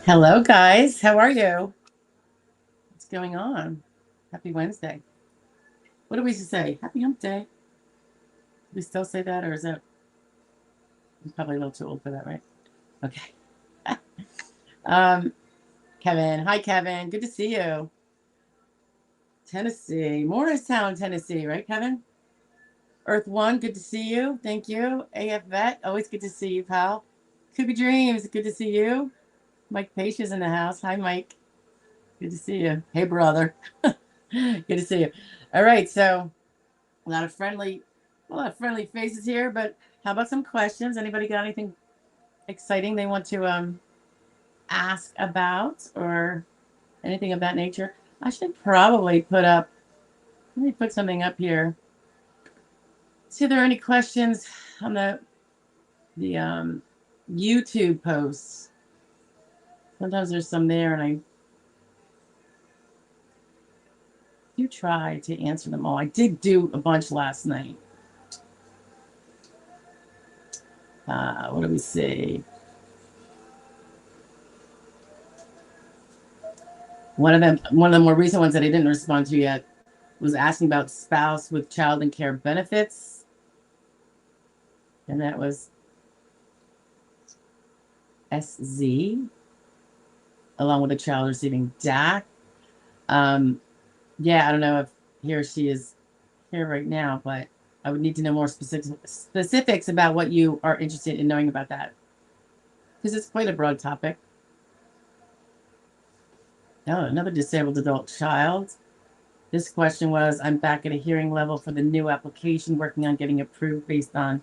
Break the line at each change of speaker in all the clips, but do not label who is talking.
Hello, guys. How are you? What's going on? Happy Wednesday. What do we say? Happy Hump Day. Do we still say that, or is that I'm probably a little too old for that, right? Okay. um, Kevin. Hi, Kevin. Good to see you. Tennessee, Morristown, Tennessee, right, Kevin? Earth One. Good to see you. Thank you. AF Vet. Always good to see you, pal. Kubi Dreams. Good to see you. Mike Page is in the house. Hi, Mike. Good to see you. Hey, brother. Good to see you. All right, so a lot of friendly faces here, but how about some questions? Anybody got anything exciting they want to ask about or anything of that nature? I should probably let me put something up here. See if there are any questions on the YouTube posts. Sometimes there's some there, and I do try to answer them all. I did do a bunch last night. What do we see? One of the more recent ones that I didn't respond to yet was asking about spouse with child and care benefits. And that was SZ, along with a child receiving DAC. Yeah, I don't know if he or she is here right now, but I would need to know more specifics about what you are interested in knowing about that, because it's quite a broad topic. Oh, another disabled adult child. This question was, I'm back at a hearing level for the new application, working on getting approved based on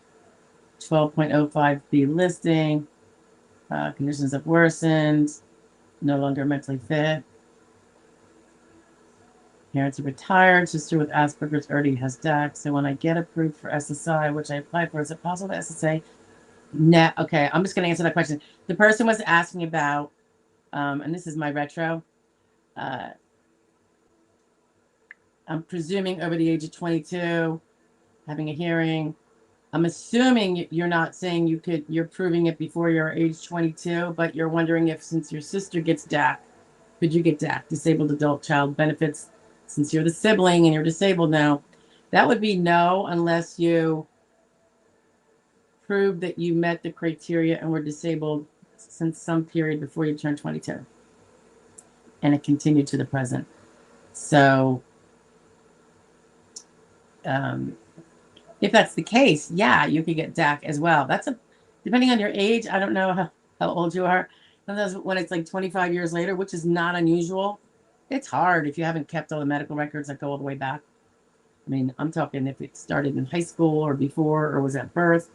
12.05B listing. Conditions have worsened, no longer mentally fit. Parents are retired. Sister with Asperger's already has DAC. So when I get approved for SSI, which I applied for, is it possible to SSA? No. Okay, I'm just going to answer that question. The person was asking about, and this is my retro. I'm presuming over the age of 22, having a hearing. I'm assuming you're not saying you're proving it before your age 22, but you're wondering if, since your sister gets DAC, could you get DAC, disabled adult child benefits, since you're the sibling and you're disabled now? That would be no, unless you prove that you met the criteria and were disabled since some period before you turned 22, and it continued to the present. So if that's the case, yeah, you could get DAC as well. Depending on your age. I don't know how old you are. Sometimes when it's like 25 years later, which is not unusual, it's hard if you haven't kept all the medical records that go all the way back. I mean, I'm talking if it started in high school or before or was at birth.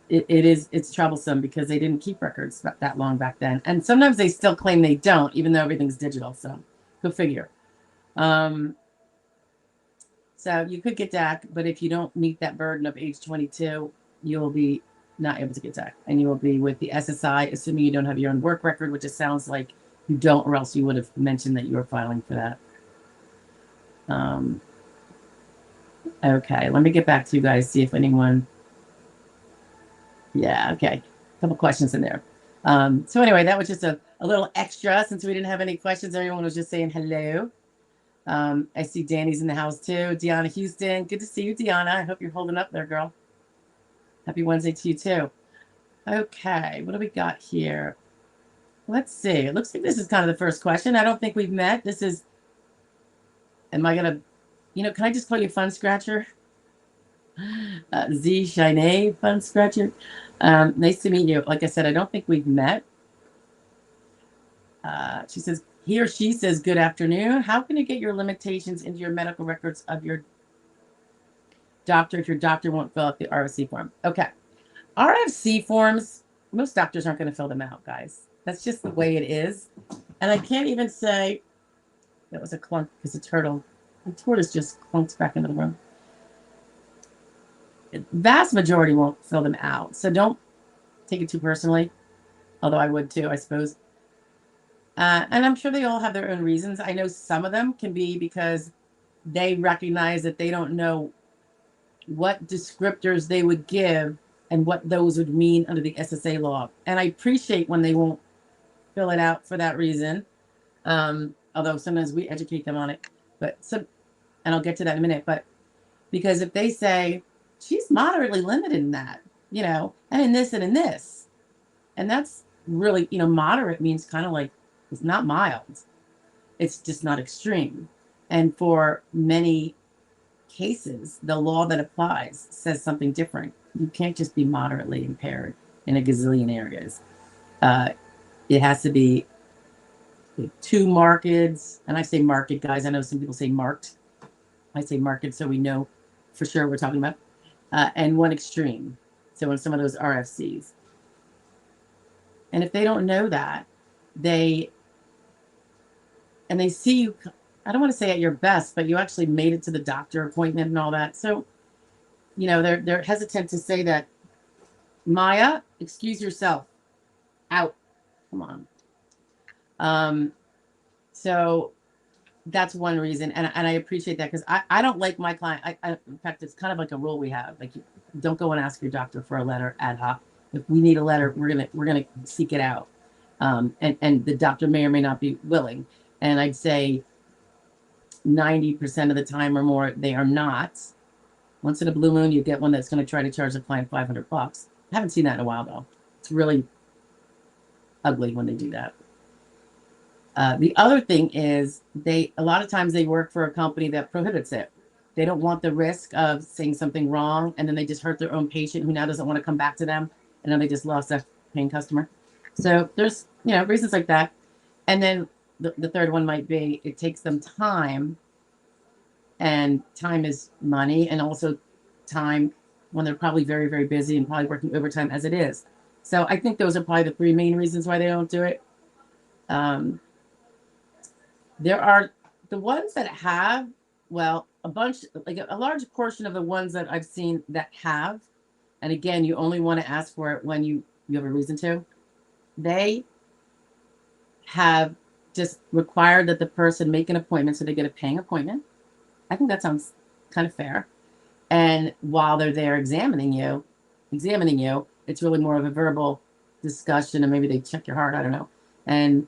It's troublesome because they didn't keep records that long back then. And sometimes they still claim they don't, even though everything's digital. So go figure. So you could get DAC, but if you don't meet that burden of age 22, you'll be not able to get DAC. And you will be with the SSI, assuming you don't have your own work record, which it sounds like you don't, or else you would have mentioned that you were filing for that. Okay, let me get back to you guys, see if anyone. Yeah, okay. A couple questions in there. So anyway, that was just a little extra since we didn't have any questions. Everyone was just saying hello. I see Danny's in the house too. Deanna Houston. Good to see you, Deanna. I hope you're holding up there, girl. Happy Wednesday to you too. Okay, what do we got here? Let's see. It looks like this is kind of the first question. I don't think we've met. Am I going to, can I just call you Fun Scratcher? Z Shine Fun Scratcher. Nice to meet you. Like I said, I don't think we've met. He or she says, good afternoon. How can you get your limitations into your medical records of your doctor if your doctor won't fill out the RFC form? Okay. RFC forms, most doctors aren't going to fill them out, guys. That's just the way it is. And I can't even say that was a clunk because the tortoise just clunks back into the room. The vast majority won't fill them out. So don't take it too personally, although I would too, I suppose. And I'm sure they all have their own reasons. I know some of them can be because they recognize that they don't know what descriptors they would give and what those would mean under the SSA law. And I appreciate when they won't fill it out for that reason. Although sometimes we educate them on it, but some, and I'll get to that in a minute, but because if they say she's moderately limited in that, you know, and in this and in this, and that's really, you know, moderate means kind of like, it's not mild, it's just not extreme. And for many cases, the law that applies says something different. You can't just be moderately impaired in a gazillion areas. It has to be 2 markeds, and I say marked, guys. I know some people say marked. I say marked so we know for sure what we're talking about. And 1 extreme. So in some of those RFCs. And if they don't know that, they see you, I don't want to say at your best, but you actually made it to the doctor appointment and all that. So, you know, they're hesitant to say that, Maya, excuse yourself, out, come on. So that's one reason. And I appreciate that, because I don't like my client. In fact, it's kind of like a rule we have. Like, don't go and ask your doctor for a letter ad hoc. If we need a letter, we're gonna seek it out. And the doctor may or may not be willing. And I'd say 90% of the time or more, they are not. Once in a blue moon, you get one that's going to try to charge the client $500. I haven't seen that in a while, though. It's really ugly when they do that. The other thing is, a lot of times they work for a company that prohibits it. They don't want the risk of saying something wrong, and then they just hurt their own patient who now doesn't want to come back to them, and then they just lost that paying customer. So there's, you know, reasons like that. And then the third one might be, it takes them time, and time is money, and also time when they're probably very, very busy and probably working overtime as it is. So I think those are probably the 3 main reasons why they don't do it. There are the ones that have, well, a bunch, like a large portion of the ones that I've seen that have, and again, you only want to ask for it when you have a reason to, they have just required that the person make an appointment, so they get a paying appointment. I think that sounds kind of fair. And while they're there examining you, it's really more of a verbal discussion, and maybe they check your heart, I don't know. And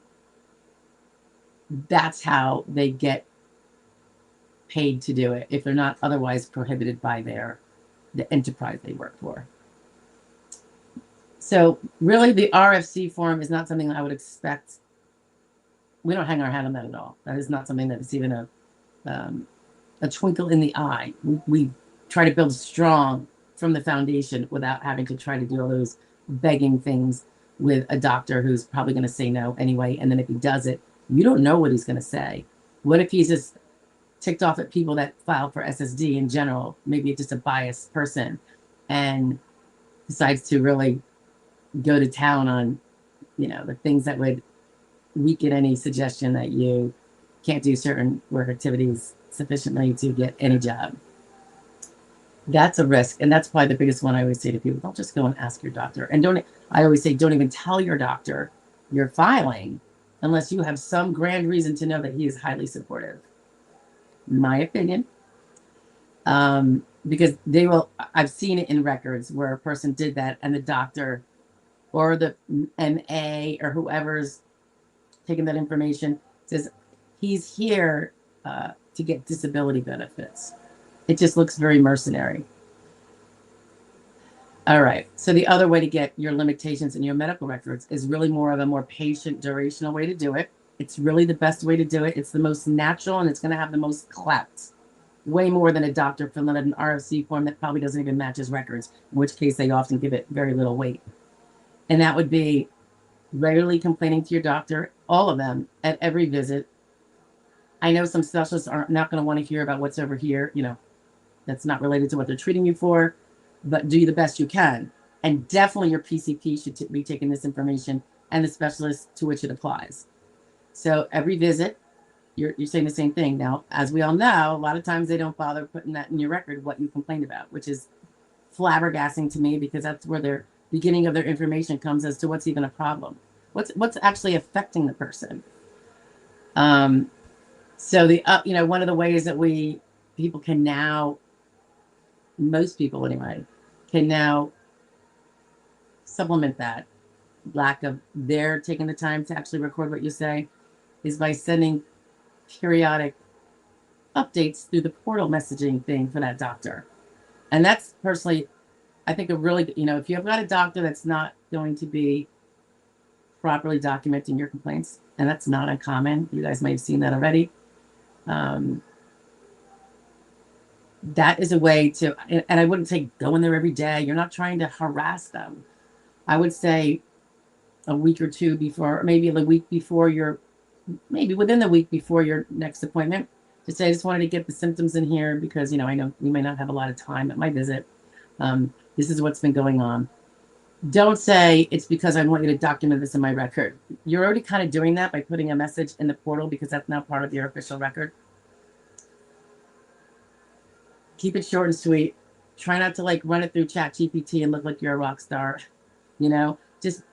that's how they get paid to do it, if they're not otherwise prohibited by the enterprise they work for. So really, the RFC form is not something that I would expect. We don't hang our hat on that at all. That is not something that is even a twinkle in the eye. We try to build strong from the foundation without having to try to do all those begging things with a doctor who's probably going to say no anyway. And then if he does it, you don't know what he's going to say. What if he's just ticked off at people that file for SSD in general? Maybe just a biased person, and decides to really go to town on, you know, the things that would weaken any suggestion that you can't do certain work activities sufficiently to get any job. That's a risk. And that's probably the biggest one I always say to people: don't just go and ask your doctor. And I always say, don't even tell your doctor you're filing unless you have some grand reason to know that he is highly supportive. My opinion. Because I've seen it in records where a person did that, and the doctor or the MA or whoever's taking that information says he's here to get disability benefits. It just looks very mercenary. All right. So the other way to get your limitations in your medical records is really more of a more patient, durational way to do it. It's really the best way to do it. It's the most natural, and it's going to have the most clout. Way more than a doctor filling out an RFC form that probably doesn't even match his records, in which case they often give it very little weight. And that would be regularly complaining to your doctor, all of them, at every visit. I know some specialists are not going to want to hear about what's over here, you know, that's not related to what they're treating you for, but do the best you can. And definitely your PCP should be taking this information, and the specialist to which it applies. So every visit, you're saying the same thing. Now, as we all know, a lot of times they don't bother putting that in your record, what you complained about, which is flabbergasting to me, because that's where their beginning of their information comes as to what's even a problem. What's actually affecting the person. So you know, one of the ways that people can now, most people anyway, can now supplement that lack of their taking the time to actually record what you say is by sending periodic updates through the portal messaging thing for that doctor. And that's personally, I think, a really, you know, if you've got a doctor that's not going to be properly documenting your complaints, and that's not uncommon, you guys may have seen that already. That is a way to, and I wouldn't say go in there every day. You're not trying to harass them. I would say a week or two before, maybe the week before your, maybe within the week before your next appointment, to say, I just wanted to get the symptoms in here because, you know, I know you may not have a lot of time at my visit. This is what's been going on. Don't say it's because I want you to document this in my record. You're already kind of doing that by putting a message in the portal because that's now part of your official record. Keep it short and sweet. Try not to like run it through ChatGPT and look like you're a rock star. You know, just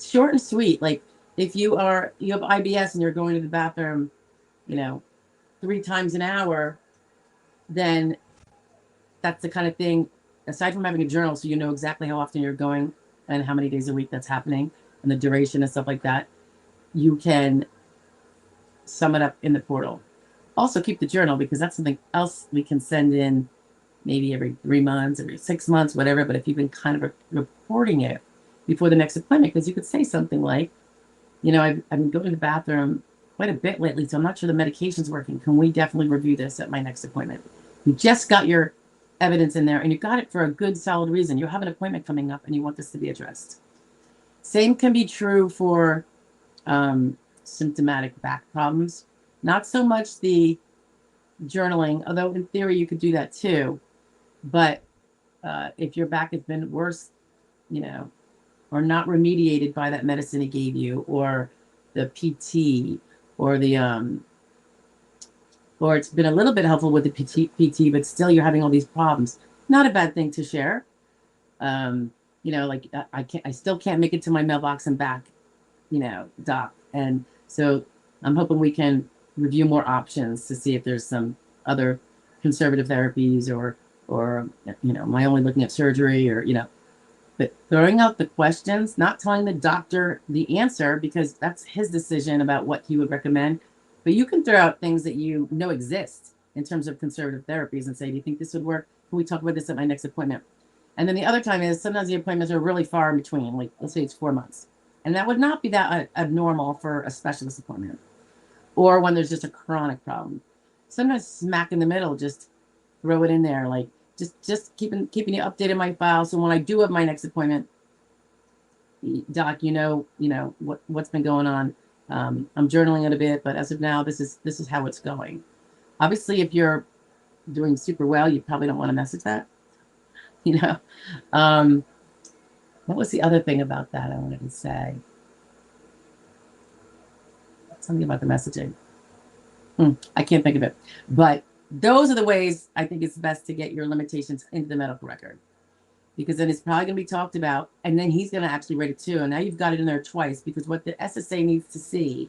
short and sweet. Like if you have IBS and you're going to the bathroom, you know, 3 times an hour, then that's the kind of thing, aside from having a journal, so you know exactly how often you're going and how many days a week that's happening and the duration and stuff like that, you can sum it up in the portal. Also keep the journal because that's something else we can send in maybe every 3 months, every 6 months, whatever. But if you've been kind of reporting it before the next appointment, because you could say something like, you know, I've been going to the bathroom quite a bit lately, so I'm not sure the medication's working. Can we definitely review this at my next appointment? You just got your evidence in there and you got it for a good, solid reason. You have an appointment coming up and you want this to be addressed. Same can be true for symptomatic back problems. Not so much the journaling, although in theory you could do that too. But if your back has been worse, you know, or not remediated by that medicine he gave you, or the PT, or the or it's been a little bit helpful with the PT, but still you're having all these problems. Not a bad thing to share. You know, like I still can't make it to my mailbox and back, you know, doc. And so I'm hoping we can review more options to see if there's some other conservative therapies or you know, am I only looking at surgery, or, you know, but throwing out the questions, not telling the doctor the answer because that's his decision about what he would recommend. But you can throw out things that you know exist in terms of conservative therapies and say, do you think this would work? Can we talk about this at my next appointment? And then the other time is sometimes the appointments are really far in between, like let's say it's 4 months. And that would not be that abnormal for a specialist appointment, or when there's just a chronic problem. Sometimes smack in the middle, just throw it in there, like just keeping you updated my file. So when I do have my next appointment, doc, you know what's been going on. I'm journaling it a bit, but as of now, this is how it's going. Obviously, if you're doing super well, you probably don't want to message that. You know, what was the other thing about that I wanted to say? Something about the messaging. I can't think of it. But those are the ways I think it's best to get your limitations into the medical record, because then it's probably going to be talked about, and then he's going to actually read it too. And now you've got it in there twice, because what the SSA needs to see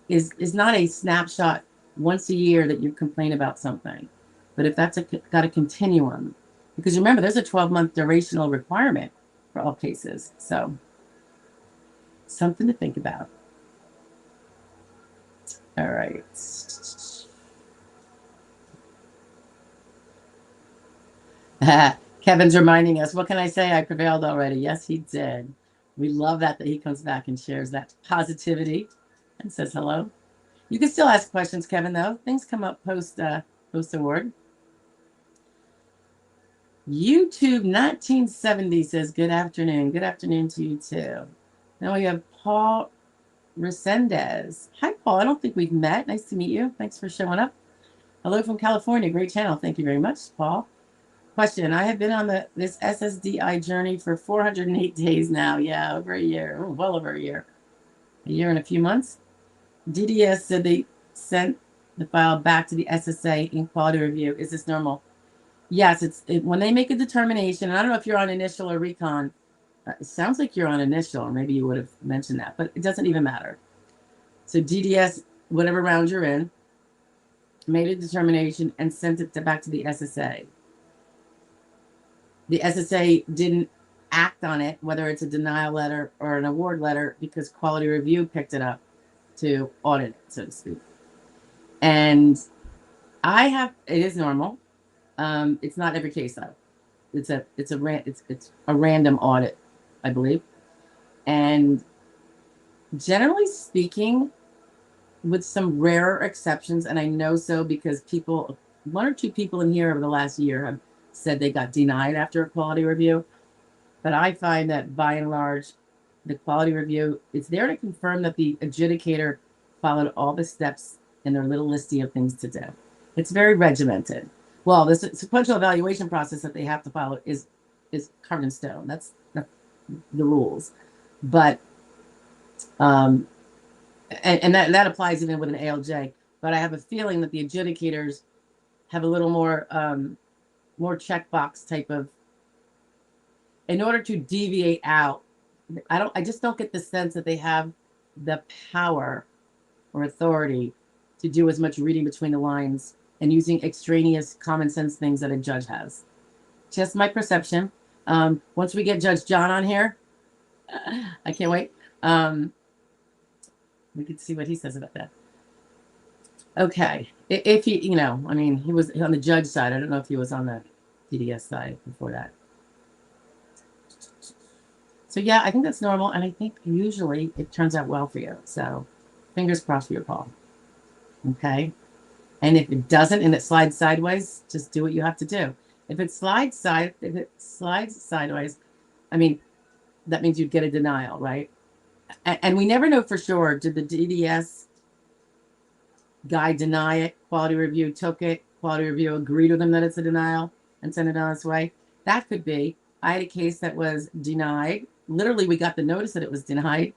is not a snapshot once a year that you complain about something, but if that's got a continuum, because remember, there's a 12-month durational requirement for all cases. So something to think about. All right. Kevin's reminding us, what can I say? I prevailed already. Yes, he did. We love that he comes back and shares that positivity and says hello. You can still ask questions, Kevin, though. Things come up post award. YouTube 1970 says, good afternoon. Good afternoon to you, too. Now we have Paul Resendez. Hi, Paul. I don't think we've met. Nice to meet you. Thanks for showing up. Hello from California. Great channel. Thank you very much, Paul. Question. I have been on this SSDI journey for 408 days now. Yeah, over a year. Oh, well over a year. A year and a few months. DDS said they sent the file back to the SSA in quality review. Is this normal? Yes, when they make a determination, and I don't know if you're on initial or recon. It sounds like you're on initial, or maybe you would have mentioned that, but it doesn't even matter. So DDS, whatever round you're in, made a determination and sent it back to the SSA. The SSA didn't act on it, whether it's a denial letter or an award letter, because quality review picked it up to audit it, so to speak. And it is normal. It's not every case though. It's a random audit, I believe. And generally speaking, with some rarer exceptions, and I know so because one or two people in here over the last year have said they got denied after a quality review. But I find that by and large, the quality review is there to confirm that the adjudicator followed all the steps in their little listing of things to do. It's very regimented. Well, the sequential evaluation process that they have to follow is carved in stone. That's the rules. But and that applies even with an ALJ. But I have a feeling that the adjudicators have a little more checkbox type of, in order to deviate out. I just don't get the sense that they have the power or authority to do as much reading between the lines and using extraneous common sense things that a judge has. Just my perception. Once we get Judge John on here, I can't wait. We can see what he says about that. Okay. If he, I mean, he was on the judge side. I don't know if he was on the DDS side before that. So yeah, I think that's normal. And I think usually it turns out well for you. So fingers crossed for you, Paul. Okay. And if it doesn't and it slides sideways, just do what you have to do. If it slides sideways, I mean, that means you'd get a denial, right? And we never know for sure. Did the DDS guy deny it? Quality review took it. Quality review agreed with him that it's a denial and sent it on its way. That could be. I had a case that was denied. Literally, we got the notice that it was denied.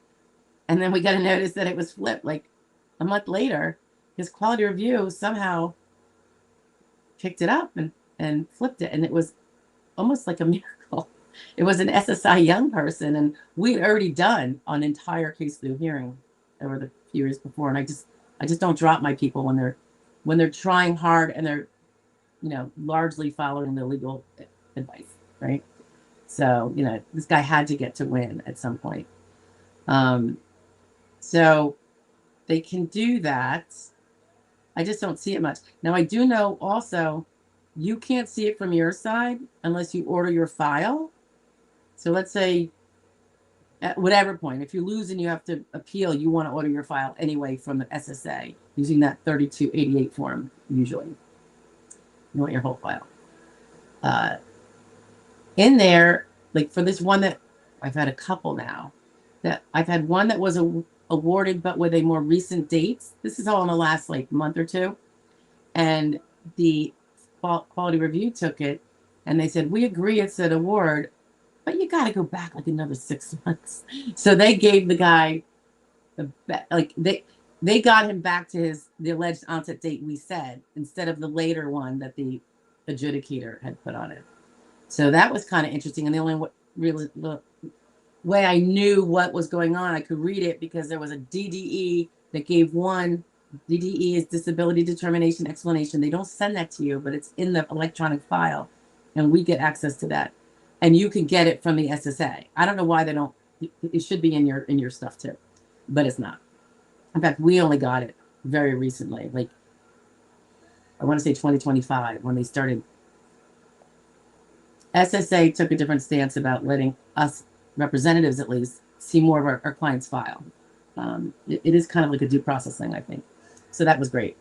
And then we got a notice that it was flipped like a month later. His quality review somehow picked it up and flipped it. And it was almost like a miracle. It was an SSI young person, and we had already done an entire case through hearing over the few years before. And I just don't drop my people when they're trying hard and they're, largely following the legal advice, right? So, this guy had to get to win at some point. So they can do that. I just don't see it much. Now, I do know also you can't see it from your side unless you order your file. So let's say at whatever point, if you lose and you have to appeal, you want to order your file anyway from the SSA using that 3288 form, usually. You want your whole file. In there, like for this one that I've had a couple now, that I've had one that was awarded but with a more recent date. This is all in the last like month or two. And the quality review took it and they said, we agree it's an award, but you got to go back like another 6 months. So they gave the guy they got him back to the alleged onset date we said, instead of the later one that the adjudicator had put on it. So that was kind of interesting. And the only way I knew what was going on, I could read it because there was a DDE that gave one. DDE is disability determination explanation. They don't send that to you, but it's in the electronic file, and we get access to that. And you can get it from the SSA. I don't know why they don't. It should be in your stuff too, but it's not. In fact, we only got it very recently. Like I want to say 2025 when they started. SSA took a different stance about letting us representatives, at least, see more of our client's file. It is kind of like a due process thing, I think. So that was great.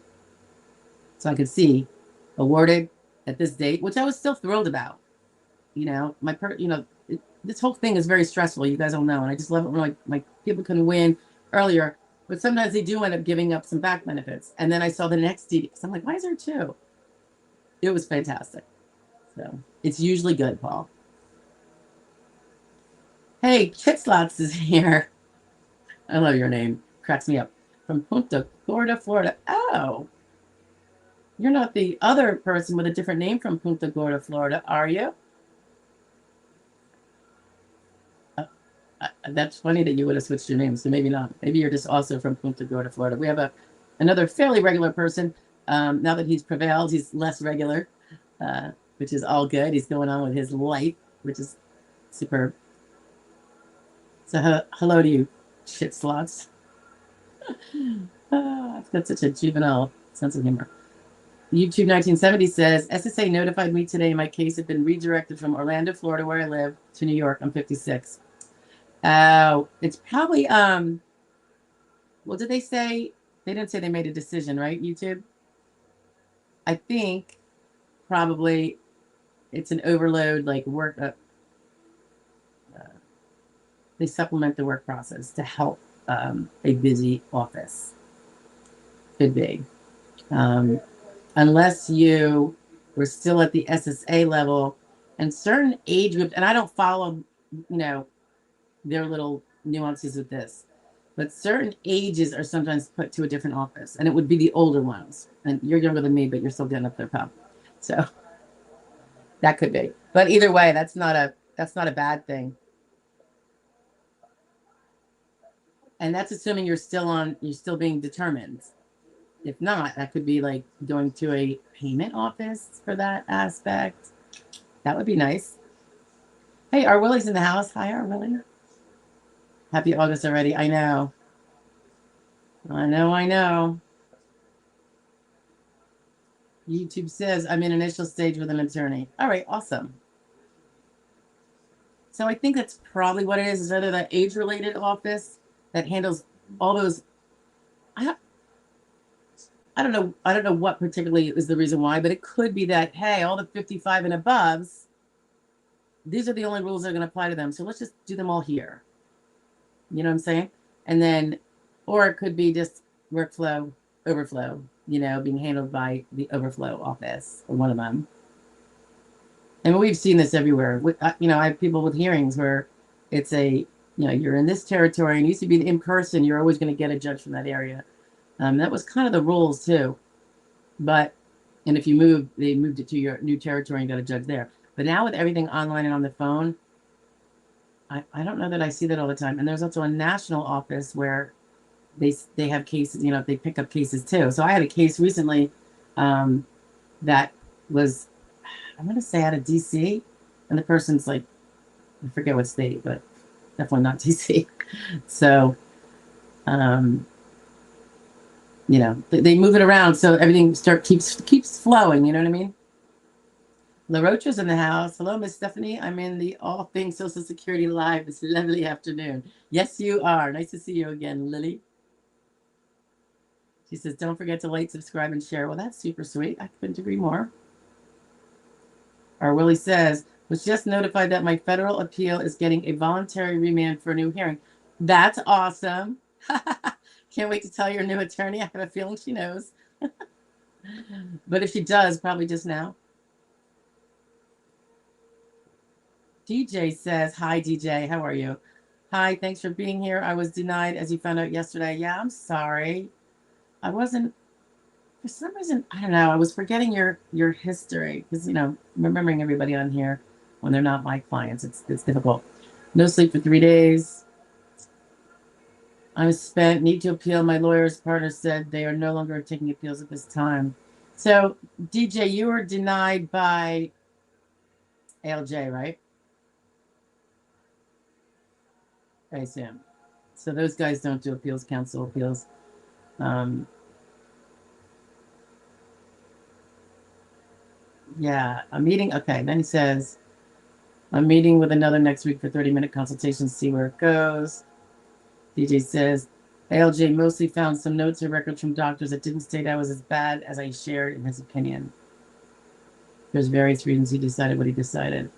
So I could see awarded at this date, which I was still thrilled about. This whole thing is very stressful. You guys all know, and I just love it when my people can win earlier, but sometimes they do end up giving up some back benefits. And then I saw the next DD, so I'm like, why is there two? It was fantastic. So it's usually good, Paul. Hey, Chitslots is here. I love your name. Cracks me up. From Punta Gorda, Florida. Oh, you're not the other person with a different name from Punta Gorda, Florida, are you? That's funny that you would have switched your name, so maybe not. Maybe you're just also from Punta Gorda, Florida. We have another fairly regular person. Now that he's prevailed, he's less regular, which is all good. He's going on with his life, which is superb. So hello to you, shit slots. I've got such a juvenile sense of humor. YouTube 1970 says, SSA notified me today my case had been redirected from Orlando, Florida, where I live, to New York. I'm 56. It's probably, well, did they say, they didn't say they made a decision, right, YouTube? I think probably it's an overload, like work, they supplement the work process to help a busy office. Could be. Unless you were still at the SSA level and certain age groups, and I don't follow, you know, their little nuances with this, but certain ages are sometimes put to a different office, and it would be the older ones. And you're younger than me, but you're still getting up there, pal. So that could be. But either way, that's not a bad thing. And that's assuming you're still being determined. If not, that could be like going to a payment office for that aspect. That would be nice. Hey, our Willie's in the house. Hi, our Willie. Happy August already. I know. I know. YouTube says I'm in initial stage with an attorney. All right, awesome. So I think that's probably what it is either that age-related office that handles all those. I don't know what particularly is the reason why, but it could be that, hey, all the 55 and aboves, these are the only rules that are going to apply to them. So let's just do them all here. You know what I'm saying? And then, or it could be just workflow overflow, you know, being handled by the overflow office or one of them. And we've seen this everywhere. You know, I have people with hearings where it's you know, you're in this territory and you used to be in person, you're always going to get a judge from that area. That was kind of the rules too. But, and if you they moved it to your new territory and got a judge there. But now with everything online and on the phone, I don't know that I see that all the time. And there's also a national office where they have cases, you know, they pick up cases too. So I had a case recently that was, I'm going to say out of DC, and the person's like, I forget what state, but definitely not DC. So, you know, they move it around so everything keeps flowing. You know what I mean? La Rocha's in the house. Hello, Miss Stephanie. I'm in the All Things Social Security Live this lovely afternoon. Yes, you are. Nice to see you again, Lily. She says, don't forget to like, subscribe, and share. Well, that's super sweet. I couldn't agree more. Our Willie says, was just notified that my federal appeal is getting a voluntary remand for a new hearing. That's awesome. Can't wait to tell your new attorney. I have a feeling she knows. But if she does, probably just now. DJ says, hi, DJ. How are you? Hi, thanks for being here. I was denied, as you found out yesterday. Yeah, I'm sorry. I wasn't, for some reason, I don't know. I was forgetting your history because, you know, remembering everybody on here when they're not my clients, it's difficult. No sleep for 3 days. I'm spent, need to appeal. My lawyer's partner said they are no longer taking appeals at this time. So, DJ, you were denied by ALJ, right? I assume. So those guys don't do appeals, counsel appeals. Yeah, a meeting. Okay, then he says, I'm meeting with another next week for 30-minute consultation, see where it goes. DJ says, ALJ mostly found some notes or records from doctors that didn't state I was as bad as I shared in his opinion. There's various reasons he decided what he decided.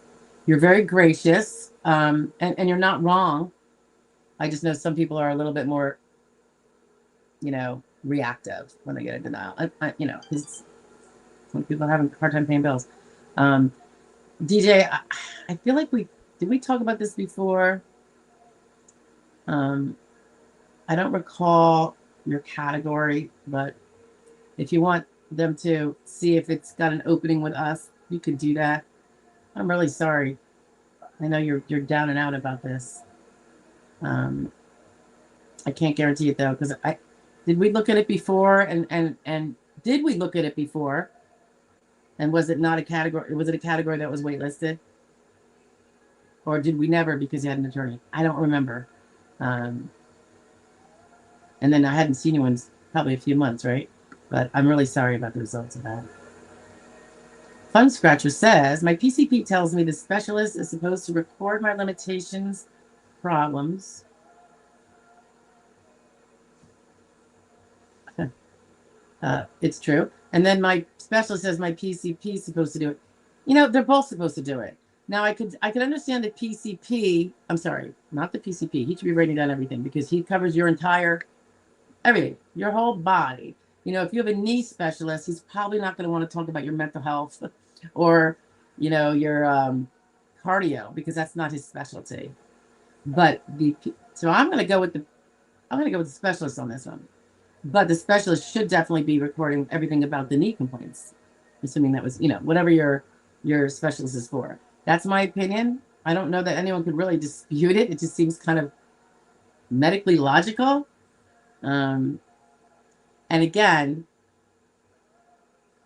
You're very gracious, and you're not wrong. I just know some people are a little bit more, you know, reactive when they get a denial. You know, because some people are having a hard time paying bills. DJ, I feel like did we talk about this before? I don't recall your category, but if you want them to see if it's got an opening with us, you could do that. I'm really sorry. I know you're down and out about this. I can't guarantee it though, because did we look at it before and did we look at it before? And was it not a category? Was it a category that was waitlisted? Or did we never because you had an attorney? I don't remember. And then I hadn't seen you in probably a few months, right? But I'm really sorry about the results of that. Fun Scratcher says, my PCP tells me the specialist is supposed to record my limitations, problems. It's true. And then my specialist says my PCP is supposed to do it. You know, they're both supposed to do it. Now I could understand the PCP. I'm sorry, not the PCP. He should be writing down everything because he covers your entire everything, your whole body. You know, if you have a knee specialist, he's probably not going to want to talk about your mental health or, you know, your cardio because that's not his specialty. But so I'm going to go with the specialist on this one. But the specialist should definitely be recording everything about the knee complaints, assuming that was, you know, whatever your specialist is for. That's my opinion. I don't know that anyone could really dispute it. It just seems kind of medically logical. And again,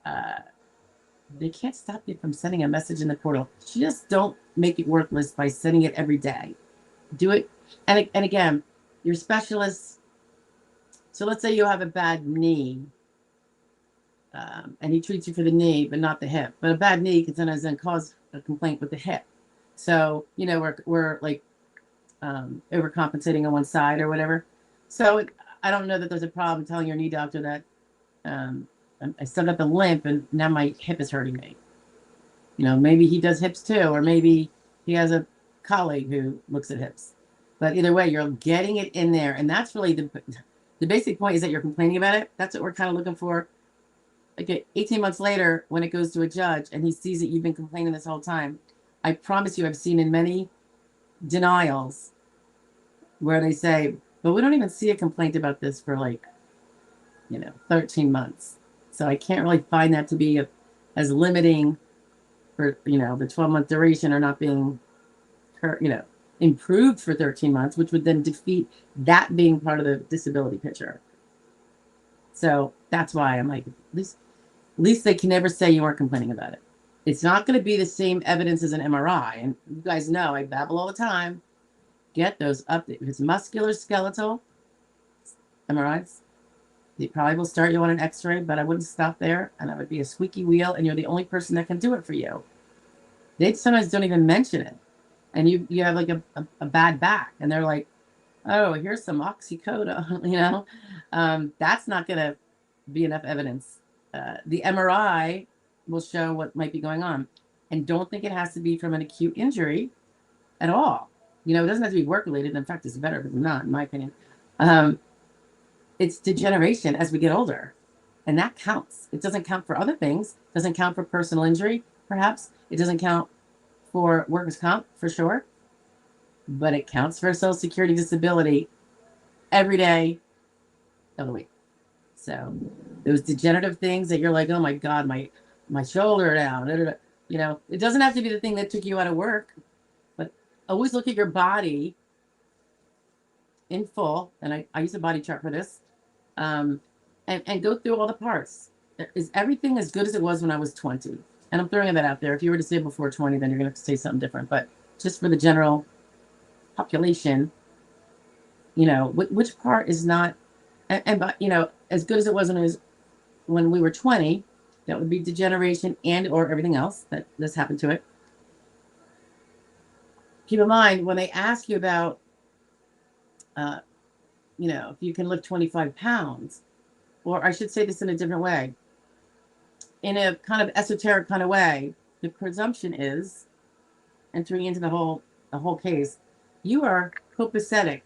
they can't stop you from sending a message in the portal. Just don't make it worthless by sending it every day. Do it. And again, your specialist. So let's say you have a bad knee, and he treats you for the knee, but not the hip. But a bad knee can sometimes then cause a complaint with the hip. So, you know, we're like overcompensating on one side or whatever. So I don't know that there's a problem telling your knee doctor that I still got the limp and now my hip is hurting me. You know, maybe he does hips too, or maybe he has a colleague who looks at hips. But either way, you're getting it in there. And that's really the basic point is that you're complaining about it. That's what we're kind of looking for. Like 18 months later, when it goes to a judge and he sees that you've been complaining this whole time, I promise you I've seen in many denials where they say, but we don't even see a complaint about this for like, you know, 13 months. So I can't really find that to be as limiting for, you know, the 12-month duration or not being, you know, improved for 13 months, which would then defeat that being part of the disability picture. So that's why I'm like, at least they can never say you weren't complaining about it. It's not going to be the same evidence as an MRI. And you guys know I babble all the time. Get those updates. If it's musculoskeletal MRIs, they probably will start you on an x-ray, but I wouldn't stop there. And that would be a squeaky wheel, and you're the only person that can do it for you. They sometimes don't even mention it. And you have like a bad back, and they're like, oh, here's some oxycodone, you know? That's not going to be enough evidence. The MRI will show what might be going on. And don't think it has to be from an acute injury at all. You know, it doesn't have to be work-related. In fact, it's better than not, in my opinion. It's degeneration as we get older. And that counts. It doesn't count for other things. It doesn't count for personal injury, perhaps. It doesn't count for workers' comp, for sure. But it counts for Social Security disability every day of the week. So those degenerative things that you're like, oh my God, my shoulder down. You know, it doesn't have to be the thing that took you out of work, but always look at your body in full. And I use a body chart for this. And go through all the parts. Is everything as good as it was when I was 20? And I'm throwing that out there. If you were disabled before 20, then you're going to have to say something different. But just for the general population, you know, which part is not, and you know, as good as it was when we were 20, that would be degeneration and or everything else that this happened to it. Keep in mind when they ask you about, you know, if you can lift 25 pounds, or I should say this in a different way, in a kind of esoteric kind of way, the presumption is, entering into the whole case, you are copacetic,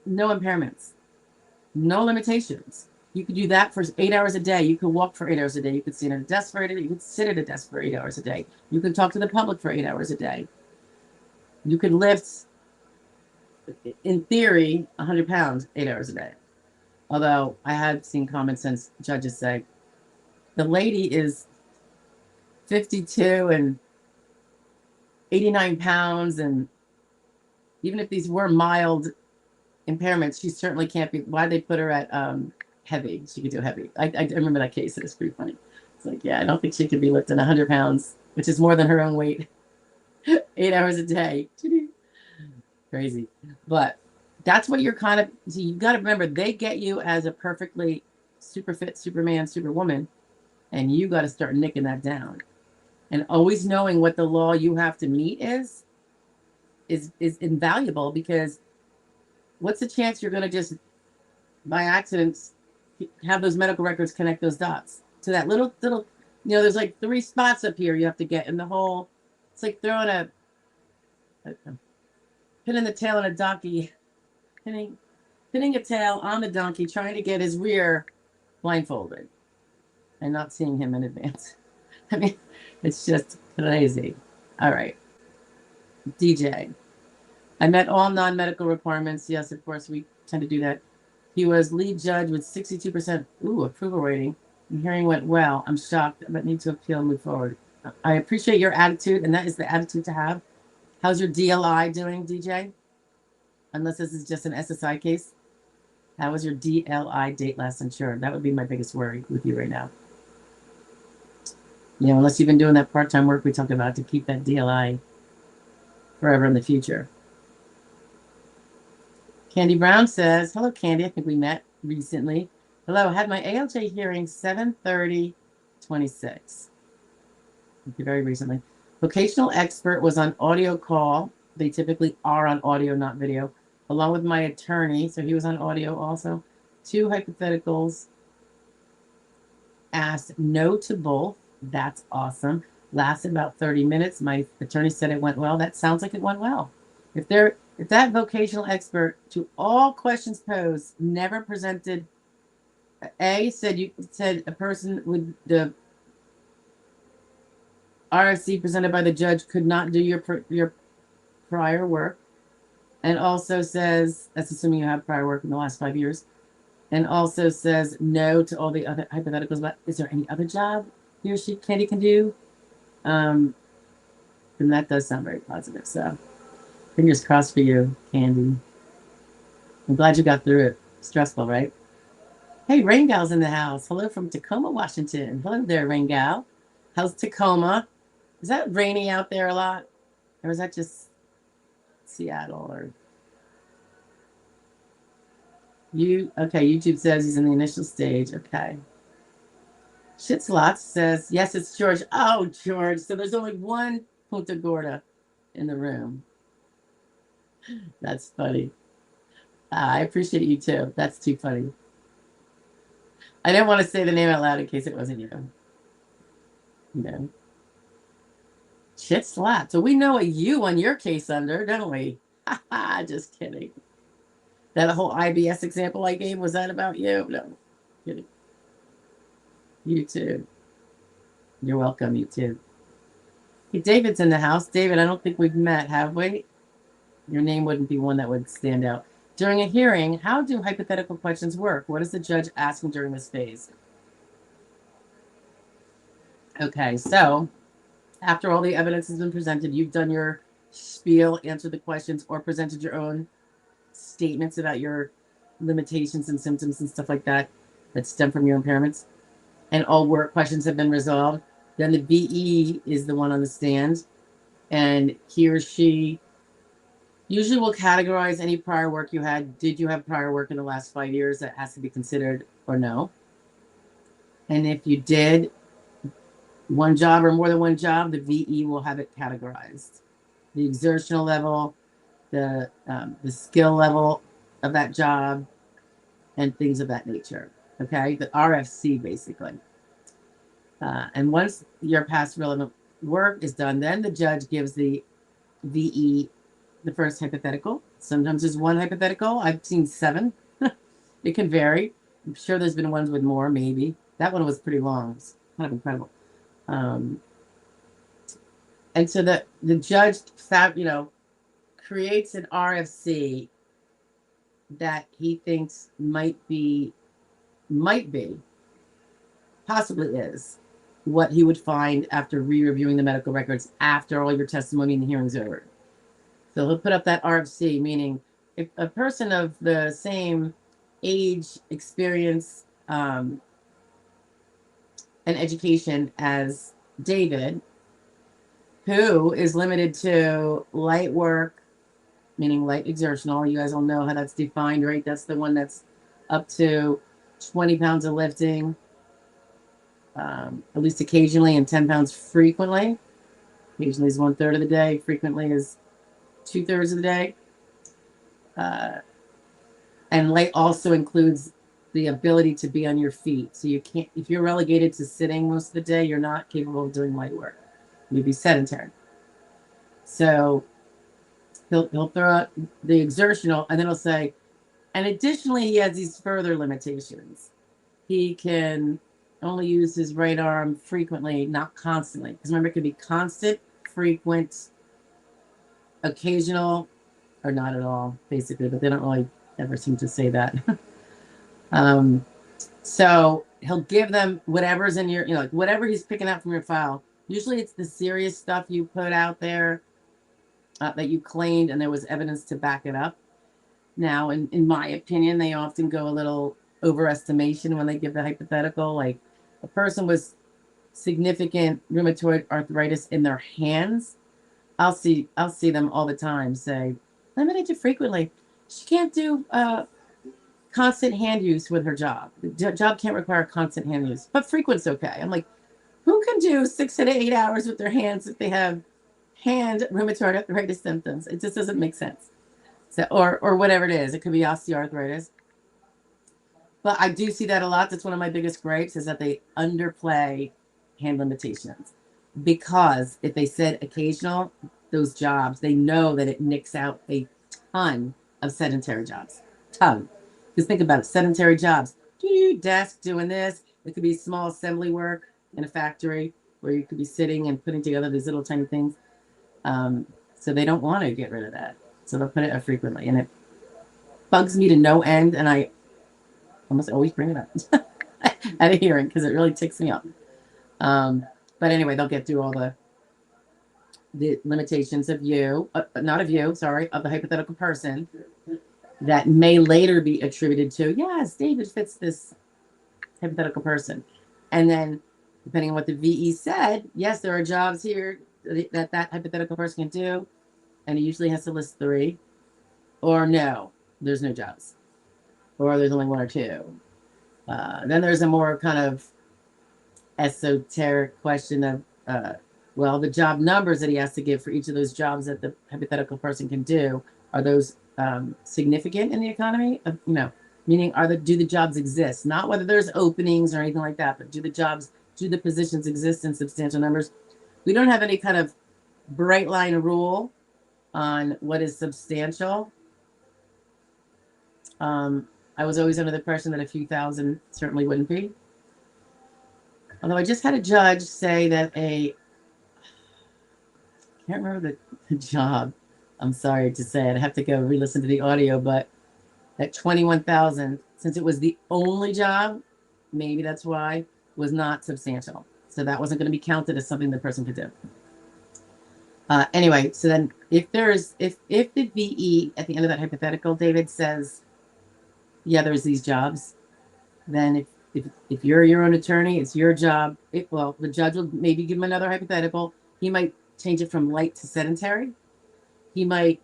no impairments, no limitations. You could do that for 8 hours a day. You could walk for 8 hours a day. You could sit at a desk for 8 hours. You could sit at a desk for 8 hours a day. You could talk to the public for 8 hours a day. You could lift, in theory, 100 pounds 8 hours a day. Although I have seen common sense judges say, the lady is 52 and 89 pounds, and even if these were mild impairments, she certainly can't be. Why they put her at heavy? She could do heavy. I remember that case. It's pretty funny. It's like, yeah, I don't think she could be lifting 100 pounds, which is more than her own weight, 8 hours a day. Crazy. But That's what you're kind of, so you got to remember, they get you as a perfectly super fit Superman, Superwoman, and you got to start nicking that down. And always knowing what the law you have to meet is invaluable, because what's the chance you're going to just by accident have those medical records connect those dots to that little, there's like 3 spots up here you have to get in the whole. It's like throwing a pinning the tail on a donkey, pinning a tail on the donkey, trying to get his rear blindfolded and not seeing him in advance. I mean, it's just crazy. All right. DJ. I met all non-medical requirements. Yes, of course, we tend to do that. He was lead judge with 62% approval rating. The hearing went well. I'm shocked, but need to appeal and move forward. I appreciate your attitude, and that is the attitude to have. How's your DLI doing, DJ? Unless this is just an SSI case. How was your DLI, date last insured? That would be my biggest worry with you right now. Unless you've been doing that part-time work we talked about to keep that DLI forever in the future. Candy Brown says, hello, Candy. I think we met recently. Hello, had my ALJ hearing 7/30/26. Very recently. Vocational expert was on audio call. They typically are on audio, not video, along with my attorney. So he was on audio also. 2 hypotheticals. Asked no to both. That's awesome. Lasted about 30 minutes. My attorney said it went well. That sounds like it went well. If that vocational expert to all questions posed never presented, said a person with the RFC presented by the judge could not do your prior work, and also says, that's assuming you have prior work in the last 5 years, and also says no to all the other hypotheticals about, is there any other job he or she, Candy, can do? And that does sound very positive. So fingers crossed for you, Candy. I'm glad you got through it. Stressful, right? Hey, Rain Gal's in the house. Hello from Tacoma, Washington. Hello there, Rain Gal. How's Tacoma? Is that rainy out there a lot? Or is that just Seattle? Or okay, YouTube says he's in the initial stage. Okay. Shitslots says, yes, it's George. Oh, George. So there's only one Punta Gorda in the room. That's funny. I appreciate you too. That's too funny. I didn't want to say the name out loud in case it wasn't you. Shit slap. So we know a you on your case under, don't we? Just kidding. That whole IBS example I gave, was that about you? No. Kidding. You too. You're welcome, you too. Hey, David's in the house. David, I don't think we've met, have we? Your name wouldn't be one that would stand out. During a hearing, how do hypothetical questions work? What is the judge asking during this phase? Okay, so after all the evidence has been presented, you've done your spiel, answered the questions, or presented your own statements about your limitations and symptoms and stuff like that stem from your impairments, and all work questions have been resolved. Then the VE is the one on the stand, and he or she usually will categorize any prior work you had. Did you have prior work in the last 5 years that has to be considered or no? And if you did one job or more than one job, the VE will have it categorized. The exertional level, the skill level of that job, and things of that nature. Okay, the RFC basically. And once your past relevant work is done, then the judge gives the VE the first hypothetical. Sometimes there's one hypothetical. I've seen 7. It can vary. I'm sure there's been ones with more, maybe. That one was pretty long. It's kind of incredible. And so the judge, creates an RFC that he thinks might be, possibly is, what he would find after re-reviewing the medical records after all your testimony and the hearing's over. So he'll put up that RFC, meaning if a person of the same age, experience, and education as David, who is limited to light work, meaning light exertional. You guys all know how that's defined, right? That's the one that's up to 20 pounds of lifting, at least occasionally, and 10 pounds frequently. Occasionally is 1/3 of the day. Frequently is 2/3 of the day. And light also includes the ability to be on your feet. So you can't, if you're relegated to sitting most of the day, you're not capable of doing light work. You'd be sedentary. So he'll throw out the exertional, and then he'll say, and additionally, he has these further limitations. He can only use his right arm frequently, not constantly. Because remember, it could be constant, frequent, occasional, or not at all, basically. But they don't really ever seem to say that. So he'll give them whatever's in your, like whatever he's picking out from your file. Usually it's the serious stuff you put out there that you claimed and there was evidence to back it up. Now, in my opinion, they often go a little overestimation when they give the hypothetical. Like a person with significant rheumatoid arthritis in their hands, I'll see them all the time say, limited to frequently. She can't do constant hand use with her job. The job can't require constant hand use, but frequent's okay. I'm like, who can do 6 to 8 hours with their hands if they have hand rheumatoid arthritis symptoms? It just doesn't make sense. So, or whatever it is. It could be osteoarthritis. But I do see that a lot. That's one of my biggest gripes, is that they underplay hand limitations. Because if they said occasional, those jobs, they know that it nicks out a ton of sedentary jobs. Ton. Because think about it, sedentary jobs. Desk doing this. It could be small assembly work in a factory where you could be sitting and putting together these little tiny things. So they don't want to get rid of that. So they'll put it frequently. And it bugs me to no end. And I almost always bring it up at a hearing because it really ticks me off. But anyway, they'll get through all the limitations of you, not of you, sorry, of the hypothetical person that may later be attributed to, yes, David fits this hypothetical person. And then depending on what the VE said, yes, there are jobs here that hypothetical person can do. And he usually has to list 3. Or no, there's no jobs. Or there's only 1 or 2. Then there's a more kind of esoteric question of, well, the job numbers that he has to give for each of those jobs that the hypothetical person can do, are those significant in the economy? Meaning, do the jobs exist? Not whether there's openings or anything like that, but do the positions exist in substantial numbers? We don't have any kind of bright line rule on what is substantial. I was always under the impression that a few thousand certainly wouldn't be. Although I just had a judge say that I can't remember the job. I'm sorry to say it. I have to go re-listen to the audio, but at 21,000, since it was the only job, maybe that's why, was not substantial. So that wasn't going to be counted as something the person could do. Anyway, so then if the VE at the end of that hypothetical, David says, yeah, there's these jobs, then if you're your own attorney, it's your job. The judge will maybe give him another hypothetical. He might change it from light to sedentary. He might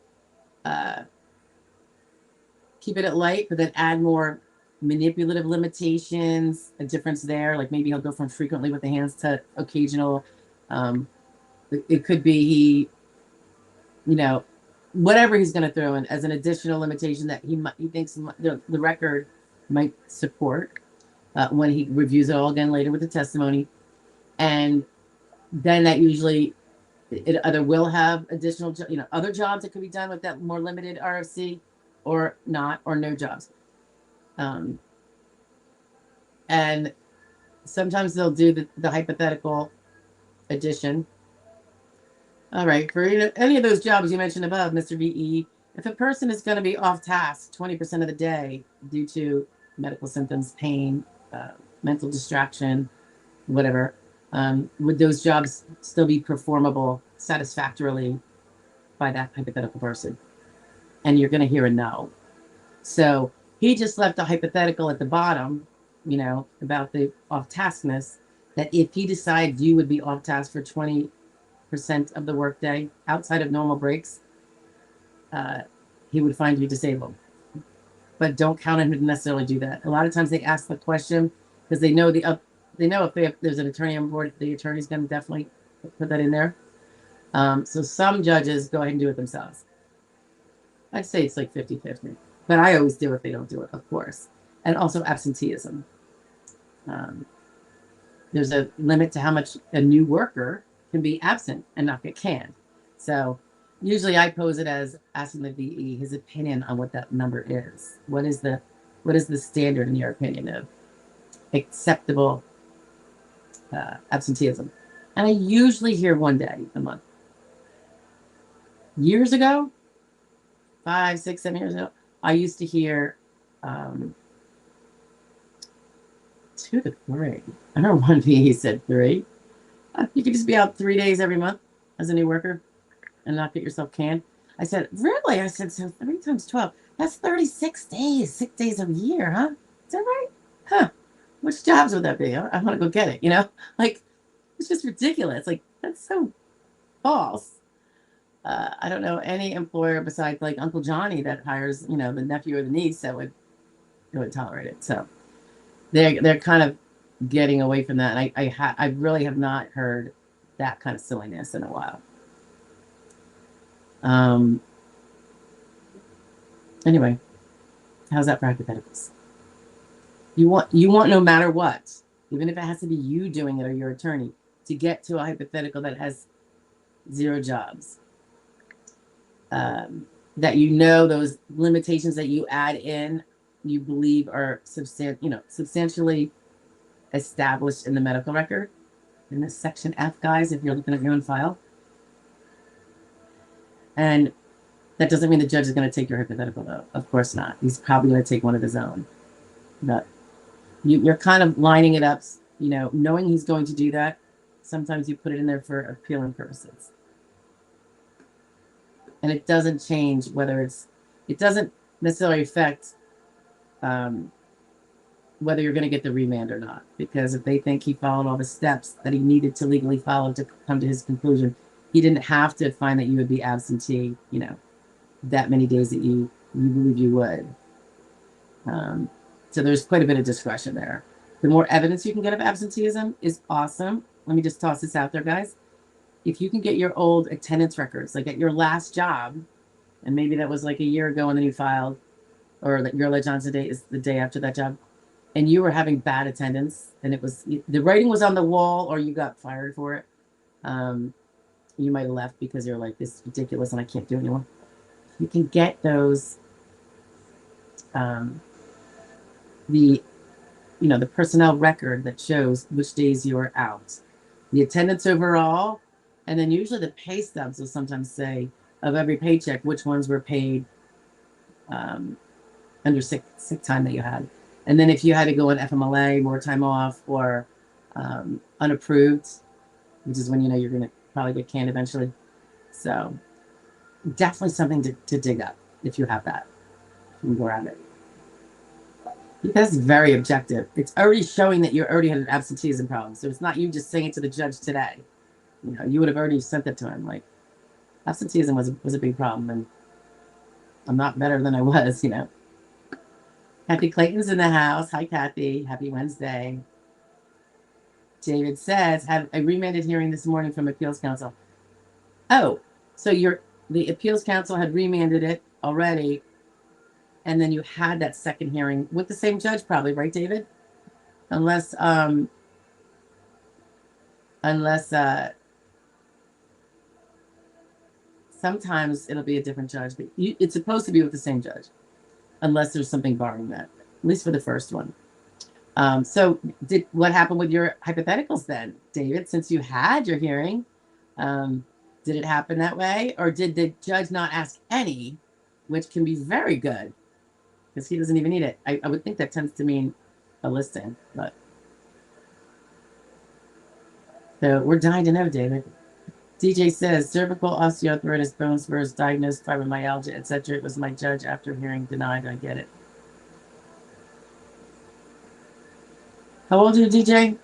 keep it at light, but then add more manipulative limitations, a difference there. Like maybe he'll go from frequently with the hands to occasional. It could be whatever he's going to throw in as an additional limitation that he thinks the record might support when he reviews it all again later with the testimony. And then that usually it either will have additional, other jobs that could be done with that more limited RFC, or not, or no jobs. And sometimes they'll do the hypothetical addition. All right, for any of those jobs you mentioned above, Mr. VE, if a person is going to be off task 20% of the day due to medical symptoms, pain, mental distraction, whatever, would those jobs still be performable satisfactorily by that hypothetical person? And you're going to hear a no. So he just left a hypothetical at the bottom, about the off-taskness, that if he decides you would be off task for 20% of the workday outside of normal breaks, he would find you disabled. But don't count on him to necessarily do that. A lot of times they ask the question because they know if there's an attorney on board, the attorney's going to definitely put that in there. So some judges go ahead and do it themselves. I'd say it's like 50-50. But I always do if they don't do it, of course. And also absenteeism. There's a limit to how much a new worker can be absent and not get canned. So usually I pose it as asking the VE his opinion on what that number is. What is the standard in your opinion of acceptable absenteeism? And I usually hear 1 day a month. Years ago, 5, 6, 7 years ago, I used to hear 2 to 3. I know one VE said 3. You could just be out 3 days every month as a new worker and not get yourself canned. I said, really? I said, so 3 times 12. That's 36 days, 6 days a year, huh? Is that right? Huh. Which jobs would that be? I want to go get it, you know? Like, it's just ridiculous. Like, that's so false. I don't know any employer besides like Uncle Johnny that hires, you know, the nephew or the niece that would tolerate it. So they're kind of getting away from that. And I really have not heard that kind of silliness in a while. Anyway, how's that for hypotheticals? You want no matter what, even if it has to be you doing it or your attorney, to get to a hypothetical that has 0 jobs. That you know those limitations that you add in, you believe are substantially established in the medical record. In this section F, guys, if you're looking at your own file. And that doesn't mean the judge is going to take your hypothetical, though. Of course not. He's probably going to take one of his own. But you're kind of lining it up, you know, knowing he's going to do that. Sometimes you put it in there for appealing purposes. And it doesn't change it doesn't necessarily affect whether you're going to get the remand or not. Because if they think he followed all the steps that he needed to legally follow to come to his conclusion, he didn't have to find that you would be absentee, you know, that many days that you believe you would. So there's quite a bit of discretion there. The more evidence you can get of absenteeism is awesome. Let me just toss this out there, guys. If you can get your old attendance records, like at your last job, and maybe that was like a year ago and then you filed, or like your alleged onset date is the day after that job, and you were having bad attendance, and it was the writing was on the wall, or you got fired for it, you might have left because you're like, this is ridiculous and I can't do it anymore. You can get those, the personnel record that shows which days you are out, the attendance overall. And then usually the pay stubs will sometimes say of every paycheck which ones were paid under sick time that you had. And then if you had to go on FMLA, more time off, or unapproved, which is when you know you're going to probably get canned eventually. So definitely something to dig up if you have that. You can go around it. That's very objective. It's already showing that you already had an absenteeism problem. So it's not you just saying it to the judge today. You know, you would have already sent that to him. Like, absenteeism was a big problem, and I'm not better than I was, you know. Kathy Clayton's in the house. Hi, Kathy. Happy Wednesday. David says, had a remanded hearing this morning from Appeals Council. Oh, so the Appeals Council had remanded it already, and then you had that second hearing with the same judge, probably, right, David? Unless sometimes it'll be a different judge, but it's supposed to be with the same judge, unless there's something barring that, at least for the first one. So what happened with your hypotheticals then, David, since you had your hearing? Did it happen that way? Or did the judge not ask any, which can be very good, because he doesn't even need it. I would think that tends to mean a listing, but. So we're dying to know, David. DJ says, cervical osteoarthritis, bone spurs, diagnosed fibromyalgia, etc. It was my judge after hearing denied. I get it. How old are you, DJ?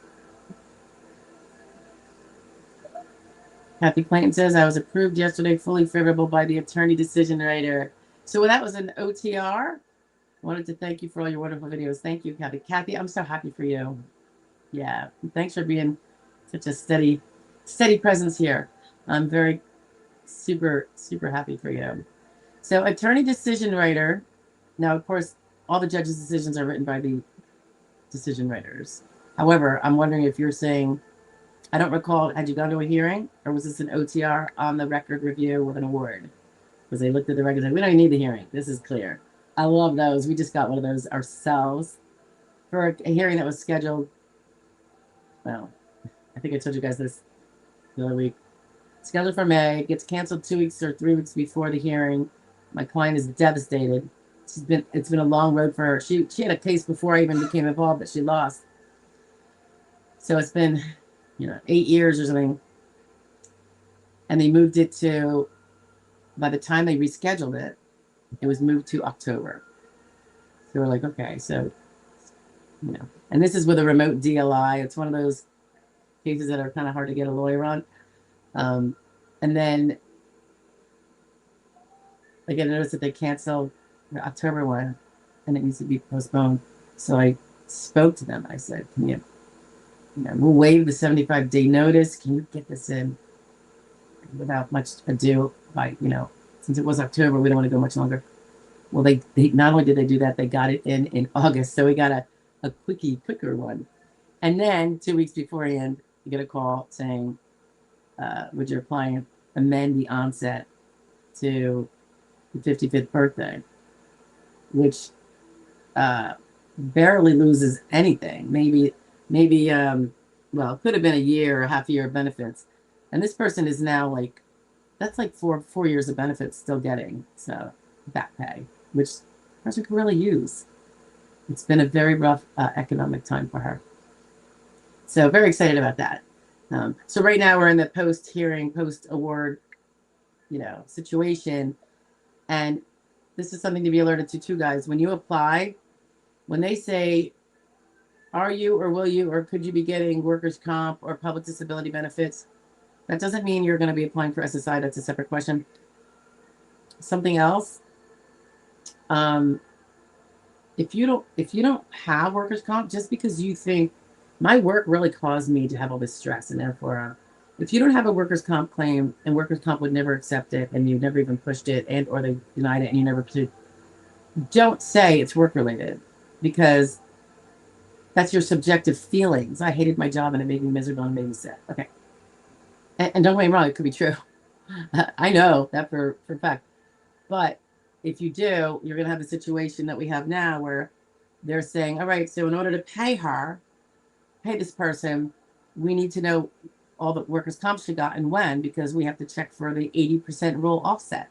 Kathy Clayton says, I was approved yesterday, fully favorable by the attorney decision writer. So that was an OTR. Wanted to thank you for all your wonderful videos. Thank you, Kathy. Kathy, I'm so happy for you. Yeah, thanks for being such a steady presence here. I'm very super happy for you. So attorney decision writer. Now, of course, all the judges' decisions are written by the decision writers. However, I'm wondering if you're saying, I don't recall, had you gone to a hearing, or was this an OTR on the record review with an award? Because they looked at the record and said, we don't even need the hearing. This is clear. I love those. We just got one of those ourselves for a hearing that was scheduled. Well, I think I told you guys this the other week. Scheduled for May, gets canceled 2 weeks or 3 weeks before the hearing. My client is devastated. It's been a long road for her. She had a case before I even became involved that she lost. So it's been, 8 years or something. And they moved it to, by the time they rescheduled it, it was moved to October. So we're like, okay, so, and this is with a remote DLI. It's one of those cases that are kind of hard to get a lawyer on. And then I get a notice that they canceled the October one and it needs to be postponed. So I spoke to them. I said, can you, we'll waive the 75-day notice. Can you get this in without much ado? By, since it was October, we don't want to go much longer. Well, they not only did they do that, they got it in August. So we got a quicker one. And then 2 weeks beforehand, you get a call saying, would your client amend the onset to the 55th birthday, which barely loses anything. Maybe, well, it could have been a year or half a year of benefits. And this person is now like, that's like four years of benefits still getting. So back pay, which person could really use. It's been a very rough economic time for her. So very excited about that. So right now we're in the post-hearing, post-award, situation. And this is something to be alerted to too, guys. When you apply, when they say, are you or will you or could you be getting workers' comp or public disability benefits? That doesn't mean you're going to be applying for SSI. That's a separate question. Something else. If you don't have workers' comp, just because you think my work really caused me to have all this stress, and therefore, if you don't have a workers' comp claim and workers' comp would never accept it, and you never even pushed it, and or they denied it, and you never pursued, don't say it's work related, because that's your subjective feelings. I hated my job and it made me miserable and made me sick. Okay, and don't get me wrong, it could be true. I know that for a fact, but if you do, you're going to have the situation that we have now where they're saying, all right, so in order to pay this person, we need to know all the workers' comp she got and when, because we have to check for the 80% rule offset.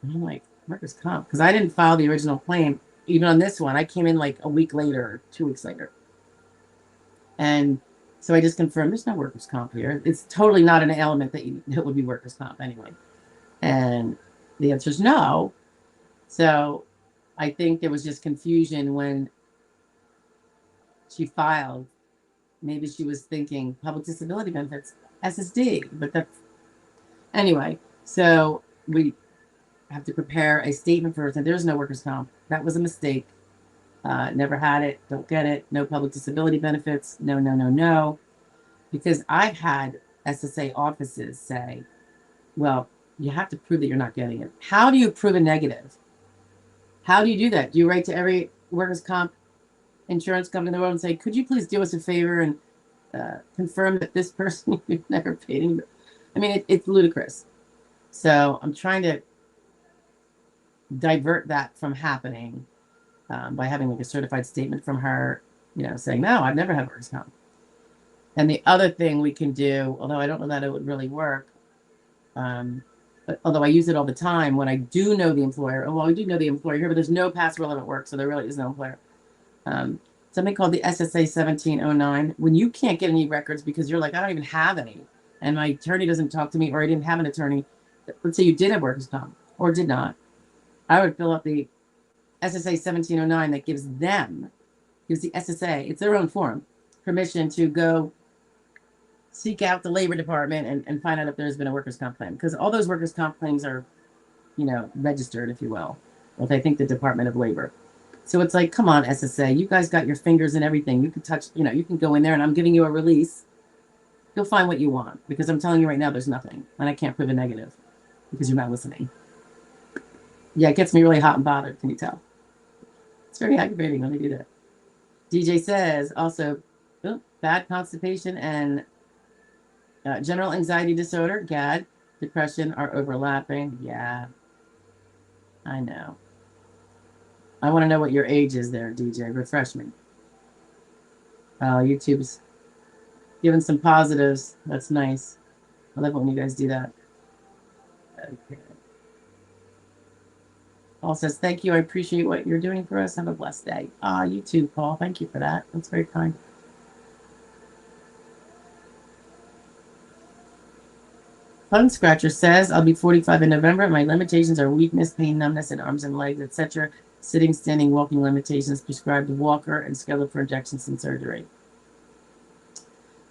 And I'm like, workers' comp? Because I didn't file the original claim. Even on this one, I came in like a week later or 2 weeks later. And so I just confirmed there's no workers' comp here. It's totally not an element that would be workers' comp anyway. And the answer is no. So I think there was just confusion when she filed. Maybe she was thinking public disability benefits, SSD, but that's anyway. So we have to prepare a statement for her that there's no workers' comp. That was a mistake. Never had it. Don't get it. No public disability benefits. No. Because I've had SSA offices say, well, you have to prove that you're not getting it. How do you prove a negative? How do you do that? Do you write to every workers' comp insurance company in the world and say, could you please do us a favor and confirm that this person you've never paid him? I mean, it's ludicrous. So I'm trying to divert that from happening by having like a certified statement from her, saying, no, I've never had workers' comp. And the other thing we can do, although I don't know that it would really work, but although I use it all the time when I do know the employer, well, I do know the employer here, but there's no past relevant work, so there really is no employer. Something called the SSA 1709. When you can't get any records because you're like, I don't even have any, and my attorney doesn't talk to me, or I didn't have an attorney. Let's say you did have workers' comp or did not. I would fill out the SSA 1709 that gives the SSA, it's their own form, permission to go seek out the labor department and find out if there's been a workers' comp claim. Because all those workers' comp claims are, you know, registered, if you will, with, I think, the Department of Labor. So it's like, come on, SSA, you guys got your fingers and everything. You can touch, you know, you can go in there and I'm giving you a release. You'll find what you want, because I'm telling you right now, there's nothing. And I can't prove a negative because you're not listening. Yeah, it gets me really hot and bothered. Can you tell? It's very aggravating when they do that. DJ says also, bad constipation and general anxiety disorder, GAD, depression are overlapping. Yeah, I know. I want to know what your age is there, DJ. Refresh me. YouTube's giving some positives. That's nice. I love it when you guys do that. Okay. Paul says, thank you. I appreciate what you're doing for us. Have a blessed day. You too, Paul. Thank you for that. That's very kind. Fun Scratcher says, I'll be 45 in November. My limitations are weakness, pain, numbness in arms and legs, etc. Sitting, standing, walking limitations, prescribed walker, and scheduled for injections and surgery.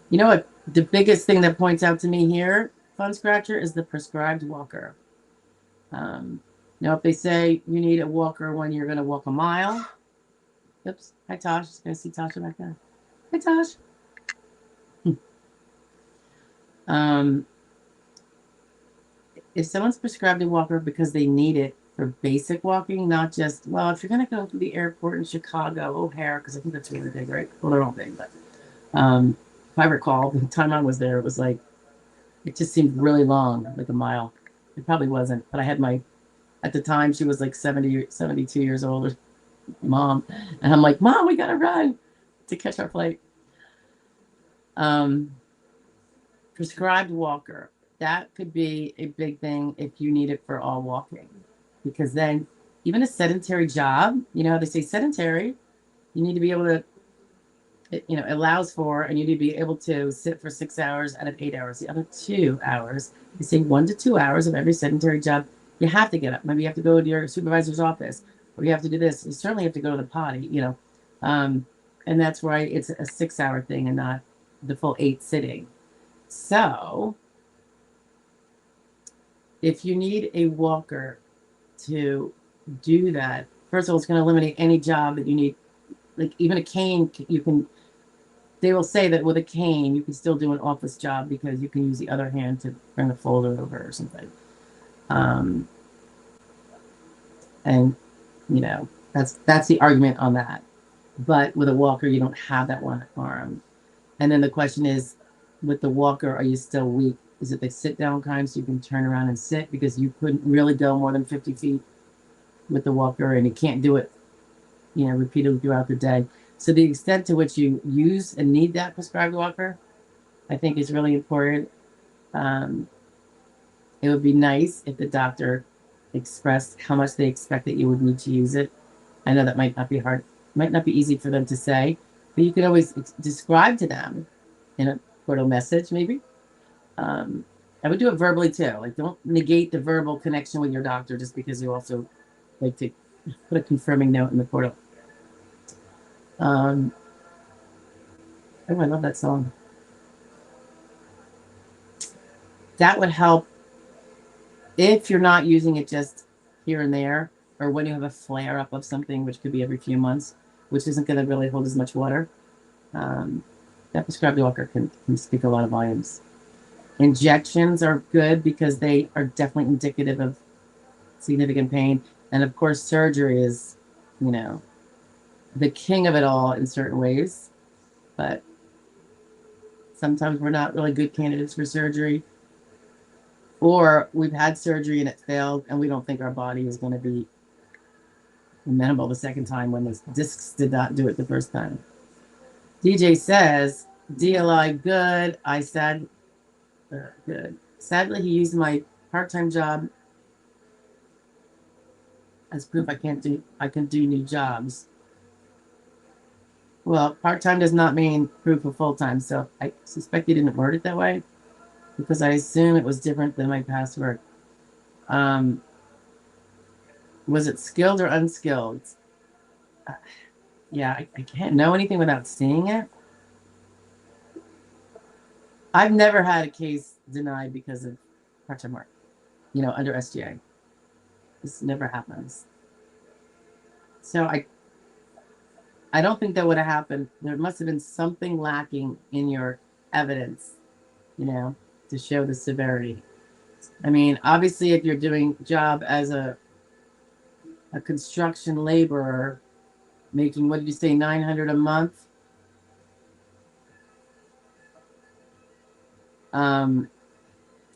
You know what? The biggest thing that points out to me here, Fun Scratcher, is the prescribed walker. Now, if they say you need a walker when you're going to walk a mile. Oops. Hi, Tosh. Just going to see Tasha back there. Hi, Tosh. If someone's prescribed a walker because they need it for basic walking, not just, well, if you're going to go to the airport in Chicago, O'Hare, because I think that's really big, right? Well, they're all big, but if I recall, the time I was there, it was like, it just seemed really long, like a mile. It probably wasn't, but I had my, at the time, she was like 72 years old, mom. And I'm like, Mom, we got to run to catch our flight. Prescribed walker. That could be a big thing if you need it for all walking. Because then, even a sedentary job, you know, they say sedentary, you need to be able to, you know, allows for, and you need to be able to sit for 6 hours out of 8 hours. The other 2 hours, they say 1 to 2 hours of every sedentary job, you have to get up. Maybe you have to go to your supervisor's office, or you have to do this. You certainly have to go to the potty, you know. And that's why it's a 6 hour thing and not the full 8 sitting. So, if you need a walker to do that, first of all, it's going to eliminate any job that you need. Like even a cane, you can, they will say that with a cane, you can still do an office job because you can use the other hand to bring a folder over or something. And, you know, that's the argument on that. But with a walker, you don't have that one arm. And then the question is, with the walker, are you still weak? Is it the sit down kind so you can turn around and sit? Because you couldn't really go more than 50 feet with the walker, and you can't do it, you know, repeatedly throughout the day. So the extent to which you use and need that prescribed walker, I think is really important. It would be nice if the doctor expressed how much they expect that you would need to use it. I know that might not be hard, might not be easy for them to say, but you can always describe to them in a portal message, maybe. I would do it verbally too. Like, don't negate the verbal connection with your doctor just because you also like to put a confirming note in the portal. Oh, I love that song. That would help if you're not using it just here and there, or when you have a flare up of something, which could be every few months, which isn't going to really hold as much water. That prescribed walker can speak a lot of volumes. Injections are good because they are definitely indicative of significant pain. And of course, surgery is, you know, the king of it all in certain ways. But sometimes we're not really good candidates for surgery. Or we've had surgery and it failed, and we don't think our body is going to be amenable the second time when the discs did not do it the first time. DJ says, DLI good. I said, good. Sadly, he used my part-time job as proof I can do new jobs. Well, part-time does not mean proof of full-time, so I suspect he didn't word it that way because I assume it was different than my past work. Was it skilled or unskilled? Yeah, I can't know anything without seeing it. I've never had a case denied because of part-time work, you know, under SGA. This never happens. So I don't think that would have happened. There must have been something lacking in your evidence, you know, to show the severity. I mean, obviously, if you're doing job as a construction laborer, making, what did you say, $900 a month?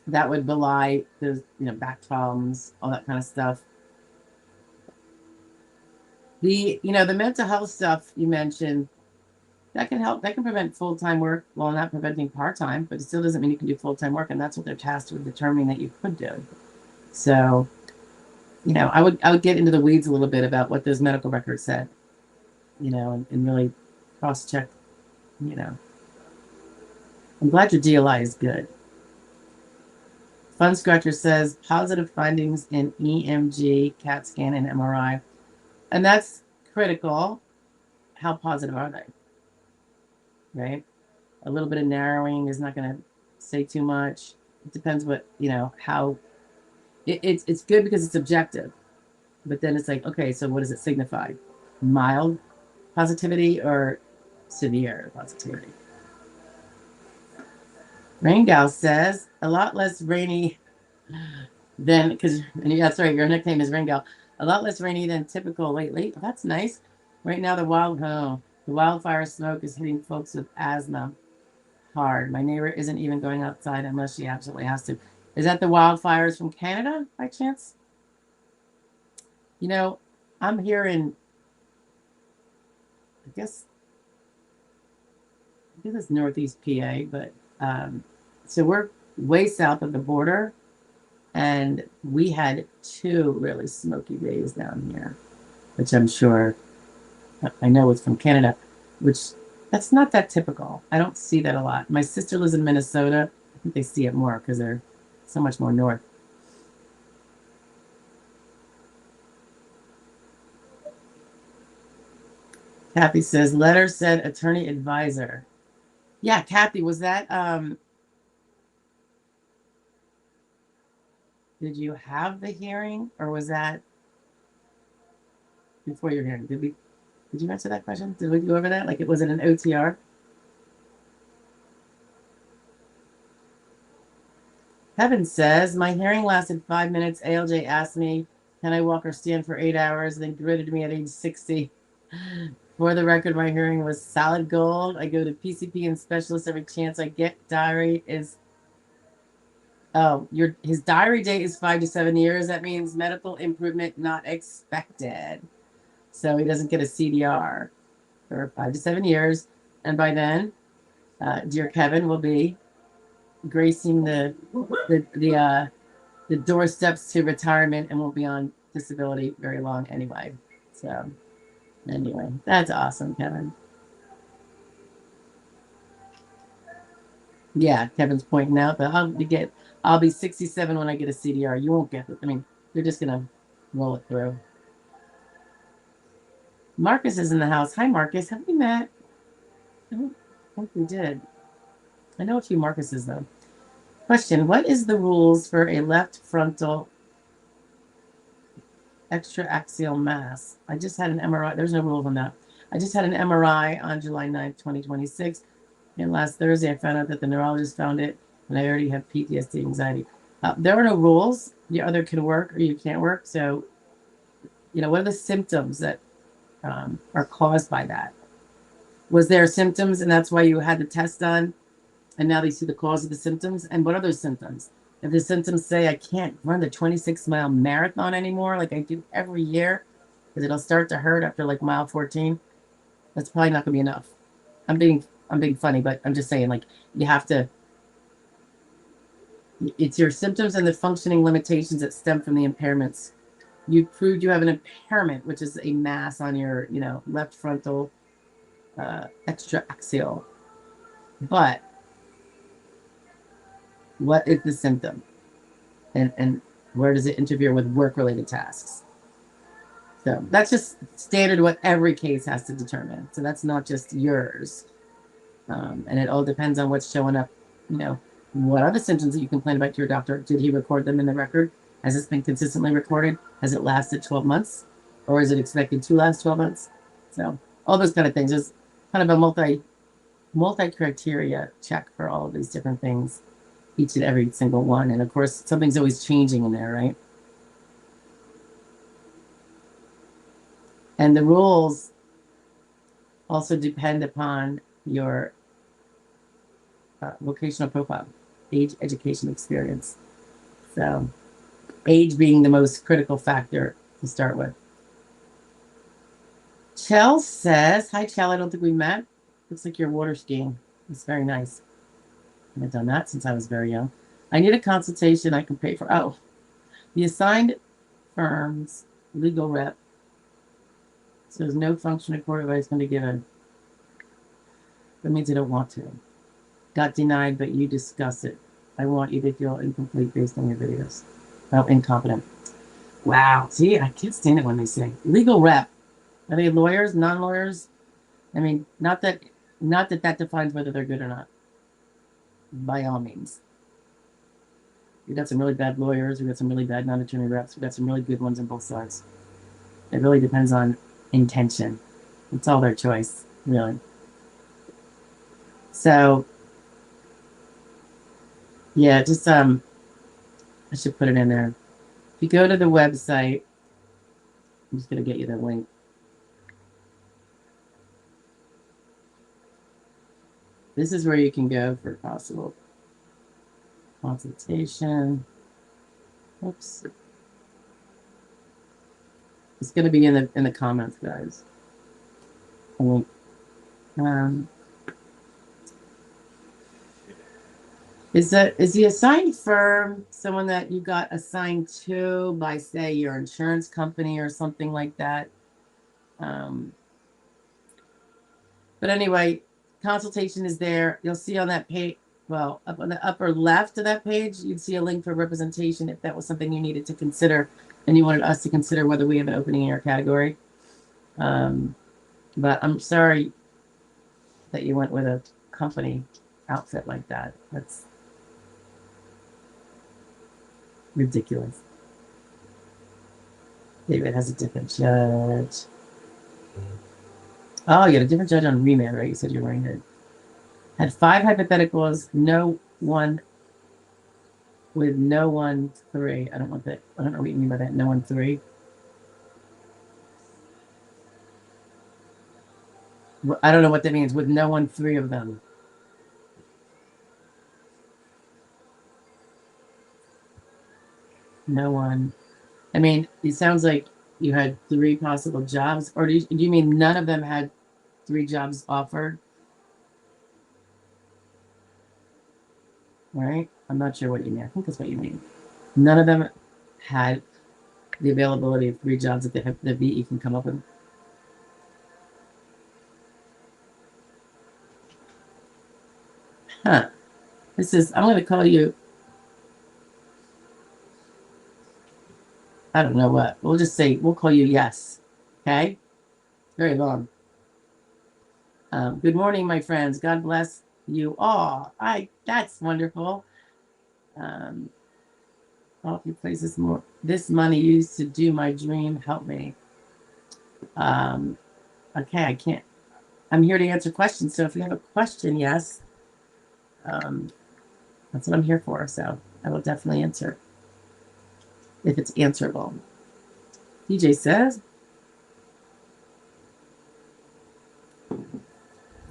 That would belie the, back problems, all that kind of stuff. The mental health stuff you mentioned, that can help. That can prevent full-time work. Well, not preventing part-time, but it still doesn't mean you can do full-time work, and that's what they're tasked with determining that you could do. So, I would get into the weeds a little bit about what those medical records said, and really cross-check, I'm glad your DLI is good. Fun Scratcher says positive findings in EMG, CAT scan, and MRI. And that's critical. How positive are they? Right? A little bit of narrowing is not going to say too much. It depends what, how. It's good because it's objective. But then it's like, okay, so what does it signify? Mild positivity or severe positivity? Rain Gal says a lot less rainy than, because that's right, your nickname is Rain Gal. A lot less rainy than typical lately. Oh, that's nice. Right now, the wildfire smoke is hitting folks with asthma hard. My neighbor isn't even going outside unless she absolutely has to. Is that the wildfires from Canada by chance? I'm here in, I guess it's Northeast PA, but so we're way south of the border, and we had 2 really smoky days down here, which I'm sure, I know it's from Canada, which that's not that typical. I don't see that a lot. My sister lives in Minnesota. I think they see it more because they're so much more north. Kathy says, letter said attorney advisor. Yeah, Kathy, was that, did you have the hearing, or was that before your hearing? Did you answer that question? Did we go over that? Like, was it an OTR? Heaven says, my hearing lasted 5 minutes. ALJ asked me, can I walk or stand for 8 hours? Then gritted me at age 60. For the record, my hearing was solid gold. I go to PCP and specialists every chance I get. Diary is, his diary date is 5 to 7 years. That means medical improvement not expected. So he doesn't get a CDR for 5 to 7 years. And by then, dear Kevin will be gracing the doorsteps to retirement and won't be on disability very long anyway. So anyway, that's awesome, Kevin. Yeah, Kevin's pointing out that I'll be 67 when I get a CDR. You won't get it. I mean, you're just gonna roll it through. Marcus is in the house. Hi, Marcus. Have we met? I don't think we did. I know a few Marcuses though. Question: what is the rules for a left frontal extraaxial mass? I just had an MRI. There's no rules on that. I just had an MRI on July 9th, 2026. And last Thursday, I found out that the neurologist found it, and I already have PTSD, anxiety. There are no rules. You either can work or you can't work. So, what are the symptoms that are caused by that? Was there symptoms, and that's why you had the test done, and now they see the cause of the symptoms? And what are those symptoms? If the symptoms say I can't run the 26-mile marathon anymore like I do every year because it'll start to hurt after like mile 14, that's probably not going to be enough. I'm being funny, but I'm just saying, like, you have to, it's your symptoms and the functioning limitations that stem from the impairments. You proved you have an impairment, which is a mass on your, left frontal extraaxial. But what is the symptom? And where does it interfere with work-related tasks? So that's just standard what every case has to determine. So that's not just yours. And it all depends on what's showing up. What are the symptoms that you complain about to your doctor? Did he record them in the record? Has this been consistently recorded? Has it lasted 12 months? Or is it expected to last 12 months? So all those kind of things. There's kind of a multi-criteria check for all of these different things, each and every single one. And of course, something's always changing in there, right? And the rules also depend upon your vocational profile, age, education, experience. So age being the most critical factor to start with. Chell says, hi, Chell, I don't think we met. Looks like you're water skiing. It's very nice. I haven't done that since I was very young. I need a consultation I can pay for. Oh, the assigned firm's legal rep says no function of court advice going to give a. That means I don't want to. Got denied, but you discuss it. I want you to feel incomplete based on your videos. Oh, incompetent. Wow. See, I can't stand it when they say legal rep. Are they lawyers, non-lawyers? I mean, not that defines whether they're good or not. By all means. We've got some really bad lawyers. We've got some really bad non-attorney reps. We've got some really good ones on both sides. It really depends on intention. It's all their choice, really. So, yeah, just I should put it in there. If you go to the website, I'm just going to get you the link. This is where you can go for possible consultation. Oops. It's going to be in the comments, guys. Link. Is the assigned firm someone that you got assigned to by, say, your insurance company or something like that? But anyway, consultation is there. You'll see on that page, well, up on the upper left of that page, you'd see a link for representation if that was something you needed to consider and you wanted us to consider whether we have an opening in your category. But I'm sorry that you went with a company outfit like that. That's ridiculous. David has a different judge. Oh, you had a different judge on remand, right? You said you were in it. Had 5 hypotheticals, no one with no 1 3. I don't want that. I don't know what you mean by that. No 1 3. I don't know what that means. With no 1 3 of them. No one. I mean, it sounds like you had 3 possible jobs, or do you mean none of them had 3 jobs offered? Right? I'm not sure what you mean. I think that's what you mean. None of them had the availability of 3 jobs that the VE can come up with. Huh. This is, I'm going to call you, I don't know what. We'll just say, we'll call you yes. Okay? Very long. Good morning, my friends. God bless you all. That's wonderful. All few places more. This money used to do my dream. Help me. Okay, I can't. I'm here to answer questions. So if you have a question, yes. That's what I'm here for. So I will definitely answer if it's answerable. DJ says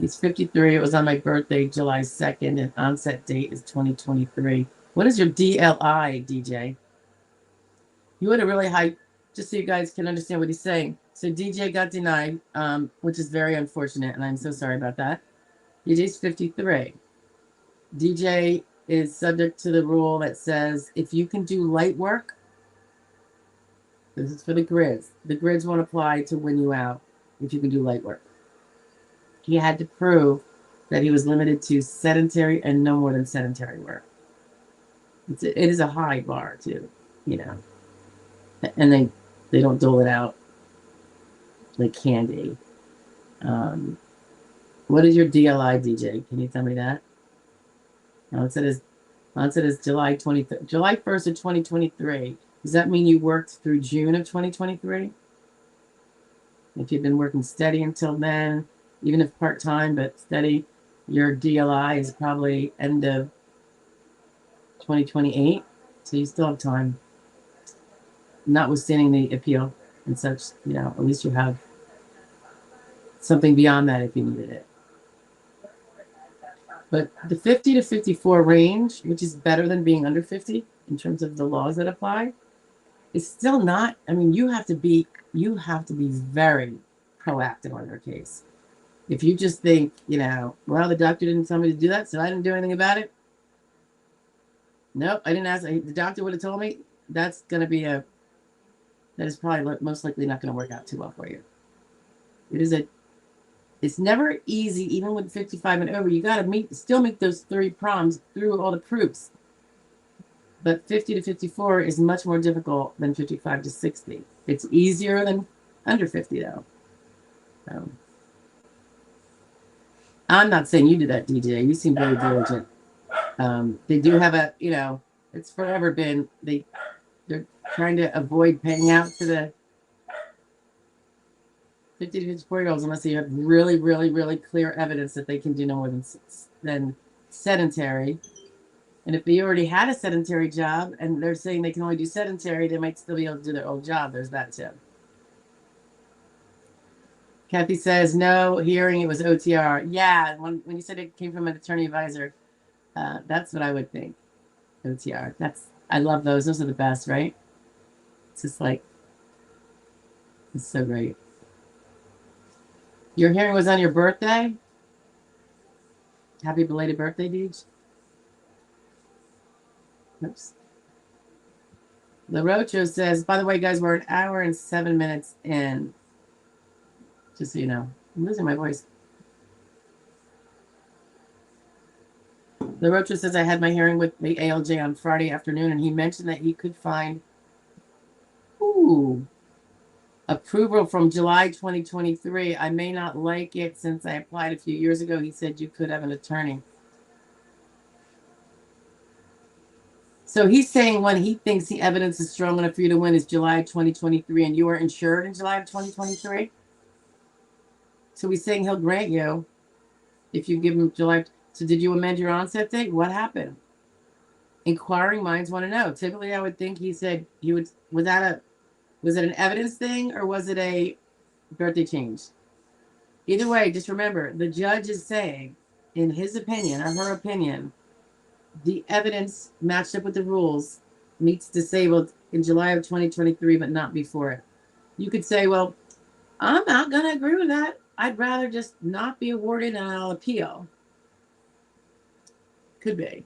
he's 53. It was on my birthday, July 2nd, and onset date is 2023. What is your DLI, DJ? You would have really hyped, just so you guys can understand what he's saying. So DJ got denied, which is very unfortunate, and I'm so sorry about that. DJ's 53. DJ is subject to the rule that says if you can do light work, this is for the grids. The grids won't apply to win you out if you can do light work. He had to prove that he was limited to sedentary and no more than sedentary work. It is a high bar too, you know. And they don't dole it out like candy. What is your DLI, DJ? Can you tell me that? Onset is July 1st of 2023. Does that mean you worked through June of 2023? If you've been working steady until then, even if part-time, but steady, your DLI is probably end of 2028. So you still have time, notwithstanding the appeal and such, you know, at least you have something beyond that if you needed it. But the 50 to 54 range, which is better than being under 50 in terms of the laws that apply, is still not, I mean, you have to be very proactive on your case. If you just think, you know, well, the doctor didn't tell me to do that, so I didn't do anything about it. Nope, I didn't ask. The doctor would have told me. That's going to be that is probably most likely not going to work out too well for you. It's never easy, even with 55 and over. You got to still meet those 3 proms through all the proofs. But 50 to 54 is much more difficult than 55 to 60. It's easier than under 50, though. So, I'm not saying you did that, DJ. You seem very diligent. They do have a, you know, it's forever been, they're trying to avoid paying out to the 50 to 54-year-olds unless you have really, really, really clear evidence that they can do no more than sedentary. And if they already had a sedentary job and they're saying they can only do sedentary, they might still be able to do their old job. There's that too. Kathy says, no hearing, it was OTR. Yeah, when you said it came from an attorney advisor, that's what I would think. OTR. I love those. Those are the best, right? It's just like, it's so great. Your hearing was on your birthday? Happy belated birthday, Deej. Oops. LaRocho says, by the way, guys, we're 1 hour and 7 minutes in. Just so you know. I'm losing my voice. LaRocha says, I had my hearing with the ALJ on Friday afternoon, and he mentioned that he could find approval from July 2023. I may not like it since I applied a few years ago. He said you could have an attorney. So he's saying when he thinks the evidence is strong enough for you to win is July 2023, and you are insured in July of 2023? So he's saying he'll grant you if you give him July. So did you amend your onset date? What happened? Inquiring minds want to know. Typically, I would think he said he would. Was it an evidence thing or was it a birthday change? Either way, just remember the judge is saying, in his opinion or her opinion, the evidence matched up with the rules meets disabled in July of 2023, but not before it. You could say, well, I'm not going to agree with that. I'd rather just not be awarded and I'll appeal. Could be.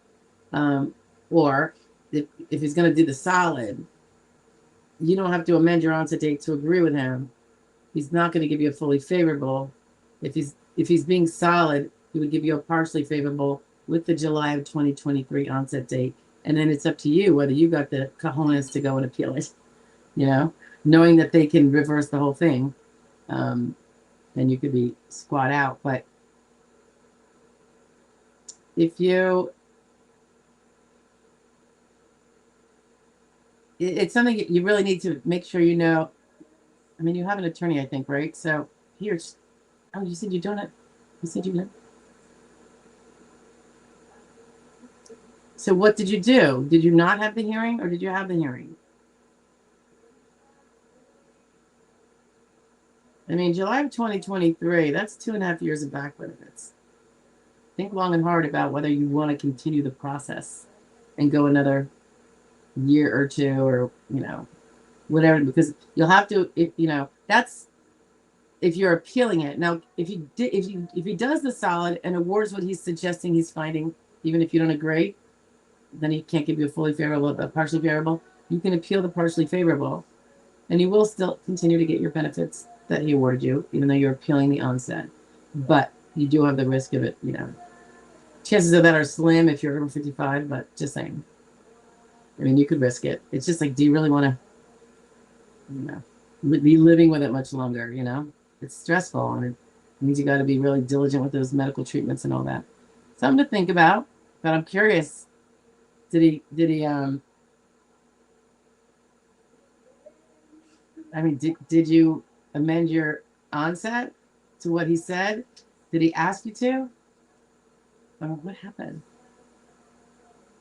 Or if he's going to do the solid, you don't have to amend your onset date to agree with him. He's not going to give you a fully favorable. If he's being solid, he would give you a partially favorable with the July of 2023 onset date. And then it's up to you whether you got the cojones to go and appeal it, you know, knowing that they can reverse the whole thing. Then you could be squat out. But if you, it's something you really need to make sure you know. I mean, you have an attorney, I think, right? So here's, oh, you said you don't have, you said you don't. So what did you do? Did you not have the hearing or did you have the hearing? I mean, July of 2023, that's 2.5 years of back benefits. Think long and hard about whether you want to continue the process and go another year or two or, you know, whatever, because you'll have to, that's if you're appealing it. Now, if he does the solid and awards what he's suggesting he's finding, even if you don't agree, then he can't give you a fully favorable, a partially favorable. You can appeal the partially favorable, and you will still continue to get your benefits that he awarded you, even though you're appealing the onset. But you do have the risk of it, you know. Chances of that are slim if you're over 55, but just saying. I mean, you could risk it. It's just like, do you really want to, you know, be living with it much longer, you know? It's stressful, and it means you got to be really diligent with those medical treatments and all that. Something to think about, but I'm curious. Did he I mean, did you amend your onset to what he said? Did he ask you to? Oh, what happened?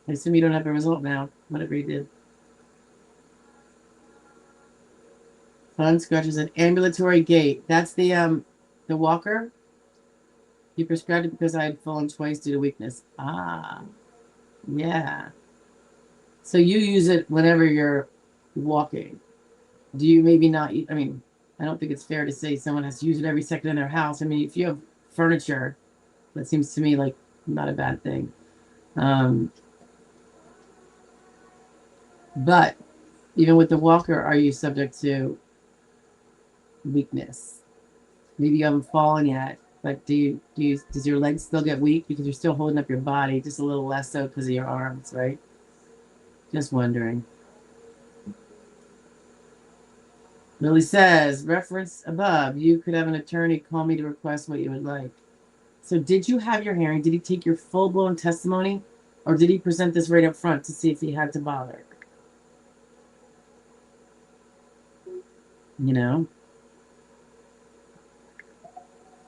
I assume you don't have a result now, whatever you did. Fun scratches an ambulatory gait. That's the walker. You prescribed it because I had fallen twice due to weakness. Ah, yeah. So you use it whenever you're walking. Do you maybe not? I mean, I don't think it's fair to say someone has to use it every second in their house. I mean, if you have furniture, that seems to me like not a bad thing. But even with the walker, are you subject to weakness? Maybe you haven't fallen yet, but does your legs still get weak because you're still holding up your body, just a little less so because of your arms, right? Just wondering. Lily says, reference above, you could have an attorney call me to request what you would like. So did you have your hearing? Did he take your full-blown testimony? Or did he present this right up front to see if he had to bother? You know?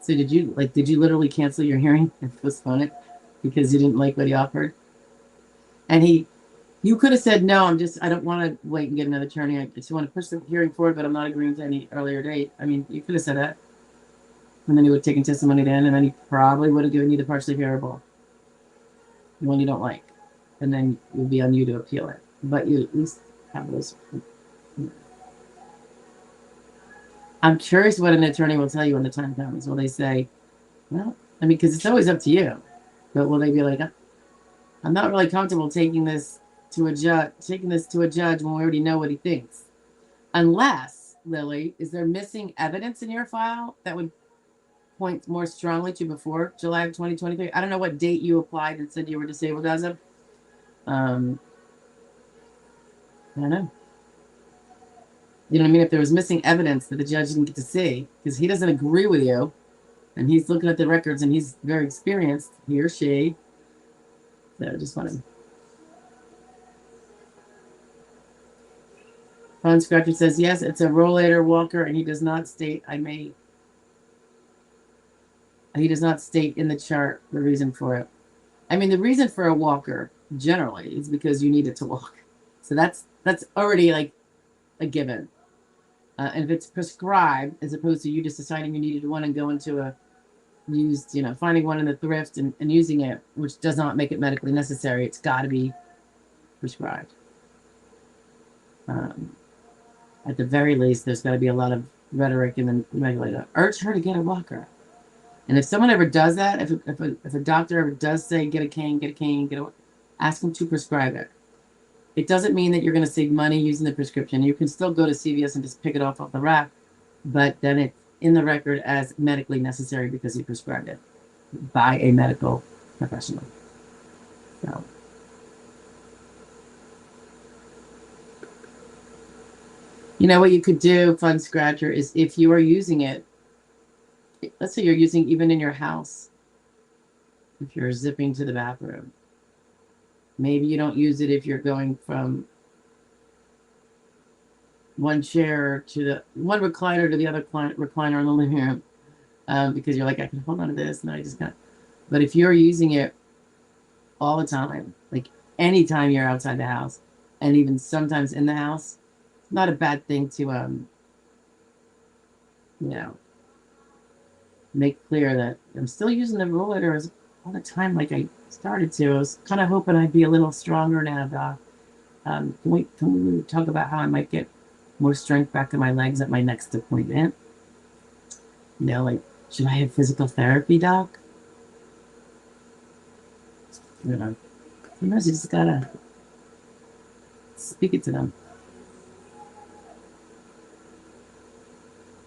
So did you literally cancel your hearing and postpone it because you didn't like what he offered? And you could have said, no, I don't want to wait and get another attorney. I just want to push the hearing forward, but I'm not agreeing to any earlier date. I mean, you could have said that. And then he would have taken testimony then, and then he probably would have given you the partially hearable, the one you don't like. And then it would be on you to appeal it. But you at least have those. I'm curious what an attorney will tell you when the time comes. Will they say, well, I mean, because it's always up to you. But will they be like, I'm not really comfortable taking this to a judge when we already know what he thinks. Unless, Lily, is there missing evidence in your file that would point more strongly to before July of 2023? I don't know what date you applied and said you were disabled as of. I don't know. You know what I mean? If there was missing evidence that the judge didn't get to see, because he doesn't agree with you, and he's looking at the records and he's very experienced, he or she. So just wanted. Phone Scratcher says, yes, it's a rollator walker, and he does not state in the chart the reason for it. I mean, the reason for a walker generally is because you need it to walk. So that's already like a given. And if it's prescribed, as opposed to you just deciding you needed one and going to a used, finding one in the thrift and using it, which does not make it medically necessary, it's got to be prescribed. At the very least, there's got to be a lot of rhetoric in the regulator. Urge her to get a walker. And if someone ever does that, if a doctor ever does say get a cane, ask them to prescribe it. It doesn't mean that you're going to save money using the prescription. You can still go to CVS and just pick it off the rack, but then it's in the record as medically necessary because you prescribed it by a medical professional. So. You know what you could do, Fun Scratcher, is if you are using it, let's say you're using even in your house, if you're zipping to the bathroom, maybe you don't use it if you're going from one chair to one recliner to the other recliner in the living room, because you're like, I can hold on to this, and I just can't. But if you're using it all the time, like anytime you're outside the house, and even sometimes in the house, it's not a bad thing to, make clear that I'm still using the rollator all the time like I started to. I was kind of hoping I'd be a little stronger now, Doc. Can we talk about how I might get more strength back in my legs at my next appointment? Like, should I have physical therapy, Doc? Sometimes you just gotta speak it to them.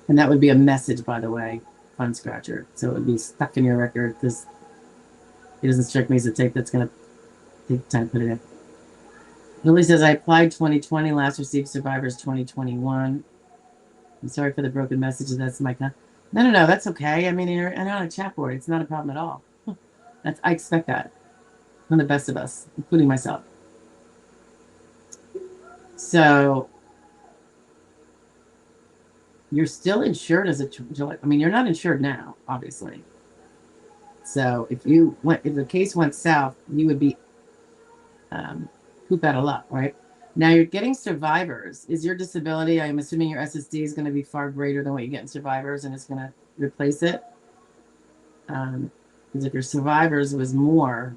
And that would be a message, by the way, Fun Scratcher. So it would be stuck in your record because it doesn't strike me as a tape that's going to take time to put it in. Lily says, I applied 2020, last received survivors 2021. I'm sorry for the broken messages. That's my No, that's okay. I mean, you're on a chat board. It's not a problem at all. I expect that from the best of us, including myself. So you're still insured as a July. I mean, you're not insured now, obviously. So if the case went south, you would be poop out of luck, right? Now you're getting survivors. Is your disability, I'm assuming your SSD is going to be far greater than what you get in survivors, and it's going to replace it. Because if your survivors was more,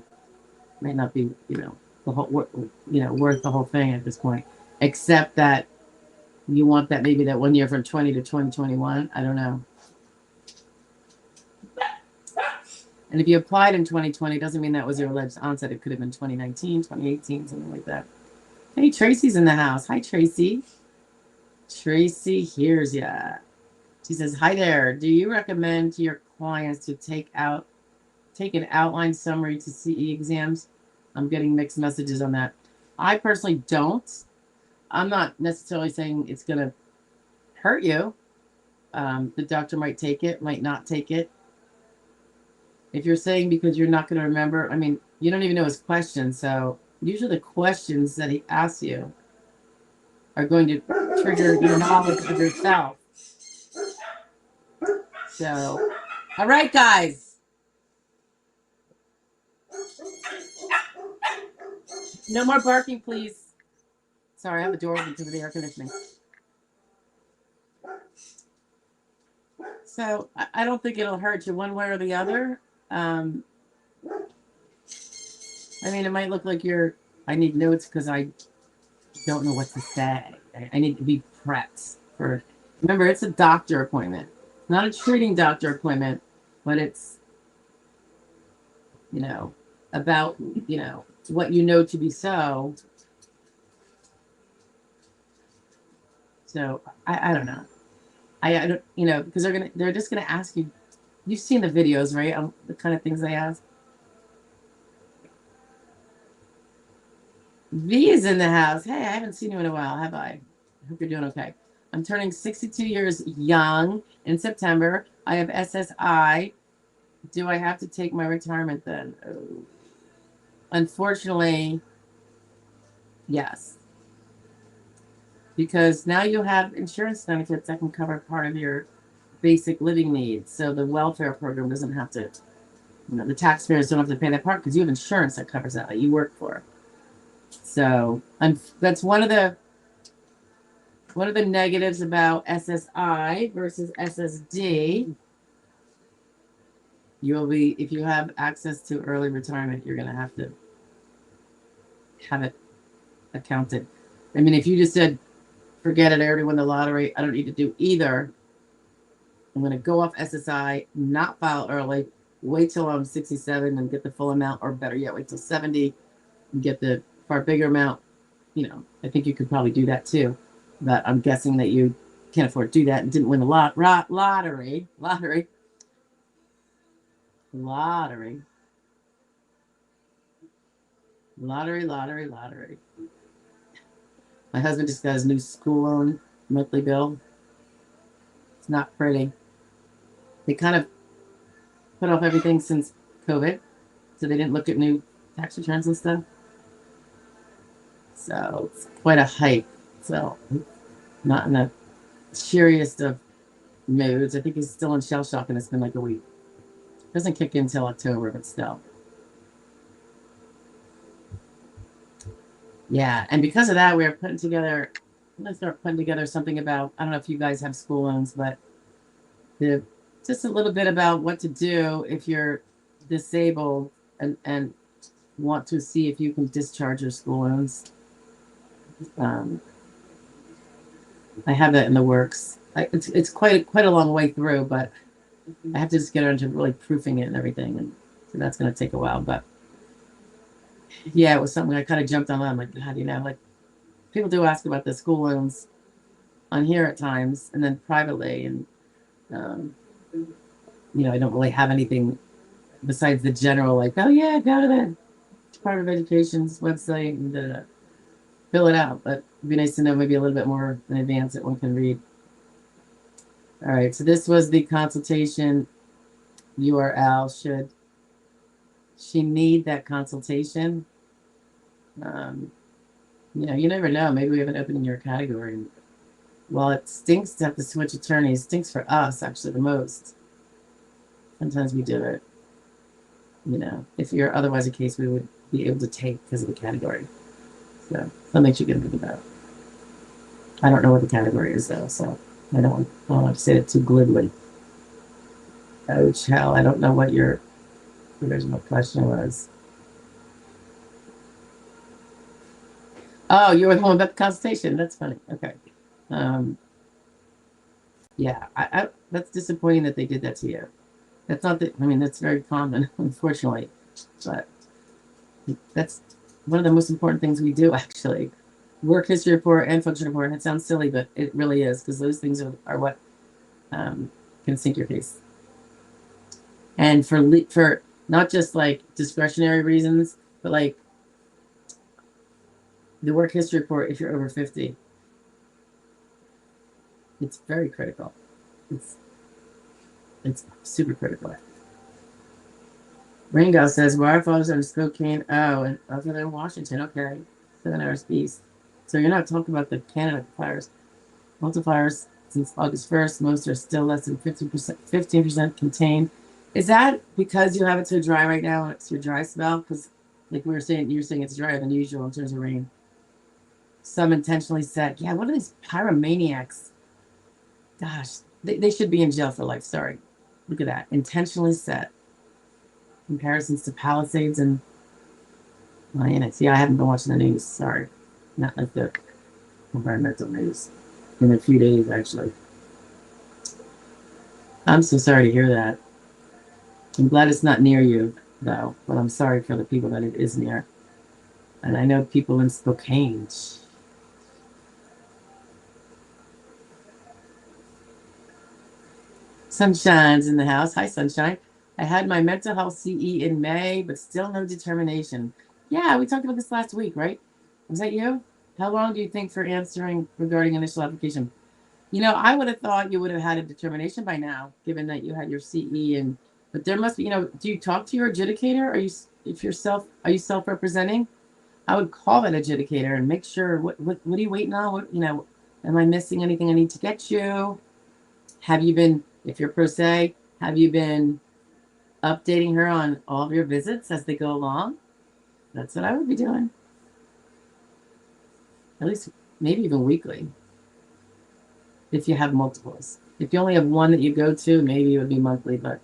might not be, the whole, worth the whole thing at this point, except that you want that maybe that 1 year from 20 to 2021. I don't know. And if you applied in 2020, doesn't mean that was your alleged onset. It could have been 2019, 2018, something like that. Hey, Tracy's in the house. Hi, Tracy. Tracy hears ya. She says, hi there. Do you recommend to your clients to take an outline summary to CE exams? I'm getting mixed messages on that. I personally don't. I'm not necessarily saying it's going to hurt you. The doctor might take it, might not take it. If you're saying because you're not going to remember, I mean, you don't even know his questions. So usually the questions that he asks you are going to trigger your knowledge of yourself. So, all right, guys. No more barking, please. Sorry, I have the door open because of the air conditioning. So I don't think it'll hurt you one way or the other. I mean, it might look like I need notes because I don't know what to say. I need to be prepped for. Remember, it's a doctor appointment, not a treating doctor appointment, but it's, about, what you know to be so. So I don't know. I don't, because they're just gonna ask you. You've seen the videos, right? The kind of things they ask. V is in the house. Hey, I haven't seen you in a while, have I? I hope you're doing okay. I'm turning 62 years young in September. I have SSI. Do I have to take my retirement then? Oh. Unfortunately, yes. Because now you have insurance benefits that can cover part of your basic living needs. So the welfare program doesn't have to, the taxpayers don't have to pay that part because you have insurance that covers that you work for. So that's one of the negatives about SSI versus SSD. You'll be, if you have access to early retirement, you're going to have it accounted. I mean, if you just said, forget it, I already won the lottery, I don't need to do either. I'm going to go off SSI, not file early, wait till I'm 67 and get the full amount, or better yet, wait till 70 and get the far bigger amount. I think you could probably do that too. But I'm guessing that you can't afford to do that and didn't win the lottery. My husband just got his new school loan monthly bill. It's not pretty. They kind of put off everything since COVID, so they didn't look at new tax returns and stuff. So it's quite a hike. So not in the cheeriest of moods. I think he's still in shell shock, and it's been like a week. Doesn't kick in until October, but still. Yeah, and because of that, we're putting together. I'm gonna start putting together something about. I don't know if you guys have school loans, but just a little bit about what to do if you're disabled and want to see if you can discharge your school loans. I have that in the works. It's quite a long way through, but I have to just get into really proofing it and everything, and so that's going to take a while. But yeah, it was something I kind of jumped on. I'm like, how do you know? Like, people do ask about the school loans on here at times, and then privately, and I don't really have anything besides the general, like, oh yeah, go to the Department of Education's website and fill it out. But it'd be nice to know maybe a little bit more in advance that one can read. All right, so this was the consultation URL. Should she need that consultation? You never know. Maybe we have an opening in your category. Well, it stinks to have to switch attorneys. It stinks for us, actually, the most. Sometimes we do it. You know, if you're otherwise a case, we would be able to take because of the category. So something you can think about. I don't know what the category is, though, so I don't want to say it too glibly. Ouch, hell, I don't know what your original question was. Oh, you were the one about the consultation. That's funny. Okay. Yeah, that's disappointing that they did that to you. That's not that, I mean, that's very common, unfortunately. But that's one of the most important things we do, actually. Work history report and function report. And it sounds silly, but it really is, because those things are what can sink your case. And for not just like discretionary reasons, but like the work history report, if you're over 50, it's very critical. It's super critical. Ringo says, where our fathers are in Spokane, and other in Washington, okay, 7 hours east. So you're not talking about the Canada fires. Multipliers since August 1st, most are still less than 15% contained. Is that because you have it so dry right now? It's your dry spell? Because like we were saying, you're saying it's drier than usual in terms of rain. Some intentionally set. Yeah, what are these pyromaniacs? Gosh, they should be in jail for life. Sorry. Look at that. Intentionally set. Comparisons to Palisades and Miami. See, I haven't been watching the news. Sorry. Not like the environmental news. In a few days, actually. I'm so sorry to hear that. I'm glad it's not near you, though, but I'm sorry for the people that it is near. And I know people in Spokane. Sunshine's in the house. Hi, Sunshine. I had my mental health CE in May, but still no determination. Yeah, we talked about this last week, right? Was that you? How long do you think for answering regarding initial application? You know, I would have thought you would have had a determination by now, given that you had your CE and, but there must be, you know, do you talk to your adjudicator? Are you self-representing? I would call that adjudicator and make sure, what are you waiting on? What, you know, am I missing anything I need to get you? Have you been, if you're pro se, have you been updating her on all of your visits as they go along? That's what I would be doing. At least maybe even weekly. If you have multiples. If you only have one that you go to, maybe it would be monthly, but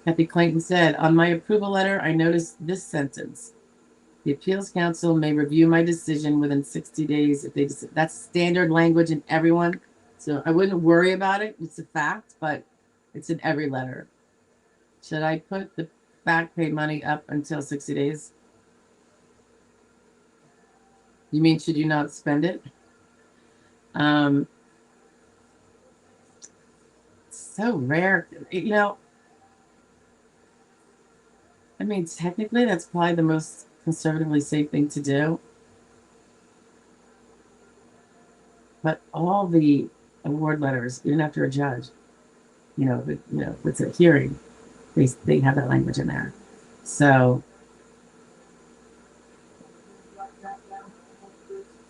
Kathy Clayton said, on my approval letter, I noticed this sentence. The appeals council may review my decision within 60 days if they decide. That's standard language in everyone. So I wouldn't worry about it. It's a fact, but it's in every letter. Should I put the back pay money up until 60 days? You mean, should you not spend it? So rare. You know, I mean, technically, that's probably the most conservatively safe thing to do. But all the award letters, even after a judge, it's a hearing, they have that language in there. So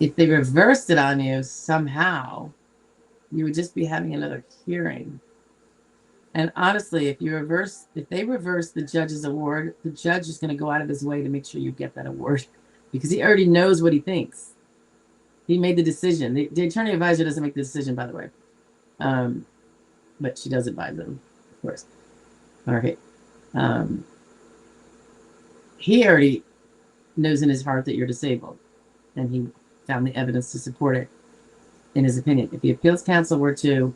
if they reversed it on you somehow, you would just be having another hearing. And honestly, if they reverse the judge's award, the judge is going to go out of his way to make sure you get that award because he already knows what he thinks. He made the decision. The attorney advisor doesn't make the decision, by the way. But she does advise them, of course. All right. He already knows in his heart that you're disabled, and he found the evidence to support it in his opinion. If the appeals council were to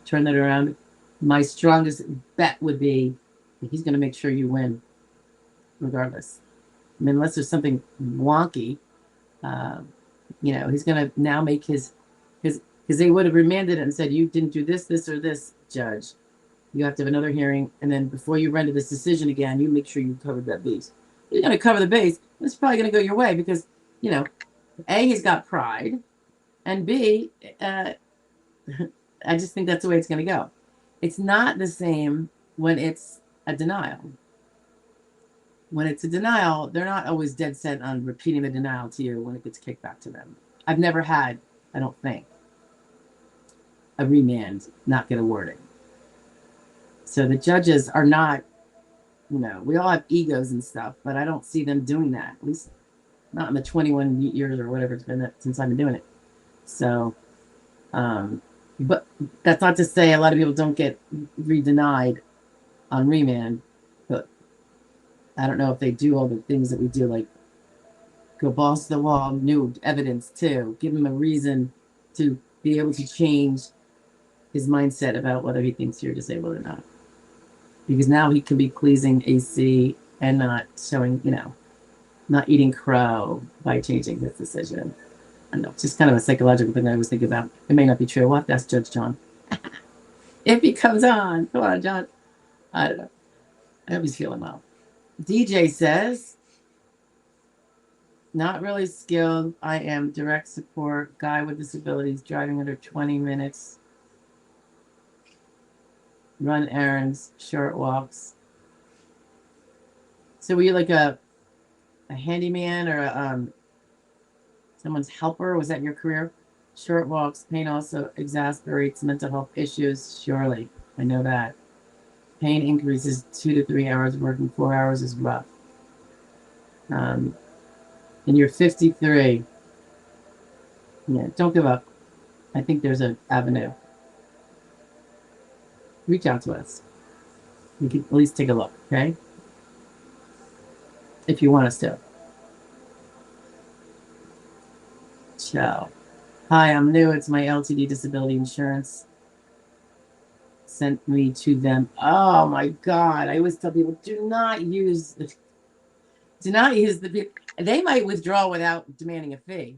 turn that around, my strongest bet would be that he's going to make sure you win regardless. I mean, unless there's something wonky, he's going to now make because they would have remanded it and said, you didn't do this, this, or this, judge. You have to have another hearing. And then before you render this decision again, you make sure you covered that base. You're going to cover the base. It's probably going to go your way because, A, he's got pride. And B, I just think that's the way it's going to go. It's not the same when it's a denial. when it's a denial, they're not always dead set on repeating the denial to you when it gets kicked back to them. I've never had, I don't think, a remand not get awarded. So the judges are not, you know, we all have egos and stuff, but I don't see them doing that, at least not in the 21 years or whatever it's been since I've been doing it. So, but that's not to say a lot of people don't get re-denied on remand, but I don't know if they do all the things that we do, like go balls to the wall, new evidence too, give him a reason to be able to change his mindset about whether he thinks you're disabled or not. Because now he can be pleasing AC and not showing, you know, not eating crow by changing his decision. I know, it's just kind of a psychological thing I always think about. It may not be true. We'll have to ask Judge John. If he comes on. Come on, John. I don't know. I hope he's feeling well. DJ says, not really skilled. I am direct support. Guy with disabilities driving under 20 minutes. Run errands, short walks. So were you like a handyman or a, someone's helper? Was that your career? Short walks, pain also exasperates mental health issues. Surely, I know that. Pain increases 2 to 3 hours. Working 4 hours is rough. And you're 53. Yeah, don't give up. I think there's an avenue. Reach out to us. We can at least take a look, okay? If you want us to. Ciao. Hi, I'm new. It's my LTD disability insurance. Sent me to them. Oh my God. I always tell people, do not use the, they might withdraw without demanding a fee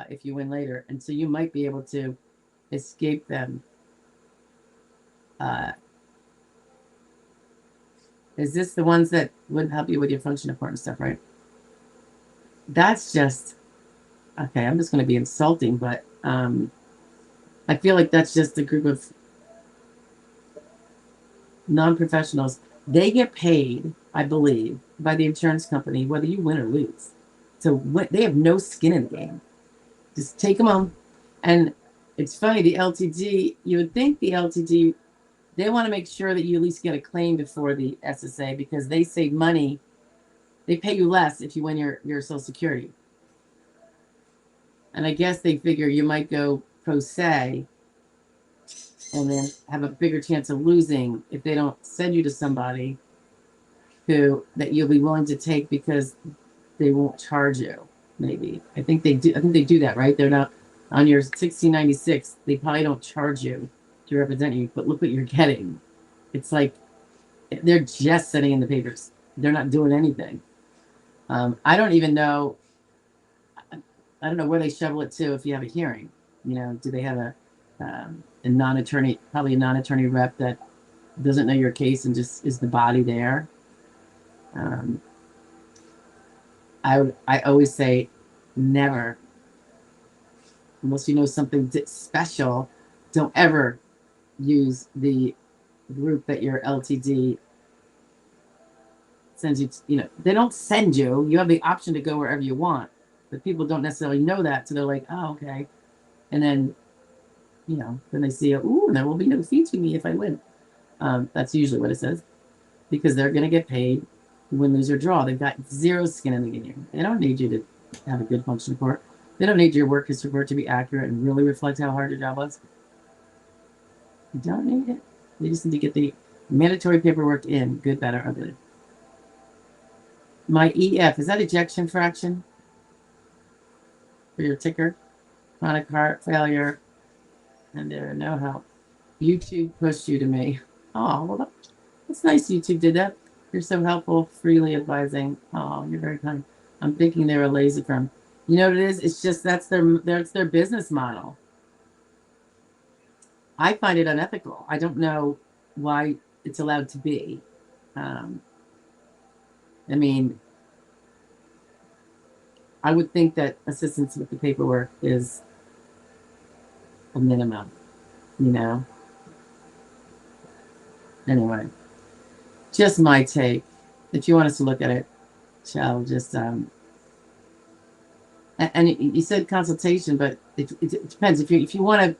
if you win later. And so you might be able to escape them. Is this the ones that wouldn't help you with your function report and stuff, right? That's just, okay, I'm just going to be insulting, but I feel like that's just a group of non-professionals. They get paid, I believe, by the insurance company, whether you win or lose. So they have no skin in the game. Just take them home. And it's funny, the LTD, you would think the LTD, they want to make sure that you at least get a claim before the SSA because they save money. They pay you less if you win your Social Security. And I guess they figure you might go pro se and then have a bigger chance of losing if they don't send you to somebody that you'll be willing to take because they won't charge you. Maybe I think they do. I think they do that, right? They're not on your 1696. They probably don't charge you to represent you, but look what you're getting. It's like they're just sending in the papers. They're not doing anything. I don't even know. I don't know where they shovel it to if you have a hearing. You know, do they have a non-attorney, probably a non-attorney rep that doesn't know your case and just is the body there? I always say never, unless you know something special, don't ever use the group that your LTD sends you. You know, they don't send you. You have the option to go wherever you want, but people don't necessarily know that, so they're like, oh, okay. And then, you know, then they see, ooh, there will be no fee to me if I win. That's usually what it says, because they're going to get paid win, lose, or draw. They've got zero skin in the game. They don't need you to have a good function report. They don't need your work history report to be accurate and really reflect how hard your job was. You don't need it. They just need to get the mandatory paperwork in, good, bad, or ugly. My EF, is that ejection fraction for your ticker? Chronic heart failure, and there are no help. YouTube pushed you to me. Oh, well, that's nice YouTube did that. You're so helpful, freely advising. Oh, you're very kind. I'm thinking they're a lazy firm. You know what it is? It's just that's their business model. I find it unethical. I don't know why it's allowed to be. I mean, I would think that assistance with the paperwork is a minimum, you know? Anyway, just my take. If you want us to look at it, shall just and you said consultation, but it depends. If you want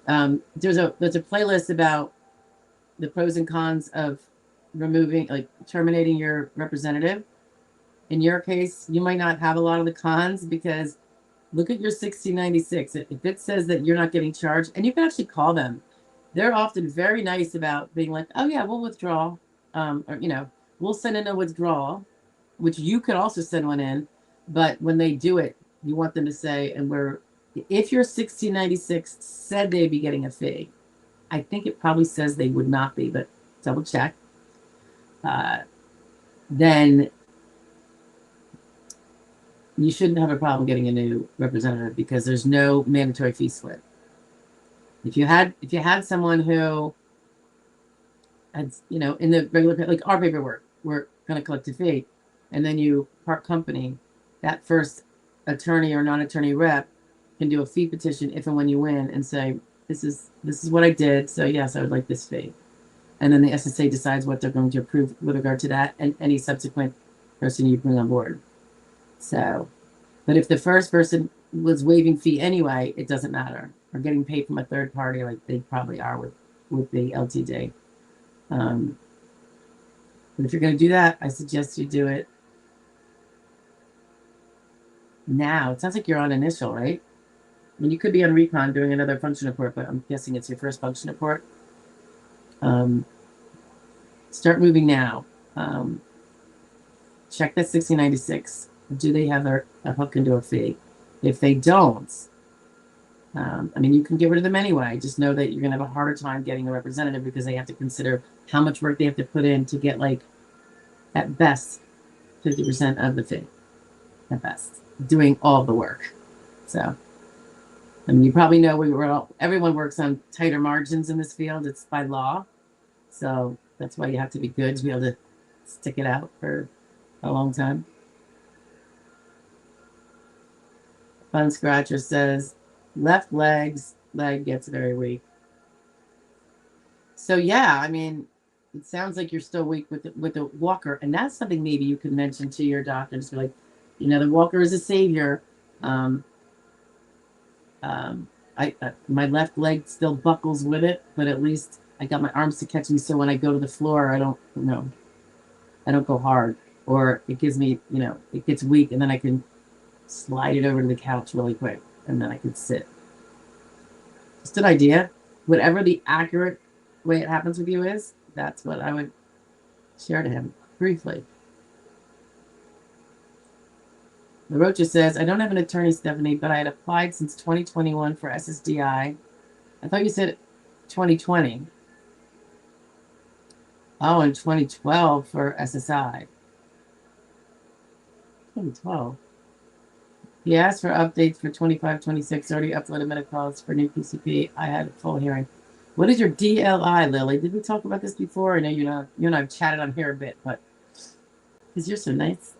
to, there's a playlist about the pros and cons of removing, like terminating your representative. In your case, you might not have a lot of the cons because look at your 1696. If it says that you're not getting charged, and you can actually call them, they're often very nice about being like, oh yeah, we'll withdraw, or we'll send in a withdrawal, which you could also send one in. But when they do it, you want them to say, if your 1696 said they'd be getting a fee, I think it probably says they would not be, but double check. Then you shouldn't have a problem getting a new representative because there's no mandatory fee split. If you had someone who had, in the regular, like our paperwork, we're going to collect a fee, and then you part company, that first attorney or non-attorney rep can do a fee petition if and when you win and say, this is what I did, so yes, I would like this fee. And then the SSA decides what they're going to approve with regard to that and any subsequent person you bring on board. So, but if the first person was waiving fee anyway, it doesn't matter. Or getting paid from a third party like they probably are with the LTD. But if you're going to do that, I suggest you do it now. It sounds like you're on initial, right? I mean, you could be on recon doing another function report, but I'm guessing it's your first function report. Start moving now. Check that 1696. Do they have a hook into a fee? If they don't, I mean, you can get rid of them anyway. Just know that you're going to have a harder time getting a representative because they have to consider how much work they have to put in to get, like, at best, 50% of the fee. At best. Doing all the work. So, I mean, you probably know everyone works on tighter margins in this field. It's by law. So that's why you have to be good to be able to stick it out for a long time. Fun Scratcher says, left leg gets very weak. So yeah, I mean, it sounds like you're still weak with the walker, and that's something maybe you could mention to your doctor. Just be like, the walker is a savior. My left leg still buckles with it, but at least I got my arms to catch me, so when I go to the floor, I don't go hard, or it gives me, it gets weak, and then I can slide it over to the couch really quick, and then I can sit. Just an idea. Whatever the accurate way it happens with you is, that's what I would share to him briefly. LaRocha says, I don't have an attorney, Stephanie, but I had applied since 2021 for SSDI. I thought you said 2020. Oh, in 2012 for SSI. 2012. He asked for updates for 25, 26, already uploaded medicals for new PCP. I had a full hearing. What is your DLI, Lily? Did we talk about this before? I know you and I've chatted on here a bit, but because you're so nice.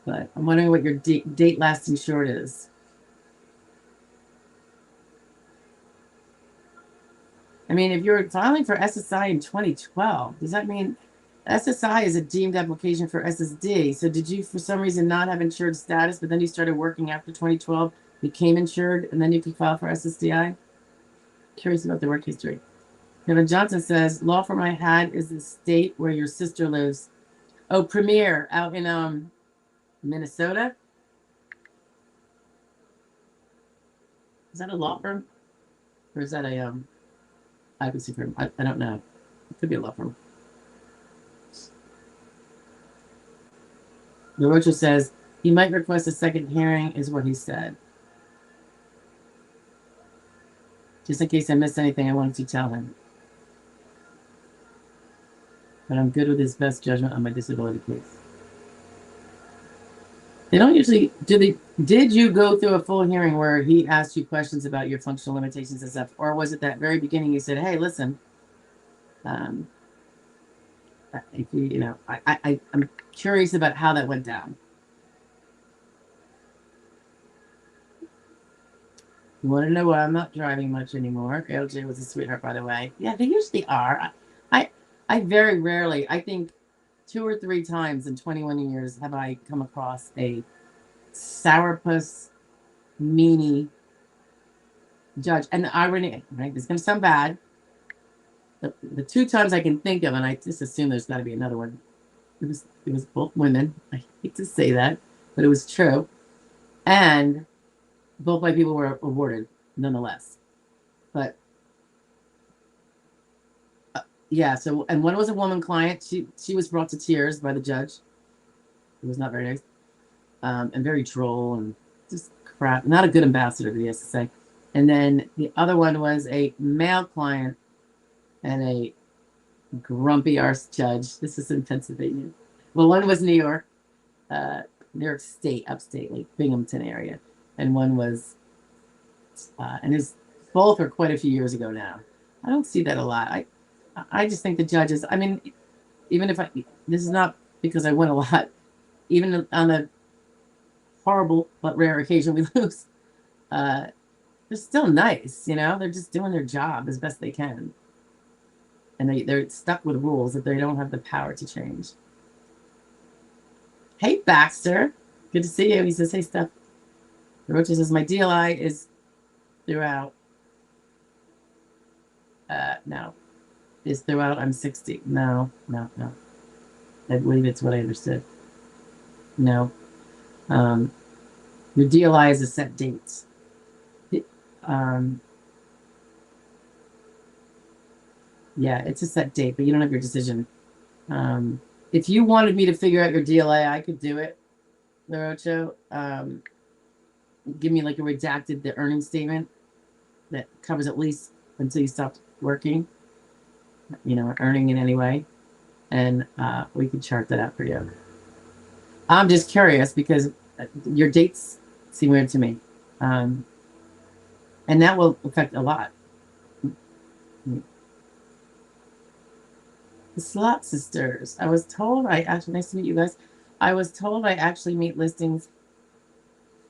But I'm wondering what your date lasting short is. I mean, if you're filing for SSI in 2012, does that mean SSI is a deemed application for SSD? So did you, for some reason, not have insured status, but then you started working after 2012, became insured, and then you could file for SSDI? Curious about the work history. Kevin Johnson says, law firm I had is the state where your sister lives. Oh, Premier out in Minnesota. Is that a law firm? Or is that a advocacy firm? I don't know. It could be a law firm. LaRocha says, he might request a second hearing, is what he said. Just in case I missed anything, I wanted to tell him. But I'm good with his best judgment on my disability case. They don't usually, did you go through a full hearing where he asked you questions about your functional limitations and stuff? Or was it that very beginning you said, hey, listen, if I'm curious about how that went down. You want to know why I'm not driving much anymore? ALJ was a sweetheart, by the way. Yeah, they usually are. I very rarely, I think 2 or 3 times in 21 years have I come across a sourpuss, meanie judge. And the irony, right? This is going to sound bad. The 2 times I can think of, and I just assume there's got to be another one. It was both women. I hate to say that, but it was true. And both white people were awarded, nonetheless. But yeah, so, and one was a woman client. She was brought to tears by the judge. It was not very nice, and very droll and just crap. Not a good ambassador, he has to say. And then the other one was a male client and a grumpy arse judge. This is in Pennsylvania. Well, one was New York State, upstate, like Binghamton area, and one was, and his both are quite a few years ago now. I don't see that a lot. I just think the judges. I mean, even if this is not because I win a lot, even on the horrible but rare occasion we lose, they're still nice. You know, they're just doing their job as best they can, and they're stuck with rules that they don't have the power to change. Hey, Baxter. Good to see you. He says, hey, Steph. Rocha says, my DLI is throughout. No. Is throughout I'm 60. No. I believe it's what I understood. No. Your DLI is a set date. Yeah, it's a set date, but you don't have your decision. If you wanted me to figure out your DLA, I could do it, Larocho. Give me like a redacted the earnings statement that covers at least until you stopped working, you know, earning in any way, and we could chart that out for you. I'm just curious because your dates seem weird to me, and that will affect a lot. The Slot Sisters. I was told nice to meet you guys. I was told I actually meet listings.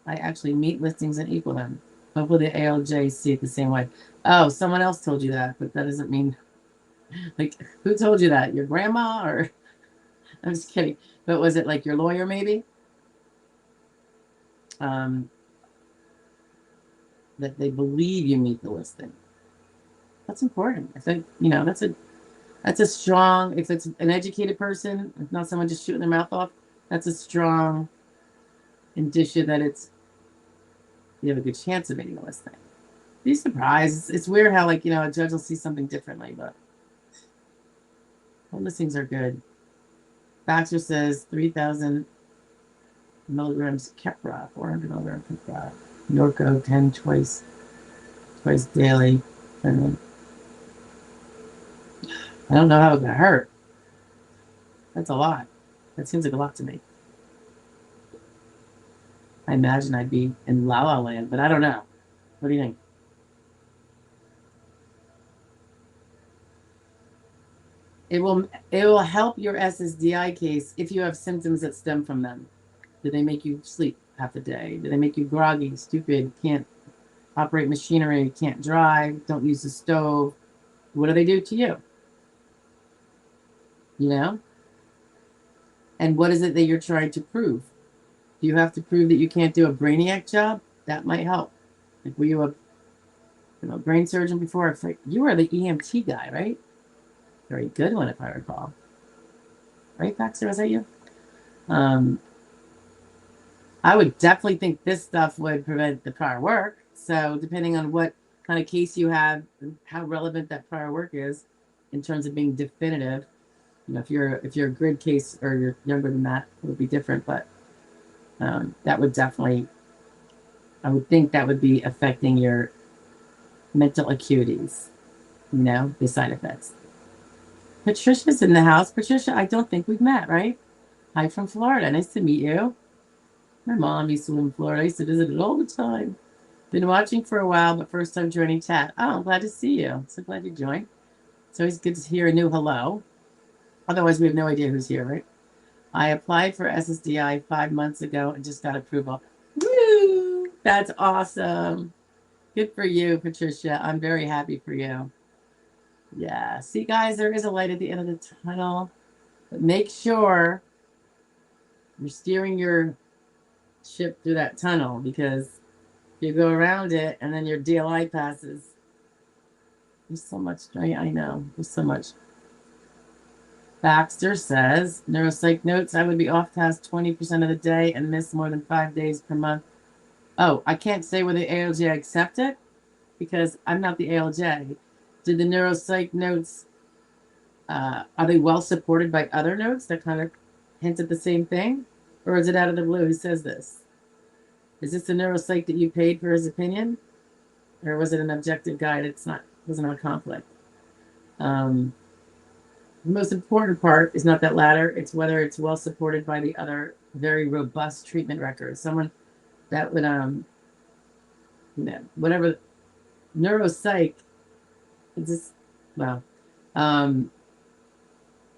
I actually meet listings and equal them. Hopefully the ALJs see it the same way. Oh, someone else told you that, but that doesn't mean, like, who told you that? Your grandma or? I'm just kidding. But was it like your lawyer maybe? That they believe you meet the listing. That's important. I think, you know, that's a strong, if it's an educated person, if not someone just shooting their mouth off, that's a strong indicia that you have a good chance of meeting a listing. Be surprised. It's weird how, like, you know, a judge will see something differently, but all listings are good. Baxter says 3,000 milligrams Keppra, 400 milligrams Keppra. Norco 10 twice daily. And I don't know how it got hurt. That's a lot. That seems like a lot to me. I imagine I'd be in La La Land, but I don't know. What do you think? It will help your SSDI case if you have symptoms that stem from them. Do they make you sleep half the day? Do they make you groggy, stupid, can't operate machinery, can't drive, don't use the stove? What do they do to you? You know? And what is it that you're trying to prove? Do you have to prove that you can't do a brainiac job? That might help. Like, were you a brain surgeon before? It's like, you were the EMT guy, right? Very good one, if I recall. Right, Baxter? Was that you? I would definitely think this stuff would prevent the prior work. So depending on what kind of case you have and how relevant that prior work is in terms of being definitive, you know, if you're a grid case or you're younger than that, it would be different. But that would definitely, I would think that would be affecting your mental acuities, you know, the side effects. Patricia's in the house. Patricia, I don't think we've met, right? Hi from Florida. Nice to meet you. My mom used to live in Florida. I used to visit it all the time. Been watching for a while, but first time joining chat. Oh, I'm glad to see you. So glad you joined. It's always good to hear a new hello. Otherwise, we have no idea who's here, right? I applied for SSDI 5 months ago and just got approval. Woo! That's awesome. Good for you, Patricia. I'm very happy for you. Yeah. See, guys, there is a light at the end of the tunnel. But make sure you're steering your ship through that tunnel, because if you go around it and then your DLI passes, there's so much. I know there's so much. Baxter says, neuropsych notes, I would be off task 20% of the day and miss more than 5 days per month. Oh, I can't say whether the ALJ accept it because I'm not the ALJ. Did the neuropsych notes, are they well supported by other notes that kind of hint at the same thing? Or is it out of the blue? Who says this? Is this the neuropsych that you paid for his opinion? Or was it an objective guide? It's not, doesn't have a conflict. The most important part is not that latter. It's whether it's well supported by the other very robust treatment records. Someone that would, you know, whatever neuropsych, it's just, well,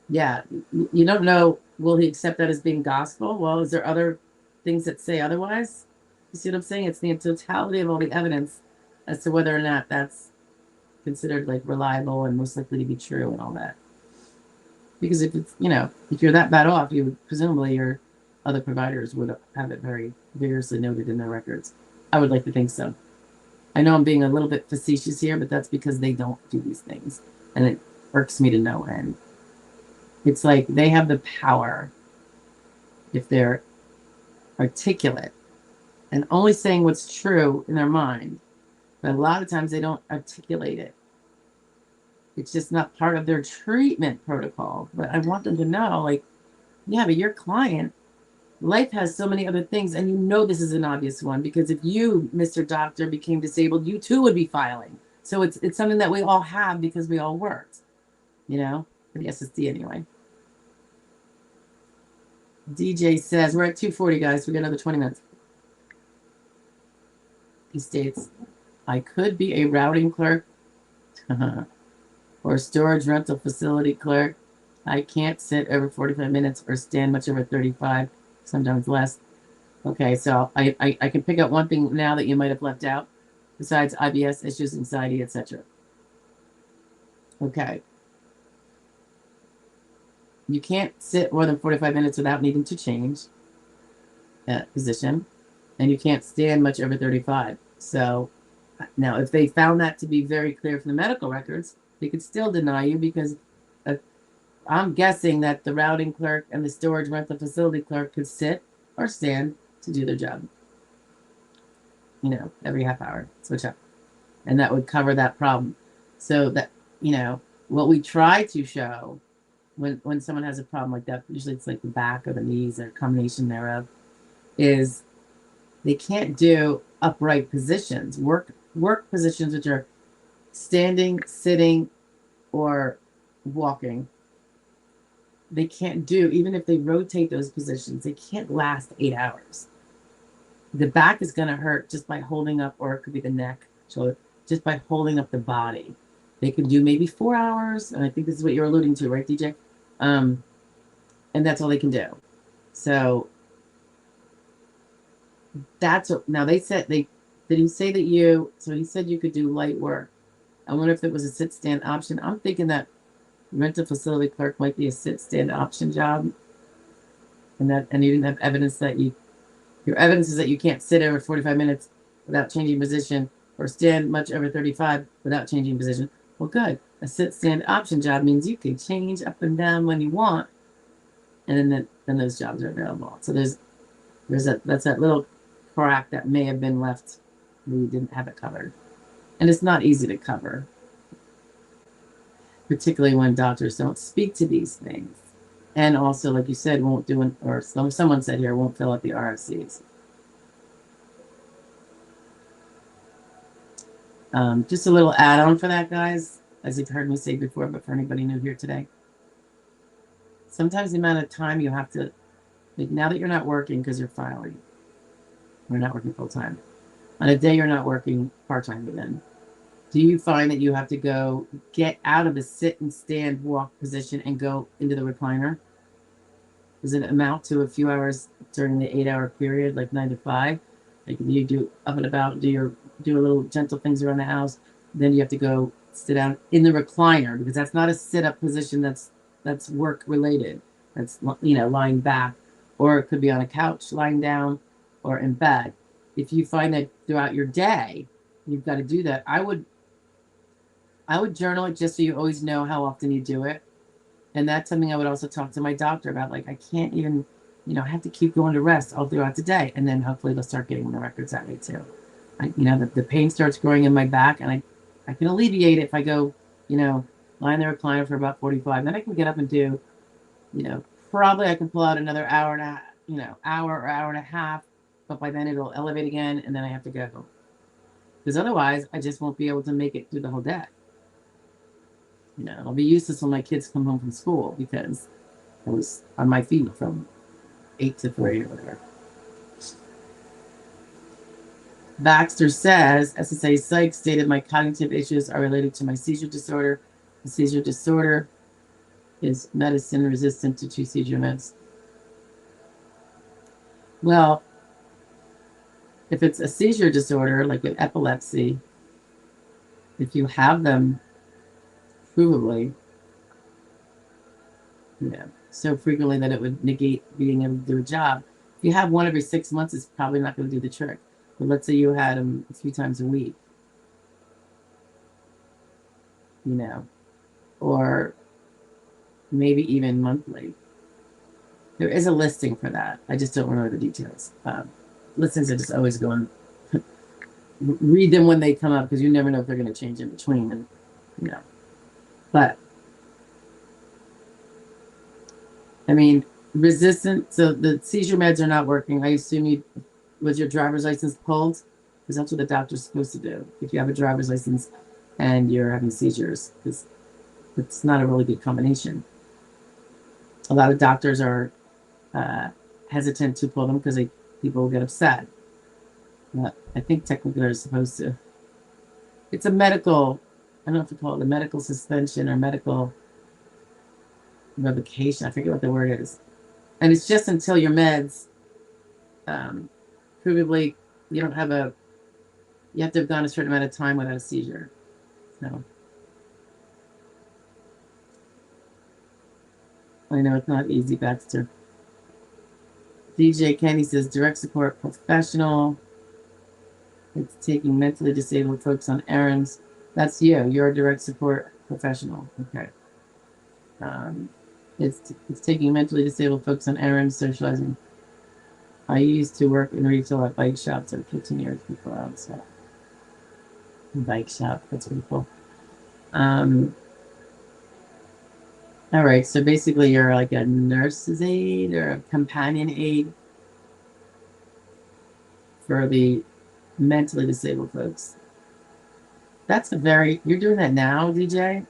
yeah, you don't know, will he accept that as being gospel? Well, is there other things that say otherwise? You see what I'm saying? It's the totality of all the evidence as to whether or not that's considered like reliable and most likely to be true and all that. Because if it's, you know, if you're that bad off, you would, presumably your other providers would have it very vigorously noted in their records. I would like to think so. I know I'm being a little bit facetious here, but that's because they don't do these things. And it irks me to no end. It's like they have the power, if they're articulate and only saying what's true in their mind. But a lot of times they don't articulate it. It's just not part of their treatment protocol. But I want them to know, like, yeah, but your client, life has so many other things, and you know this is an obvious one, because if you, Mr. Doctor, became disabled, you too would be filing. So it's something that we all have because we all worked, you know, for the SSD anyway. DJ says, we're at 2:40, guys. We got another 20 minutes. He states, I could be a routing clerk or storage rental facility clerk. I can't sit over 45 minutes or stand much over 35, sometimes less. Okay, so I can pick up one thing now that you might have left out, besides IBS issues, anxiety, etc. Okay. You can't sit more than 45 minutes without needing to change position, and you can't stand much over 35. So now, if they found that to be very clear from the medical records, they could still deny you, because I'm guessing that the routing clerk and the storage rental facility clerk could sit or stand to do their job. You know, every half hour, switch up. And that would cover that problem. So that, you know, what we try to show when someone has a problem like that, usually it's like the back or the knees or a combination thereof, is they can't do upright positions, work positions, which are standing, sitting, or walking. They can't do, even if they rotate those positions, they can't last 8 hours. The back is going to hurt just by holding up, or it could be the neck, shoulder, just by holding up the body. They can do maybe 4 hours, and I think this is what you're alluding to, right, DJ? And that's all they can do. So that's what, now they said did he say that you, so he said you could do light work. I wonder if it was a sit-stand option. I'm thinking that rental facility clerk might be a sit-stand option job. And you didn't have evidence that your evidence is that you can't sit over 45 minutes without changing position, or stand much over 35 without changing position. Well, good. A sit-stand option job means you can change up and down when you want, and then those jobs are available. So that's that little crack that may have been left. We didn't have it covered, and it's not easy to cover, particularly when doctors don't speak to these things, and also, like you said, won't do or someone said here, won't fill out the RFCs. Just a little add-on for that, guys, as you've heard me say before, but for anybody new here today, sometimes the amount of time you have to, like, now that you're not working because you're filing, you're not working full-time, on a day you're not working part-time even, do you find that you have to go get out of the sit and stand walk position and go into the recliner? Does it amount to a few hours during the 8-hour period, like 9 to 5? Like, you do up and about, do a little gentle things around the house, then you have to go sit down in the recliner, because that's not a sit-up position, that's work related. that's, you know, lying back, or it could be on a couch, lying down, or in bed. If you find that throughout your day, you've got to do that, I would journal it just so you always know how often you do it. And that's something I would also talk to my doctor about. Like, I can't even, you know, I have to keep going to rest all throughout the day. And then hopefully they'll start getting the records that way too. You know, the pain starts growing in my back, and I can alleviate it if I go, you know, lie in the recliner for about 45. Then I can get up and do, you know, probably I can pull out another hour and a, you know, hour or hour and a half. But by then it'll elevate again, and then I have to go. Because otherwise, I just won't be able to make it through the whole day. You know, I'll be useless when my kids come home from school because I was on my feet from 8 to 3 or whatever. Baxter says, SSA Psych stated my cognitive issues are related to my seizure disorder. The seizure disorder is medicine resistant to 2 seizure meds. Well, if it's a seizure disorder, like an epilepsy, if you have them provably, you know, so frequently that it would negate being able to do a job. If you have one every 6 months, it's probably not going to do the trick. But let's say you had them a few times a week, you know, or maybe even monthly. There is a listing for that. I just don't remember the details. Listings are just always going. Read them when they come up, because you never know if they're going to change in between, and you know. But I mean, resistant. So the seizure meds are not working. I assume was your driver's license pulled? Because that's what the doctor's supposed to do if you have a driver's license and you're having seizures, because it's not a really good combination. A lot of doctors are hesitant to pull them because people will get upset. But I think technically they're supposed to. It's a medical, I don't know if you call it a medical suspension or medical revocation. I forget what the word is. And it's just until your meds, provably you don't have you have to have gone a certain amount of time without a seizure. So I know it's not easy, Baxter. DJ Kenny says direct support professional. It's taking mentally disabled folks on errands. That's you. You're a direct support professional. Okay. It's taking mentally disabled folks on errands, socializing. I used to work in retail at bike shops for 15 years before outside. Bike shop, that's pretty cool. All right, so basically you're like a nurse's aide or a companion aide for the mentally disabled folks. That's you're doing that now, DJ?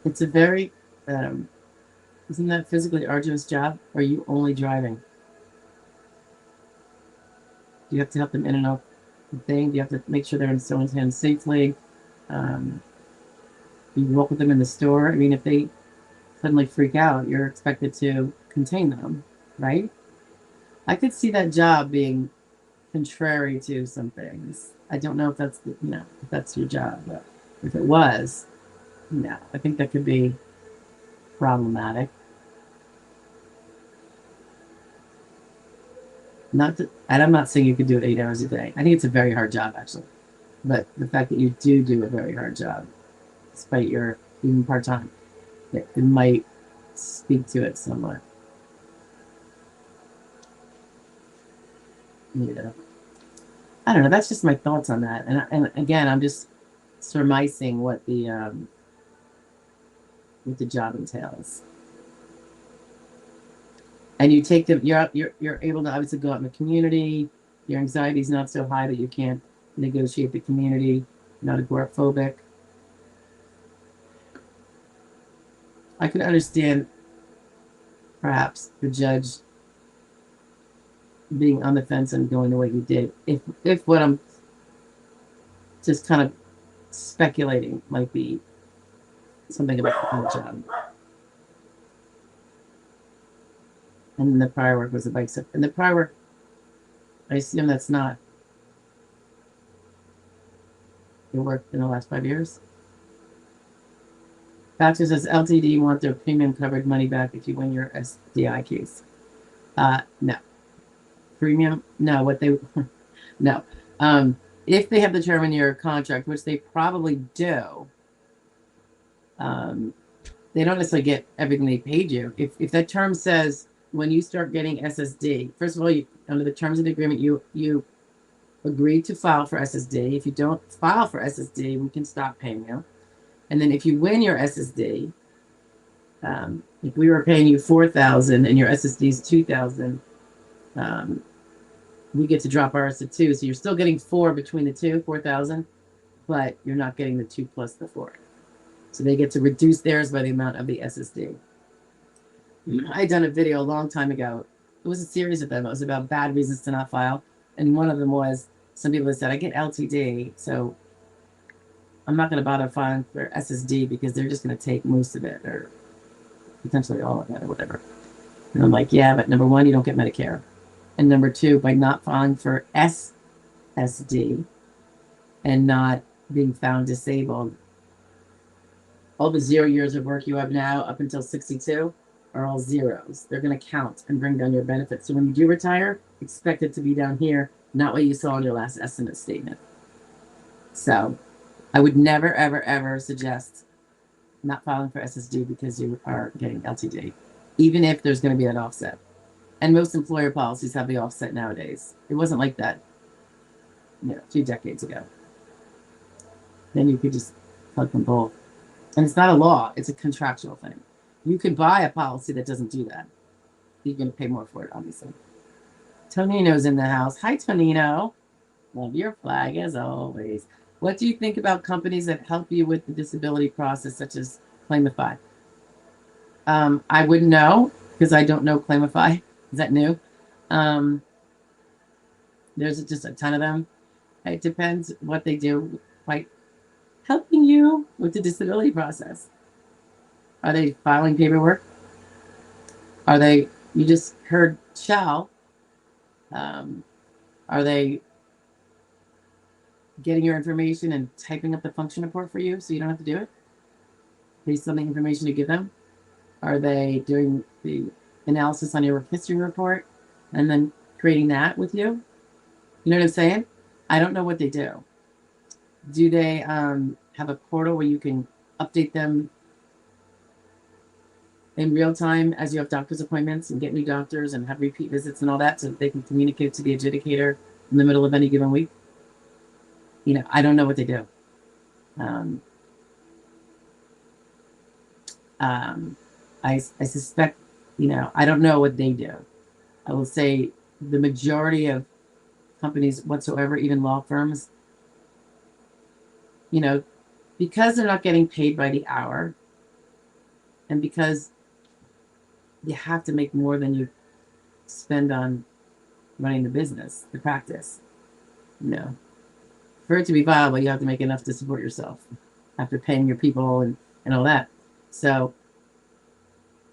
It's a very, isn't that physically arduous job? Or are you only driving? Do you have to help them in and out the thing? Do you have to make sure they're in someone's hands safely? You walk with them in the store. I mean, if they suddenly freak out, you're expected to contain them, right? I could see that job being contrary to some things. I don't know if that's if that's your job, but if it was, I think that could be problematic. And I'm not saying you could do it 8 hours a day. I think it's a very hard job, actually. But the fact that you do a very hard job, despite your even part-time, it might speak to it somewhat. Yeah. I don't know. That's just my thoughts on that. And again, I'm just surmising what the job entails. And you take them. You're able to obviously go out in the community. Your anxiety is not so high that you can't negotiate the community. You're not agoraphobic. I could understand perhaps the judge being on the fence and going the way he did. If what I'm just kind of speculating might be something about the whole job. And the prior work was a bike step. And the prior work, I assume that's not your work in the last 5 years? Baxter says LTD want their premium covered money back if you win your SDI case. No. Premium? No, what they no. If they have determined your contract, which they probably do, they don't necessarily get everything they paid you. If that term says when you start getting SSD, first of all, under the terms of the agreement, you agree to file for SSD. If you don't file for SSD, we can stop paying you. And then if you win your SSD, if we were paying you $4,000 and your SSD is $2,000, we get to drop ours to $2,000. So you're still getting $4,000 between the two, $4,000, but you're not getting the $2,000 plus the $4,000. So they get to reduce theirs by the amount of the SSD. I had done a video a long time ago. It was a series of them. It was about bad reasons to not file. And one of them was some people said, I get LTD, so I'm not going to bother filing for SSD because they're just going to take most of it or potentially all of it or whatever. And I'm like, yeah, but number one, you don't get Medicare. And number two, by not filing for SSD and not being found disabled, all the 0 years of work you have now up until 62 are all zeros. They're going to count and bring down your benefits. So when you do retire, expect it to be down here, not what you saw in your last estimate statement. So I would never, ever, ever suggest not filing for SSD because you are getting LTD, even if there's going to be that offset. And most employer policies have the offset nowadays. It wasn't like that, a few decades ago. Then you could just plug them both. And it's not a law, it's a contractual thing. You could buy a policy that doesn't do that. You're going to pay more for it, obviously. Tonino's in the house. Hi, Tonino. Love your flag as always. What do you think about companies that help you with the disability process, such as Claimify? I wouldn't know because I don't know Claimify. Is that new? There's just a ton of them. It depends what they do. Like helping you with the disability process. Are they filing paperwork? Are they, you just heard shall. Are they getting your information and typing up the function report for you so you don't have to do it based on the information you give them? Are they doing the analysis on your work history report and then creating that with you? You know what I'm saying? I don't know what they do. Do they have a portal where you can update them in real time as you have doctor's appointments and get new doctors and have repeat visits and all that so that they can communicate to the adjudicator in the middle of any given week? I don't know what they do. I suspect, I don't know what they do. I will say the majority of companies whatsoever, even law firms, because they're not getting paid by the hour and because you have to make more than you spend on running the business, the practice, for it to be viable, you have to make enough to support yourself after paying your people and all that. So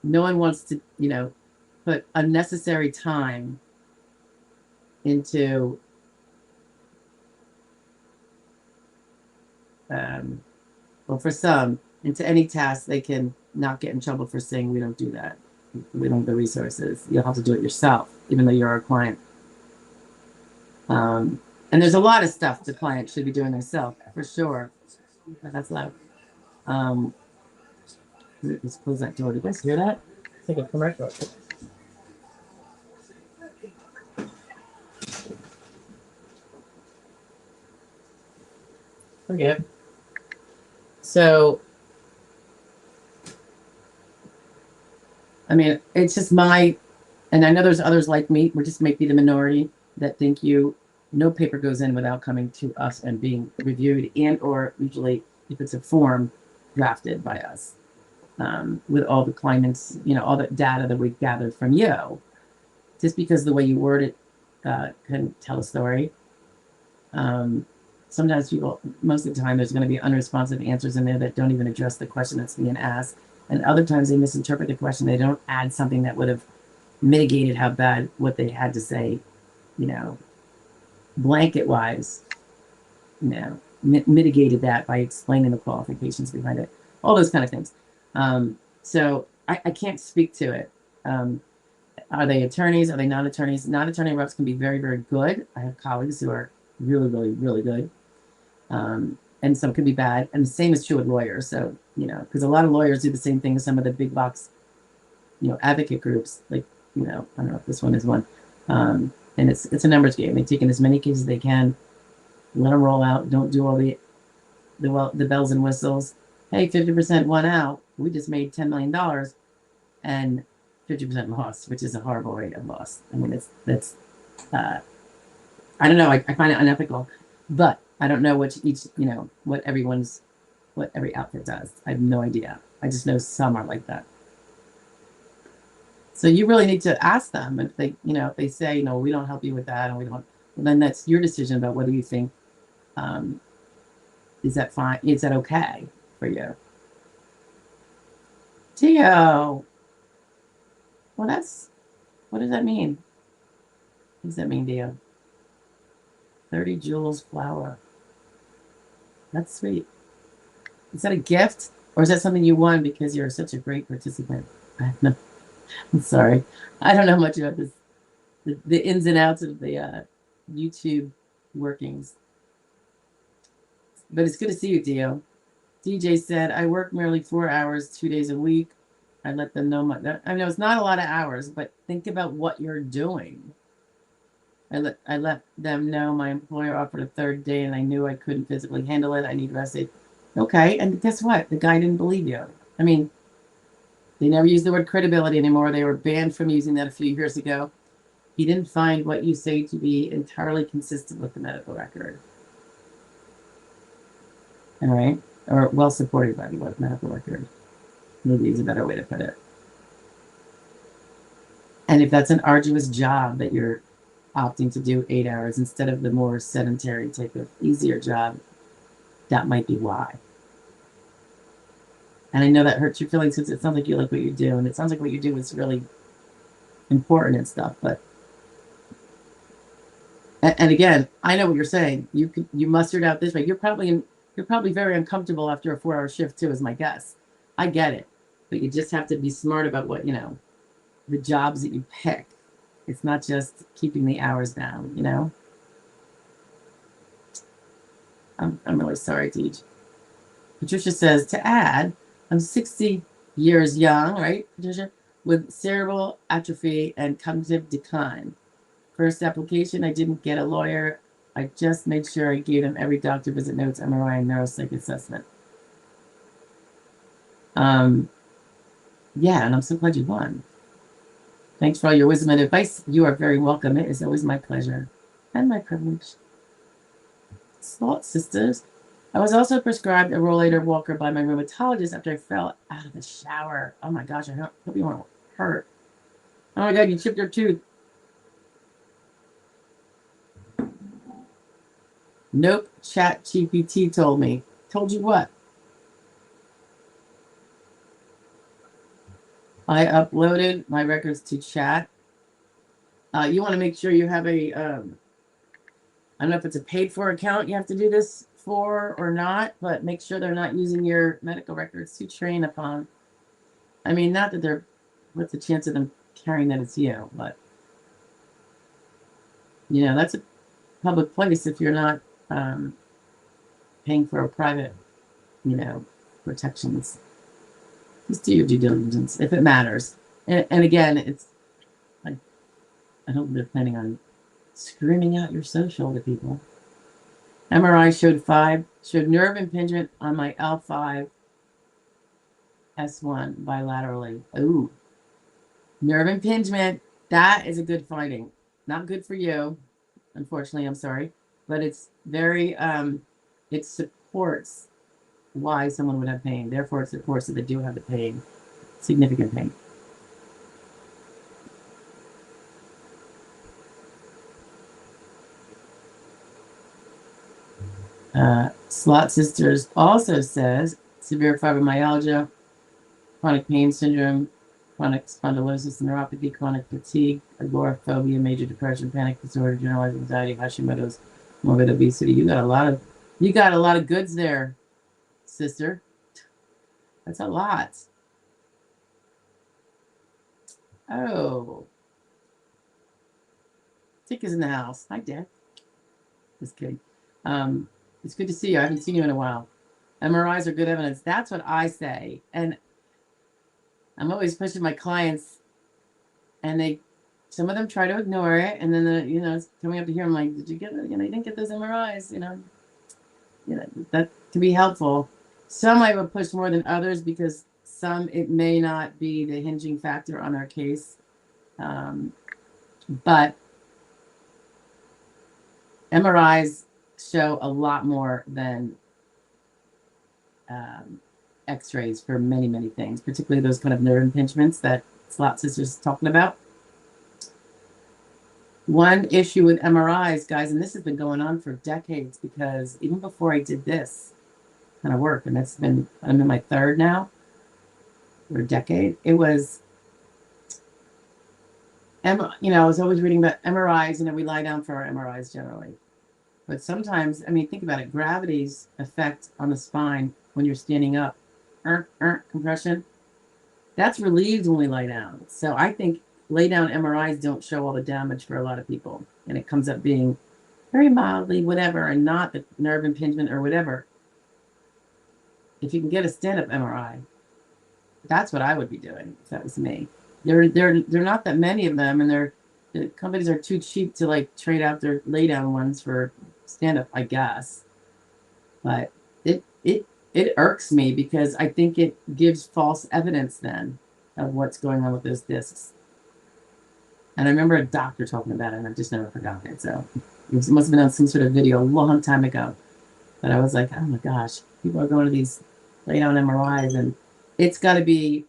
no one wants to, put unnecessary time into well, for some, into any task they can not get in trouble for saying we don't do that. We don't have the resources. You'll have to do it yourself, even though you're our client. And there's a lot of stuff the client should be doing themselves, for sure. But that's loud. Let's close that door. Did you guys hear that? It's like a commercial. Okay. So, I mean, it's just and I know there's others like me, we just might be the minority that think no paper goes in without coming to us and being reviewed and or usually if it's a form drafted by us with all the claimants, all the data that we've gathered from you. Just because the way you word it can tell a story. Sometimes most of the time, there's going to be unresponsive answers in there that don't even address the question that's being asked. And other times they misinterpret the question. They don't add something that would have mitigated how bad what they had to say, blanket wise, mitigated that by explaining the qualifications behind it. All those kind of things. So I can't speak to it. Are they attorneys? Are they not attorneys? Non-attorney reps can be very, very good. I have colleagues who are really, really, really good. And some can be bad. And the same is true with lawyers. So, you know, because a lot of lawyers do the same thing as some of the big box, you know, advocate groups. Like, you know, I don't know if this one is one. And it's a numbers game. They take in as many cases as they can, let them roll out. Don't do all the bells and whistles. Hey, 50% won out. We just made $10 million and 50% loss, which is a horrible rate of loss. I mean, that's I don't know. I find it unethical, but I don't know what every outfit does. I have no idea. I just know some are like that. So you really need to ask them if they, if they say, we don't help you with that, and we don't. Well, then that's your decision about whether you think, is that fine? Is that okay for you? Tio. Well, what does that mean? What does that mean, Tio? 30 jewels flour. That's sweet. Is that a gift, or is that something you won because you're such a great participant? No, I'm sorry. I don't know much about this, the ins and outs of the YouTube workings. But it's good to see you, Dio. DJ said, I work merely 4 hours, 2 days a week. I let them know I know it's not a lot of hours, but think about what you're doing. I let them know my employer offered a third day and I knew I couldn't physically handle it. I need rest. Okay, and guess what? The guy didn't believe you. I mean, they never use the word credibility anymore. They were banned from using that a few years ago. He didn't find what you say to be entirely consistent with the medical record. All right? Or well supported by the medical record. Maybe is a better way to put it. And if that's an arduous job that you're opting to do 8 hours instead of the more sedentary type of easier job, that might be why. And I know that hurts your feelings because it sounds like you like what you do, and it sounds like what you do is really important and stuff. But and again, I know what you're saying. You mustered out this way. You're probably very uncomfortable after a 4-hour shift too, is my guess. I get it, but you just have to be smart about what the jobs that you pick. It's not just keeping the hours down, I'm really sorry, Deej. Patricia says, to add, I'm 60 years young, right, Patricia? With cerebral atrophy and cognitive decline. First application, I didn't get a lawyer. I just made sure I gave them every doctor visit notes, MRI, and neuropsych assessment. Yeah, and I'm so glad you won. Thanks for all your wisdom and advice. You are very welcome. It is always my pleasure and my privilege. Salt sisters. I was also prescribed a rollator walker by my rheumatologist after I fell out of the shower. Oh my gosh, I hope you weren't hurt. Oh my God, you chipped your tooth. Nope, ChatGPT told me. Told you what? I uploaded my records to chat. You want to make sure you have a, I don't know if it's a paid for account you have to do this for or not, but make sure they're not using your medical records to train upon. I mean, not that what's the chance of them carrying that as you, but, that's a public place if you're not paying for a private, protections. Just do your due diligence if it matters. And again, it's like, I hope they're planning on screaming out your social to people. MRI showed nerve impingement on my L5 S1 bilaterally. Ooh, nerve impingement. That is a good finding. Not good for you, unfortunately. I'm sorry, but it's very. It supports why someone would have pain. Therefore, it supports that they do have the pain, significant pain. Slot Sisters also says severe fibromyalgia, chronic pain syndrome, chronic spondylosis, neuropathy, chronic fatigue, agoraphobia, major depression, panic disorder, generalized anxiety, Hashimoto's, morbid obesity. You got a lot of goods there, sister. That's a lot. Oh. Dick is in the house. Hi, Dick. Just kidding. It's good to see you. I haven't seen you in a while. MRIs are good evidence. That's what I say. And I'm always pushing my clients, and some of them try to ignore it. And then, it's coming up to here. I'm like, did you get it? You didn't get those MRIs, that can be helpful. Some I would push more than others because some, it may not be the hinging factor on their case. But MRIs show a lot more than x-rays for many, many things, particularly those kind of nerve impingements that Slot Sister's talking about. One issue with MRIs, guys, and this has been going on for decades, because even before I did this kind of work, and I'm in my third now, or a decade, it was, I was always reading about MRIs, we lie down for our MRIs generally. But sometimes, think about it, gravity's effect on the spine when you're standing up, compression, that's relieved when we lie down. So I think lay down MRIs don't show all the damage for a lot of people. And it comes up being very mildly whatever, and not the nerve impingement or whatever. If you can get a stand-up MRI, that's what I would be doing if that was me. There not that many of them, and the companies are too cheap to trade out their lay down ones for stand-up, I guess. But it irks me, because I think it gives false evidence then of what's going on with those discs. And I remember a doctor talking about it, and I've just never forgotten it. So it must have been on some sort of video a long time ago. But I was like, oh my gosh, people are going to these lay down MRIs, and it's got to be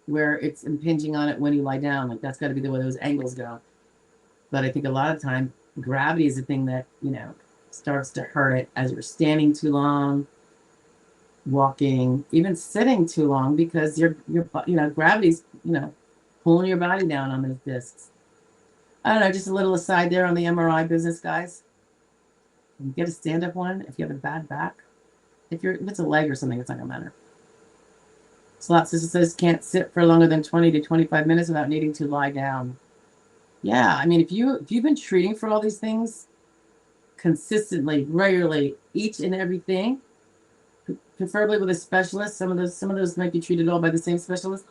where it's impinging on it when you lie down. That's got to be the way those angles go. But I think a lot of time, gravity is the thing that, starts to hurt it as you're standing too long, walking, even sitting too long, because your gravity's, pulling your body down on those discs. I don't know, just a little aside there on the MRI business, guys. You get a stand-up one if you have a bad back. If it's a leg or something, it's not gonna matter. Slot Sister says can't sit for longer than 20 to 25 minutes without needing to lie down. Yeah, if you've been treating for all these things consistently, regularly, each and everything, preferably with a specialist. Some of those might be treated all by the same specialist.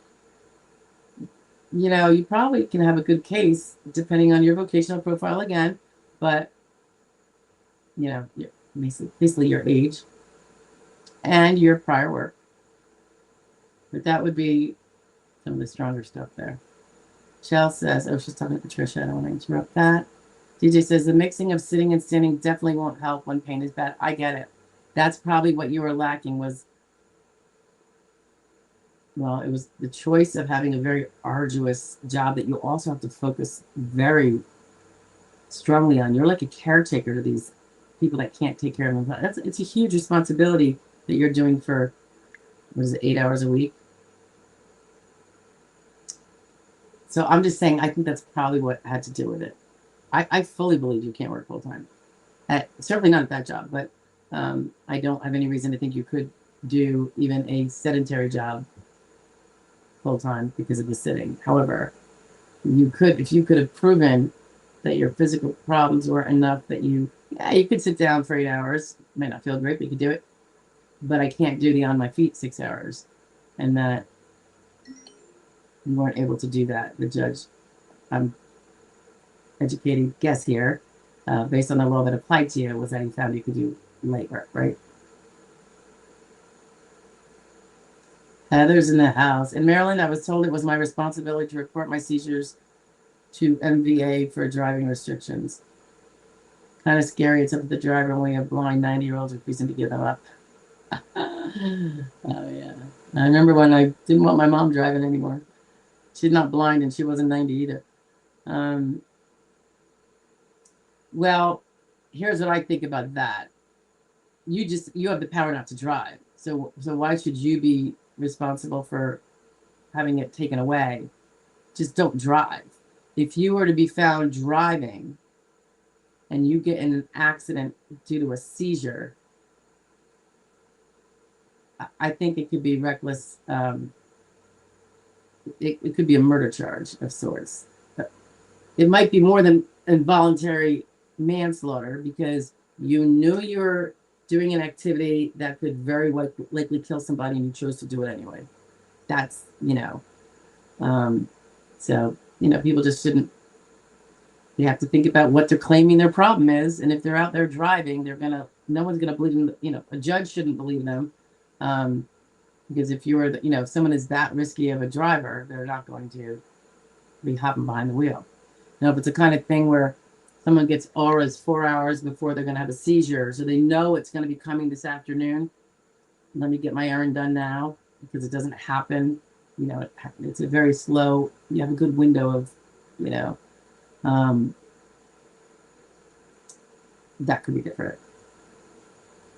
You probably can have a good case depending on your vocational profile again, but basically your age and your prior work. But that would be some of the stronger stuff there. Shell says, oh, she's talking to Patricia. I don't want to interrupt that. DJ says, the mixing of sitting and standing definitely won't help when pain is bad. I get it. That's probably what you were lacking was, well, it was the choice of having a very arduous job that you also have to focus very strongly on. You're like a caretaker to these people that can't take care of them. It's a huge responsibility that you're doing for, 8 hours a week? So I'm just saying, I think that's probably what had to do with it. I fully believe you can't work full time. Certainly not at that job, but I don't have any reason to think you could do even a sedentary job full time because of the sitting. However, if you could have proven that your physical problems were enough that you could sit down for 8 hours. Might not feel great, but you could do it. But I can't do the on my feet 6 hours, and that you weren't able to do that. The judge, I'm educated guess here, based on the law that applied to you, was that he found you could do light work, right? Heather's in the house. In Maryland, I was told it was my responsibility to report my seizures to MVA for driving restrictions. Kind of scary. It's up to the driver when we have blind 90-year-olds refusing to give them up. Oh, yeah. I remember when I didn't want my mom driving anymore. She's not blind, and she wasn't 90 either. Well, here's what I think about that. You have the power not to drive. So why should you be responsible for having it taken away? Just don't drive. If you were to be found driving and you get in an accident due to a seizure, I think it could be reckless it could be a murder charge of sorts. It might be more than involuntary manslaughter because you knew you were doing an activity that could very likely kill somebody and you chose to do it anyway. That's, so, people just shouldn't, you have to think about what they're claiming their problem is. And if they're out there driving, no one's going to believe them. A judge shouldn't believe them. Because if if someone is that risky of a driver, they're not going to be hopping behind the wheel. Now, if it's a kind of thing where someone gets auras 4 hours before they're going to have a seizure, so they know it's going to be coming this afternoon, let me get my errand done now because it doesn't happen. It's a very slow, you have a good window of, that could be different.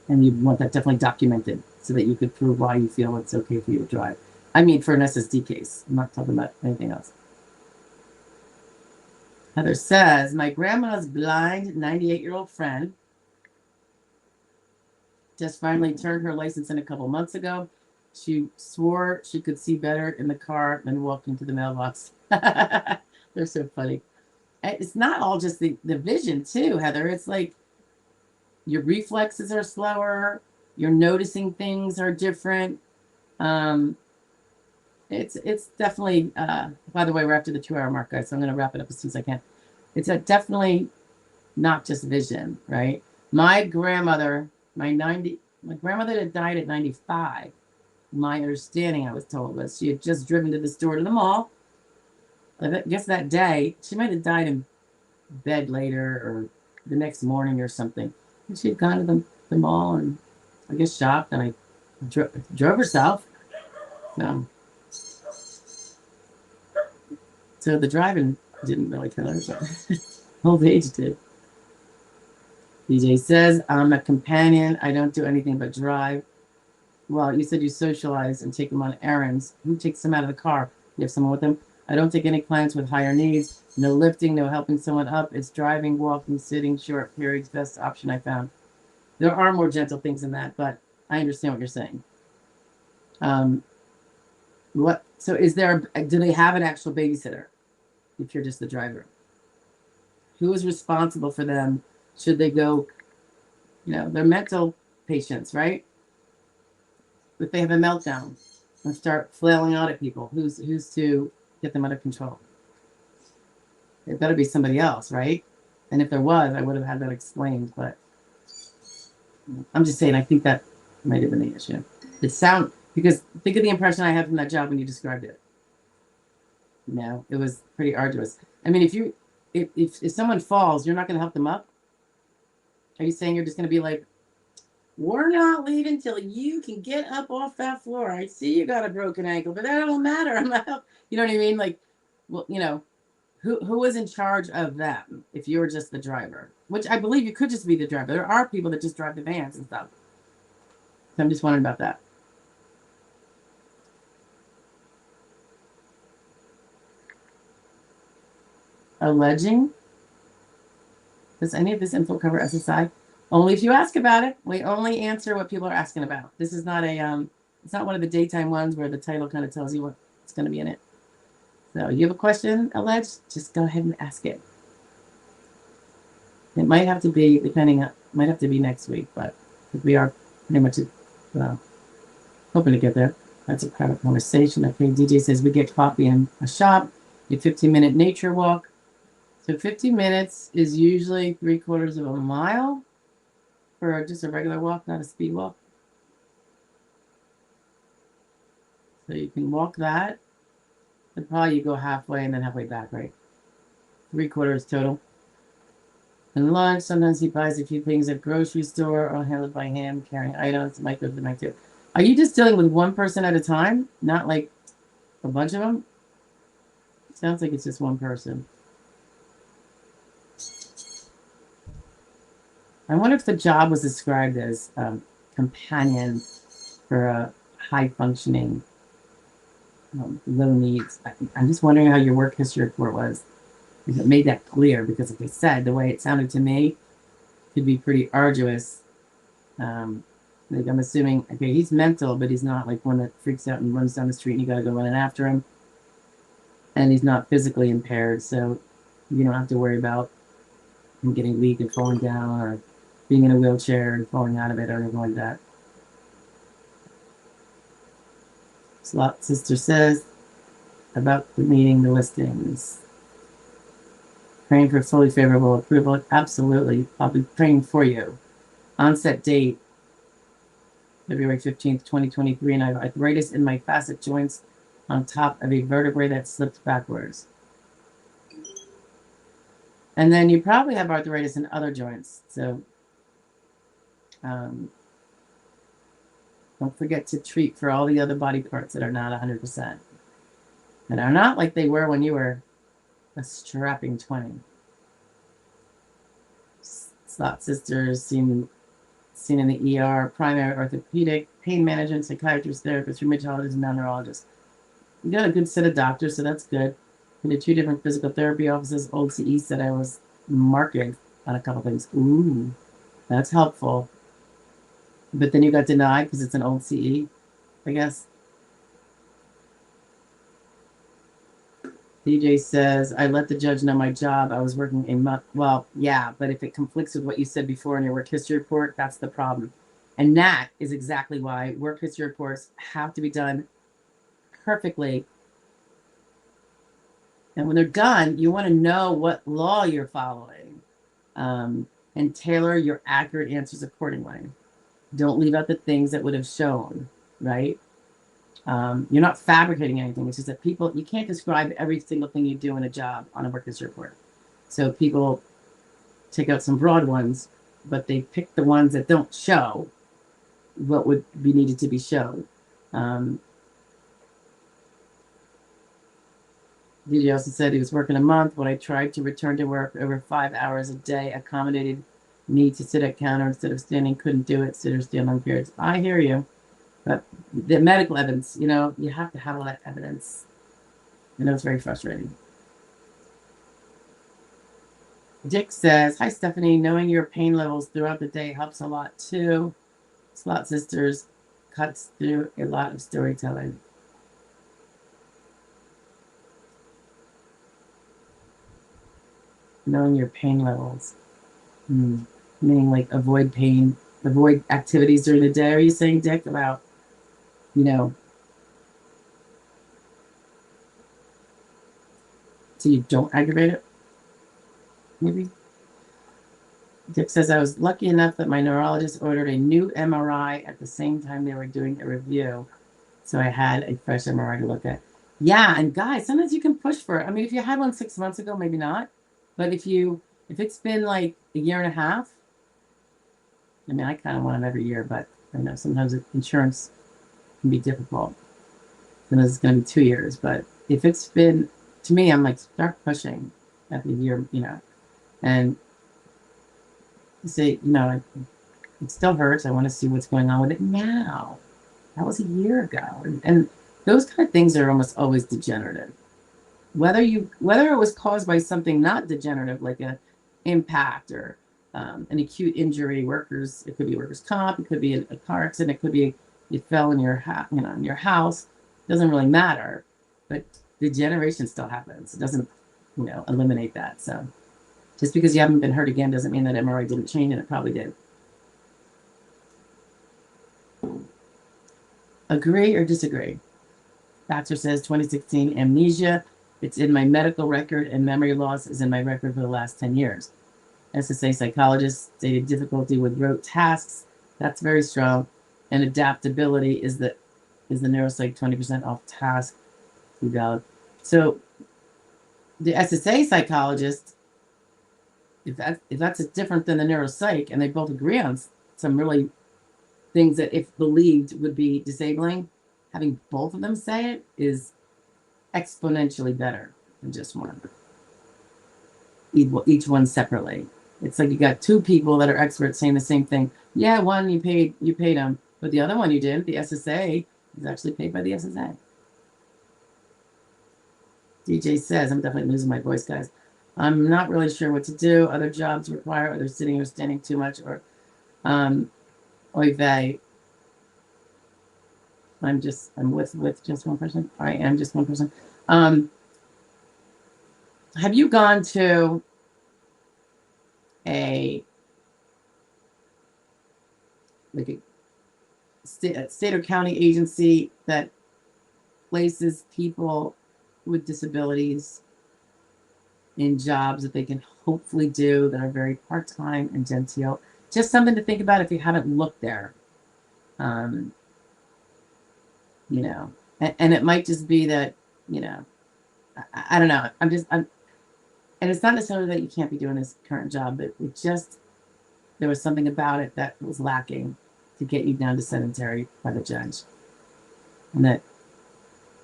And you want that definitely documented so that you could prove why you feel it's okay for you to drive. I mean, for an SSD case. I'm not talking about anything else. Heather says, my grandma's blind 98-year-old friend just finally turned her license in a couple months ago. She swore she could see better in the car than walking to the mailbox. They're so funny. It's not all just the vision, too, Heather. It's like your reflexes are slower. You're noticing things are different. It's definitely, by the way, we're after the 2-hour mark, guys, so I'm going to wrap it up as soon as I can. It's definitely not just vision, right? My grandmother that died at 95, my understanding, I was told, was she had just driven to the store to the mall. I guess that day, she might have died in bed later or the next morning or something. And she had gone to the mall and I guess shopped and I drove herself. So the driving didn't really kill her, but old age did. DJ says, I'm a companion. I don't do anything but drive. Well, you said you socialize and take them on errands. Who takes them out of the car? You have someone with them? I don't take any clients with higher needs. No lifting, no helping someone up. It's driving, walking, sitting, short periods. Best option I found. There are more gentle things than that, but I understand what you're saying. So do they have an actual babysitter if you're just the driver? Who is responsible for them? Should they go, they're mental patients, right? If they have a meltdown and start flailing out at people, who's to get them under control? It better be somebody else, right? And if there was, I would have had that explained, but I'm just saying, I think that might have been the issue. Because think of the impression I had from that job when you described it. It was pretty arduous. I mean, if someone falls, you're not going to help them up? Are you saying you're just going to be like, we're not leaving till you can get up off that floor. I see you got a broken ankle, but that don't matter. I'm not help. You know what I mean? Like, well, who was in charge of them if you were just the driver? Which I believe you could just be the driver. There are people that just drive the vans and stuff. So I'm just wondering about that. Alleging? Does any of this info cover SSI? Only if you ask about it. We only answer what people are asking about. This is not it's not one of the daytime ones where the title kind of tells you what's going to be in it. So you have a question, alleged? Just go ahead and ask it. It might have to be, might have to be next week, but we are pretty much hoping to get there. That's a private conversation. Okay, DJ says we get coffee in a shop, a 15-minute nature walk. So 15 minutes is usually 3/4 of a mile for just a regular walk, not a speed walk. So you can walk that. And probably you go halfway and then halfway back, right? 3/4 total. And lunch, sometimes he buys a few things at grocery store or handled by him, carrying items. Might go to the night too. Are you just dealing with one person at a time? Not like a bunch of them? Sounds like it's just one person. I wonder if the job was described as companion for a high-functioning, low needs. I'm just wondering how your work history report was. If it made that clear, because like I said, the way it sounded to me could be pretty arduous. Like I'm assuming, okay, he's mental, but he's not like one that freaks out and runs down the street and you got to go running after him. and he's not physically impaired, so you don't have to worry about him getting weak and falling down, or being in a wheelchair and falling out of it, or anything like that. Slot Sister says about meeting the listings. Praying for fully favorable approval. Absolutely. I'll be praying for you. Onset date, February 15th, 2023, and I have arthritis in my facet joints on top of a vertebrae that slipped backwards. And then you probably have arthritis in other joints. So don't forget to treat for all the other body parts that are not 100%. And are not like they were when you were a strapping 20. Slot Sisters seen in the ER, primary orthopedic, pain management, psychiatrist, therapist, rheumatologist, and neurologist. You got a good set of doctors, so that's good. I did 2 different physical therapy offices. Old CE said I was marking on a couple things. Ooh, that's helpful. But then you got denied because it's an old CE, I guess. DJ says, I let the judge know my job. I was working a month. Well, yeah, but if it conflicts with what you said before in your work history report, that's the problem. And that is exactly why work history reports have to be done perfectly. And when they're done, you want to know what law you're following, and tailor your accurate answers accordingly. Don't leave out the things that would have shown, right? You're not fabricating anything. It's just that you can't describe every single thing you do in a job on a work history report. So people take out some broad ones, but they pick the ones that don't show what would be needed to be shown. DJ also said he was working a month. When I tried to return to work over 5 hours a day, accommodated need to sit at counter instead of standing, couldn't do it, sit or stand on periods. I hear you. But the medical evidence, you have to have all that evidence. It's very frustrating. Dick says, hi, Stephanie. Knowing your pain levels throughout the day helps a lot, too. Slot Sisters cuts through a lot of storytelling. Knowing your pain levels. Meaning, like, avoid pain, avoid activities during the day. Are you saying, Dick, about, so you don't aggravate it? Maybe? Dick says, I was lucky enough that my neurologist ordered a new MRI at the same time they were doing a review. So I had a fresh MRI to look at. Yeah, and guys, sometimes you can push for it. I mean, if you had one 6 months ago, maybe not. But if it's been like a year and a half, I mean, I kind of want them every year, but I know sometimes insurance can be difficult. Then it's going to be 2 years. But if it's been, to me, I'm like, start pushing at the year, and say, it still hurts. I want to see what's going on with it now. That was a year ago. And those kind of things are almost always degenerative. Whether it was caused by something not degenerative, like an impact or an acute injury, it could be workers' comp, it could be a car accident, it could be you fell in your in your house. It doesn't really matter, but degeneration still happens. It doesn't, eliminate that. So just because you haven't been hurt again doesn't mean that MRI didn't change, and it probably did. Agree or disagree? Baxter says 2016 amnesia. It's in my medical record, and memory loss is in my record for the last 10 years. SSA psychologist stated difficulty with rote tasks. That's very strong. And adaptability is the neuropsych 20% off task. Valid. So the SSA psychologist, if that's different than the neuropsych, and they both agree on some really things that, if believed, would be disabling, having both of them say it is exponentially better than just one. Each one separately. It's like you got 2 people that are experts saying the same thing. Yeah, one you paid them, but the other one you didn't. The SSA is actually paid by the SSA. DJ says, I'm definitely losing my voice, guys. I'm not really sure what to do. Other jobs require either sitting or standing too much, or oy vey. I'm with just one person. I am just one person. Have you gone to a state or county agency that places people with disabilities in jobs that they can hopefully do that are very part-time and genteel? Just something to think about if you haven't looked there. You know, and it might just be that, you know, I don't know. And it's not necessarily that you can't be doing this current job, but there was something about it that was lacking to get you down to sedentary by the judge. And that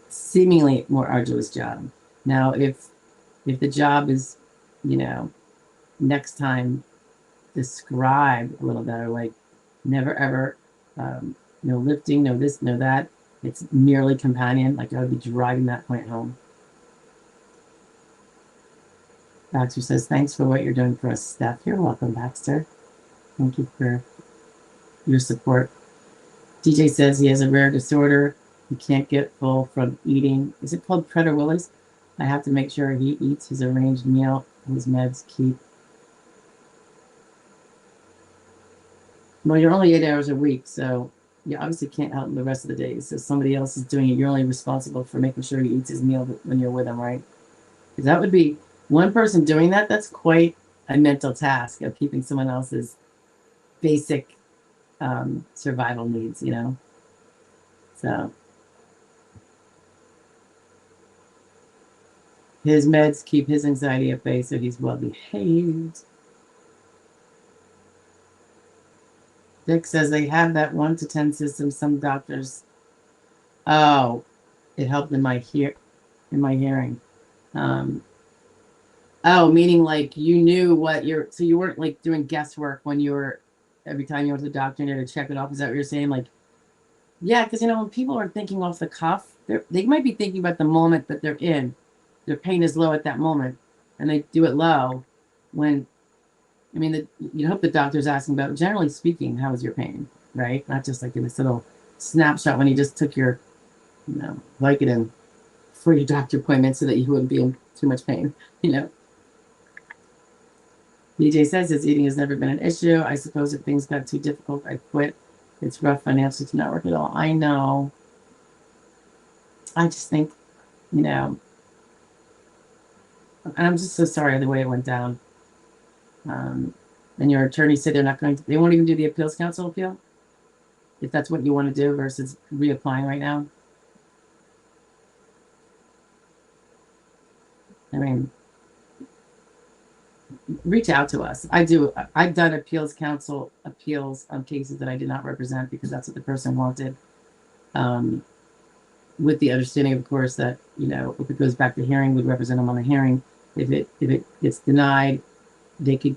seemingly more arduous job. Now, if the job is, you know, next time described a little better, like never ever, no lifting, no this, no that. It's merely companion. Like I would be driving that point home. Baxter says, thanks for what you're doing for us, Steph. You're welcome, Baxter. Thank you for your support. DJ says he has a rare disorder. He can't get full from eating. Is it called Prader-Willis? I have to make sure he eats his arranged meal. His meds keep. Well, you're only 8 hours a week, so you obviously can't help him the rest of the days. So somebody else is doing it. You're only responsible for making sure he eats his meal when you're with him, right? Because that would be one person doing that. That's quite a mental task of keeping someone else's basic survival needs, you know? So his meds keep his anxiety at bay, so he's well behaved. Dick says they have that 1 to 10 system. Some doctors, oh, it helped in my hearing. Oh, meaning like you knew what so you weren't like doing guesswork when you were, every time you went to the doctor and you had to check it off. Is that what you're saying? Like, yeah, because, you know, when people are thinking off the cuff, they might be thinking about the moment that they're in. Their pain is low at that moment, and they do it low when, I mean, you hope the doctor's asking about, generally speaking, how is your pain, right? Not just like in this little snapshot when you just took your, you know, Vicodin for your doctor appointment so that you wouldn't be in too much pain, you know. DJ says his eating has never been an issue. I suppose if things got too difficult, I quit. It's rough financially to not work at all. I know. I just think, you know, and I'm just so sorry the way it went down. And your attorney said they won't even do the appeals council appeal, if that's what you want to do versus reapplying right now. I mean, reach out to us. I've done appeals council appeals on cases that I did not represent because that's what the person wanted. With the understanding, of course, that, you know, if it goes back to hearing, we'd represent them on the hearing. If it gets denied, they could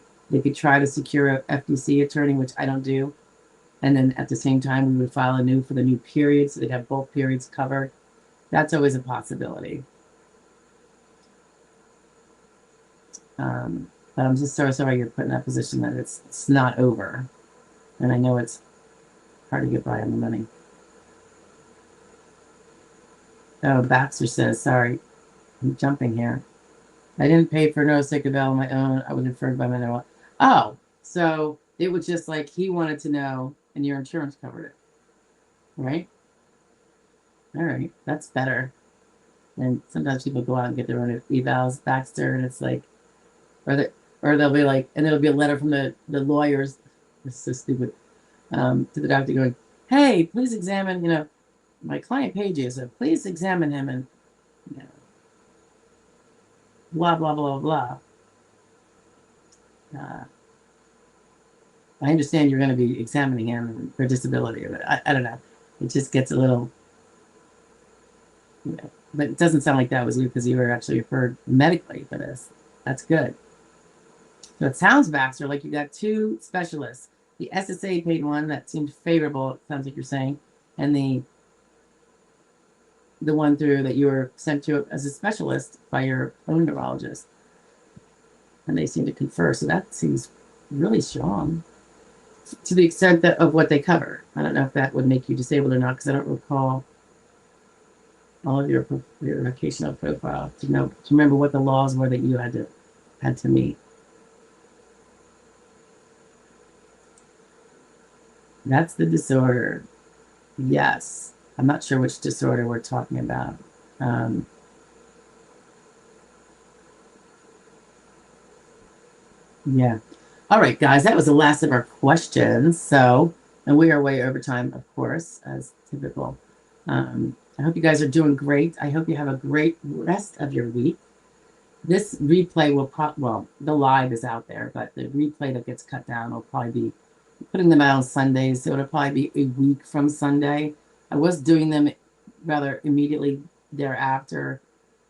try to secure a FDC attorney, which I don't do. And then at the same time, we would file anew for the new period, so they'd have both periods covered. That's always a possibility. But I'm just so sorry you're put in that position that it's not over. And I know it's hard to get by on the money. Oh, Baxter says, sorry, I'm jumping here. I didn't pay for Neurocyclival on my own. I was referred by my neuro. Oh, so it was just like he wanted to know and your insurance covered it, right? All right, that's better. And sometimes people go out and get their own evals, Baxter, and it's like, or they'll be like, and it'll be a letter from the lawyers. It's so stupid. To the doctor going, hey, please examine, you know, my client paid you, so please examine him and, you know, blah, blah, blah, blah. I understand you're going to be examining him for disability, but I don't know. It just gets a little, you know, but it doesn't sound like that was you because you were actually referred medically for this. That's good. So it sounds, Baxter, like you got 2 specialists. The SSA paid one that seemed favorable, it sounds like you're saying, and the one through that you were sent to as a specialist by your own neurologist. And they seem to confer, so that seems really strong to the extent that of what they cover. I don't know if that would make you disabled or not, because I don't recall all of your vocational profile to know, to remember what the laws were that you had to meet. That's the disorder. Yes. I'm not sure which disorder we're talking about. Yeah. All right, guys, that was the last of our questions. So, and we are way over time, of course, as typical. I hope you guys are doing great. I hope you have a great rest of your week. This replay will well, the live is out there, but the replay that gets cut down will probably be putting them out on Sundays. So it'll probably be a week from Sunday. I was doing them rather immediately thereafter,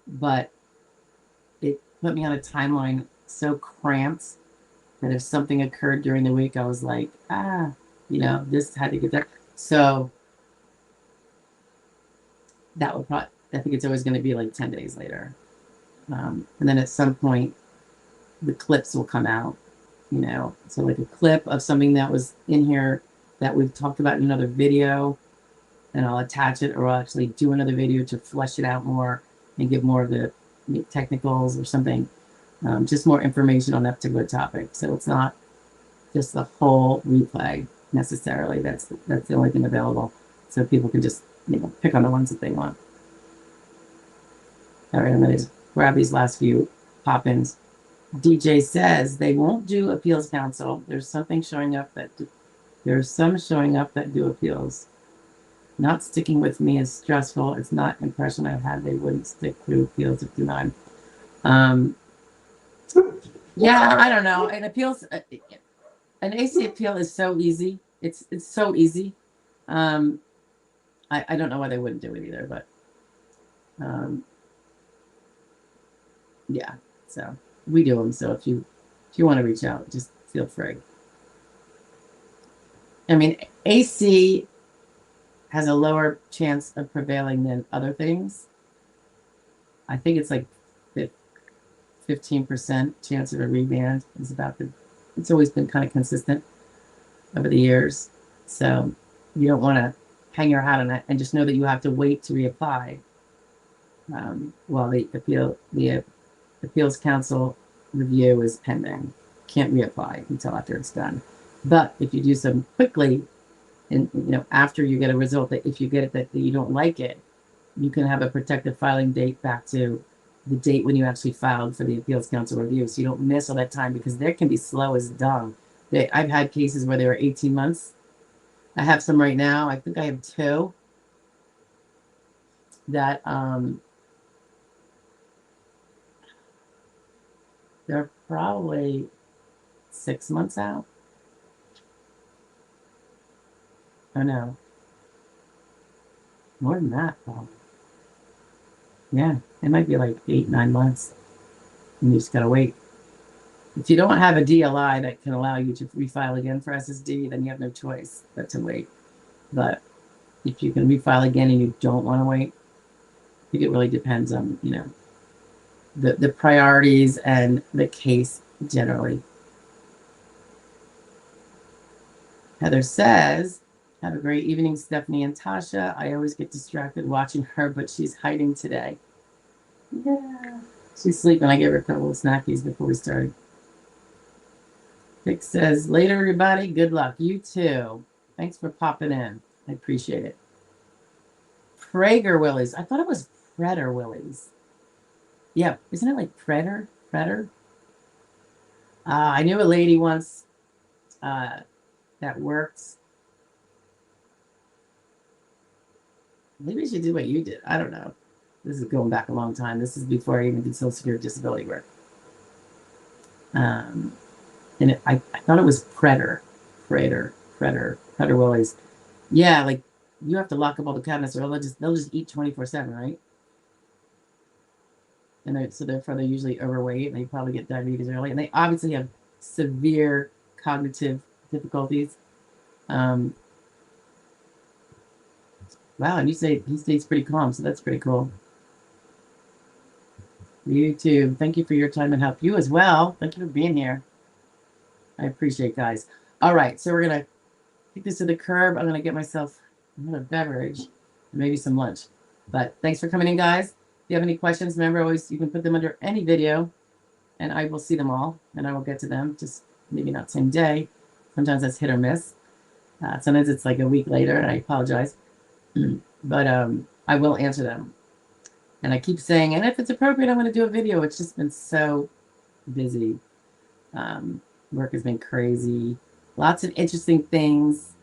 but it put me on a timeline so cramped that if something occurred during the week, I was like, this had to get there. So that would probably, I think it's always going to be like 10 days later. And then at some point, the clips will come out, so like a clip of something that was in here that we've talked about in another video, and I'll attach it, or I'll actually do another video to flesh it out more and give more of the technicals or something, just more information on that particular topic. So it's not just the whole replay necessarily. That's the only thing available. So people can just, pick on the ones that they want. All right, I'm going to grab these last few pop-ins. DJ says they won't do appeals counsel. There's some showing up that do appeals. Not sticking with me is stressful. It's not impression I've had they wouldn't stick through appeals if denied. Yeah, I don't know. An appeals, an AC appeal is so easy. It's so easy. I don't know why they wouldn't do it either, but yeah. So we do them. So if you want to reach out, just feel free. I mean, AC has a lower chance of prevailing than other things. I think it's like 15% chance of a remand is it's always been kind of consistent over the years. So you don't want to hang your hat on it and just know that you have to wait to reapply while the appeals counsel review is pending. Can't reapply until after it's done. But if you do some quickly, and after you get a result, that if you get it that you don't like it, you can have a protective filing date back to the date when you actually filed for the appeals counsel review, so you don't miss all that time, because they can be slow as dung. I've had cases where they were 18 months. I have some right now. I think I have 2 that they're probably 6 months out. Oh no, more than that probably. Yeah, it might be like 8-9 months, and you just gotta wait. If you don't have a DLI that can allow you to refile again for SSD, then you have no choice but to wait. But if you can refile again and you don't want to wait, I think it really depends on, the priorities and the case generally. Heather says, have a great evening, Stephanie and Tasha. I always get distracted watching her, but she's hiding today. Yeah, she's sleeping. I gave her a couple of snackies before we started. Vic says, later, everybody. Good luck. You too. Thanks for popping in. I appreciate it. Prager Willies. I thought it was Predator Willies. Yeah, isn't it like Predator? I knew a lady once that worked. Maybe she did what you did. I don't know. This is going back a long time. This is before I even did Social Security disability work. And I thought it was Predator Willies. Yeah, like you have to lock up all the cabinets, or they'll just eat 24/7, right? And so therefore they're usually overweight, and they probably get diabetes early, and they obviously have severe cognitive difficulties. Wow, and you say he stays pretty calm, so that's pretty cool. You too. Thank you for your time and help. You as well. Thank you for being here. I appreciate it, guys. All right, so we're going to take this to the curb. I'm going to get myself another beverage and maybe some lunch. But thanks for coming in, guys. If you have any questions, remember, always you can put them under any video, and I will see them all, and I will get to them. Just maybe not same day. Sometimes that's hit or miss. Sometimes it's like a week later, and I apologize. But I will answer them. And I keep saying, and if it's appropriate, I'm going to do a video. It's just been so busy. Work has been crazy. Lots of interesting things,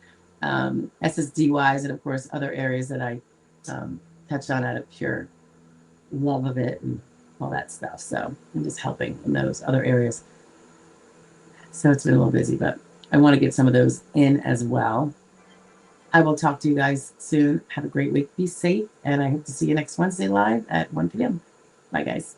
SSD-wise, and of course, other areas that I touched on out of pure love of it and all that stuff. So I'm just helping in those other areas. So it's been a little busy, but I want to get some of those in as well. I will talk to you guys soon. Have a great week. Be safe. And I hope to see you next Wednesday live at 1 p.m. Bye, guys.